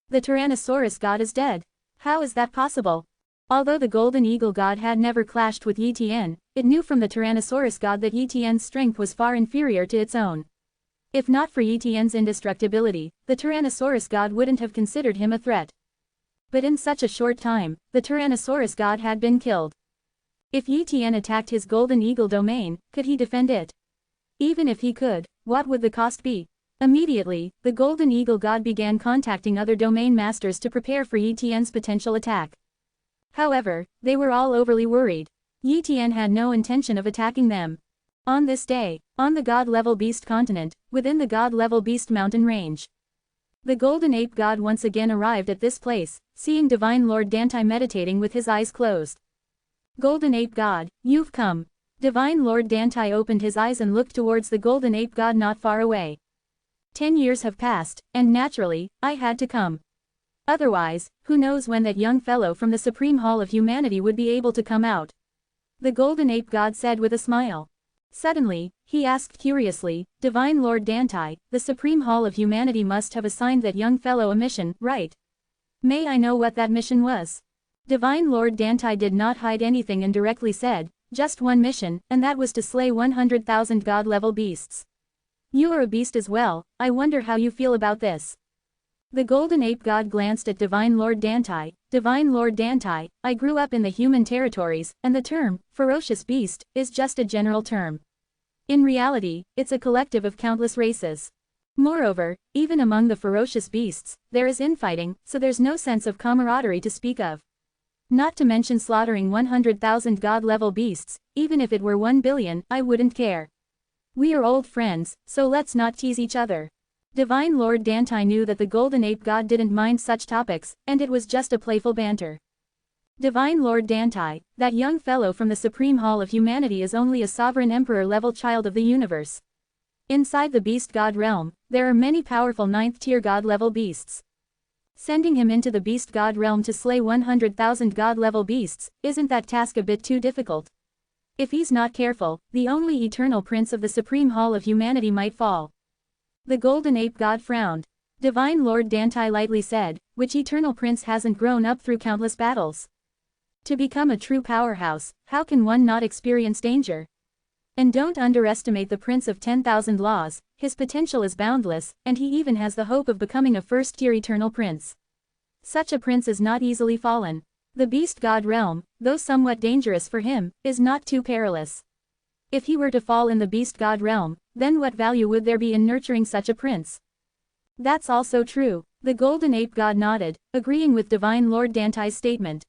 [SPEAKER 1] The Tyrannosaurus God is dead. How is that possible? Although the Golden Eagle God had never clashed with Yi Tian, it knew from the Tyrannosaurus God that Yi Tian's strength was far inferior to its own. If not for Yi Tian's indestructibility, the Tyrannosaurus God wouldn't have considered him a threat. But in such a short time, the Tyrannosaurus God had been killed. If Yi Tian attacked his Golden Eagle domain, could he defend it? Even if he could, what would the cost be? Immediately, the Golden Eagle God began contacting other domain masters to prepare for Yi Tian's potential attack. However, they were all overly worried. Yi Tian had no intention of attacking them. On this day, on the God-level beast continent, within the God-level beast mountain range, the Golden Ape God once again arrived at this place, seeing Divine Lord Dantai meditating with his eyes closed. Golden Ape God, you've come. Divine Lord Dantai opened his eyes and looked towards the Golden Ape God not far away. 10 years have passed, and naturally, I had to come. Otherwise, who knows when that young fellow from the Supreme Hall of Humanity would be able to come out? The Golden Ape God said with a smile. Suddenly, he asked curiously, Divine Lord Dantai, the Supreme Hall of Humanity must have assigned that young fellow a mission, right? May I know what that mission was? Divine Lord Dantai did not hide anything and directly said, just one mission, and that was to slay 100,000 God-level beasts. You are a beast as well, I wonder how you feel about this. The Golden Ape God glanced at Divine Lord Dantai. Divine Lord Dantai, I grew up in the human territories, and the term, ferocious beast, is just a general term. In reality, it's a collective of countless races. Moreover, even among the ferocious beasts, there is infighting, so there's no sense of camaraderie to speak of. Not to mention slaughtering 100,000 God-level beasts, even if it were 1 billion, I wouldn't care. We are old friends, so let's not tease each other. Divine Lord Dantai knew that the Golden Ape God didn't mind such topics, and it was just a playful banter. Divine Lord Dantai, that young fellow from the Supreme Hall of Humanity is only a sovereign emperor-level child of the universe. Inside the Beast God realm, there are many powerful 9th-tier God-level beasts. Sending him into the Beast God realm to slay 100,000 God-level beasts, isn't that task a bit too difficult? If he's not careful, the only eternal prince of the Supreme Hall of Humanity might fall. The Golden Ape God frowned. Divine Lord Dantai lightly said, which eternal prince hasn't grown up through countless battles? To become a true powerhouse, how can one not experience danger? And don't underestimate the Prince of 10,000 Laws, his potential is boundless, and he even has the hope of becoming a first-tier eternal prince. Such a prince is not easily fallen. The Beast God realm, though somewhat dangerous for him, is not too perilous. If he were to fall in the Beast God realm, then what value would there be in nurturing such a prince? That's also true. The Golden Ape God nodded, agreeing with Divine Lord Dantai's statement.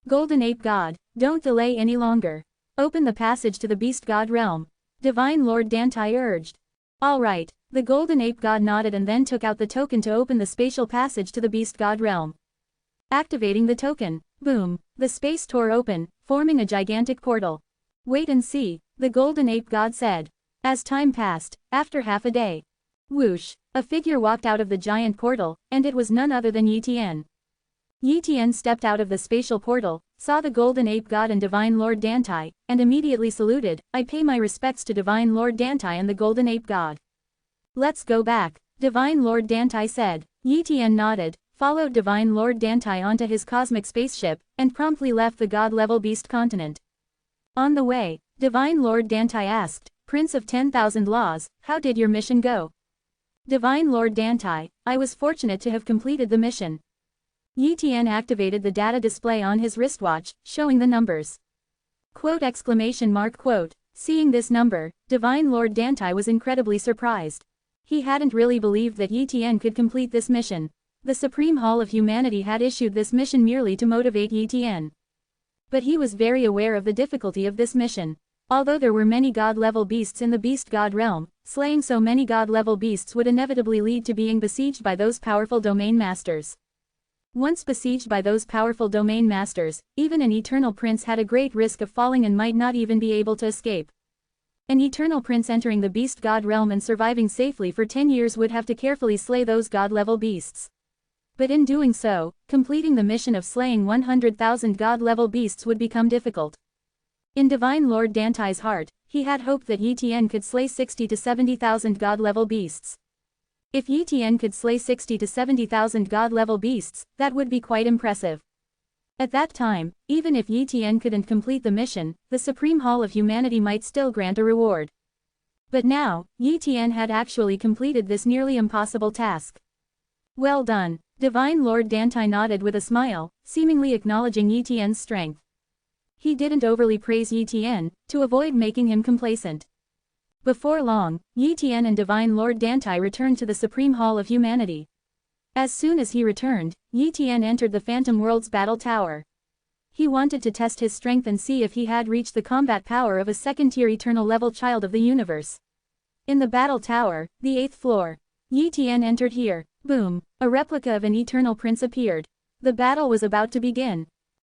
[SPEAKER 1] Golden Ape God, don't delay any longer. Open the passage to the Beast God realm. Divine Lord Dantai urged. All right, the Golden Ape God nodded and then took out the token to open the spatial passage to the Beast God realm. Activating the token. Boom, the space tore open, forming a gigantic portal. Wait and see, the Golden Ape God said. As time passed, after half a day. Whoosh, a figure walked out of the giant portal, and it was none other than Yi Tian. Yi Tian stepped out of the spatial portal, saw the Golden Ape God and Divine Lord Dantai, and immediately saluted. I pay my respects to Divine Lord Dantai and the Golden Ape God. Let's go back, Divine Lord Dantai said. Yi Tian nodded, followed Divine Lord Dantai onto his cosmic spaceship, and promptly left the God-level beast continent. On the way, Divine Lord Dantai asked, Prince of 10,000 Laws, how did your mission go? Divine Lord Dantai, I was fortunate to have completed the mission. Yi Tian activated the data display on his wristwatch, showing the numbers. Quote! Seeing this number, Divine Lord Dantai was incredibly surprised. He hadn't really believed that Yi Tian could complete this mission. The Supreme Hall of Humanity had issued this mission merely to motivate Yi Tian. But he was very aware of the difficulty of this mission. Although there were many God-level beasts in the Beast God realm, slaying so many God-level beasts would inevitably lead to being besieged by those powerful domain masters. Once besieged by those powerful domain masters, even an eternal prince had a great risk of falling and might not even be able to escape. An eternal prince entering the Beast God realm and surviving safely for 10 years would have to carefully slay those God-level beasts. But in doing so, completing the mission of slaying 100,000 God-level beasts would become difficult. In Divine Lord Dantai's heart, He had hoped that Yi Tian could slay 60 to 70,000 god-level beasts. If Yi Tian could slay 60 to 70,000 god-level beasts, that would be quite impressive. At that time, even if Yi Tian couldn't complete the mission, the Supreme Hall of Humanity might still grant a reward. But now, Yi Tian had actually completed this nearly impossible task. Well done. Divine Lord Dantai nodded with a smile, seemingly acknowledging Yi Tian's strength. He didn't overly praise Yi Tian, to avoid making him complacent. Before long, Yi Tian and Divine Lord Dantai returned to the Supreme Hall of Humanity. As soon as he returned, Yi Tian entered the Phantom World's battle tower. He wanted to test his strength and see if he had reached the combat power of a second-tier eternal level child of the universe. In the battle tower, the 8th floor. Yi Tian entered here. Boom! A replica of an eternal prince appeared. The battle was about to begin.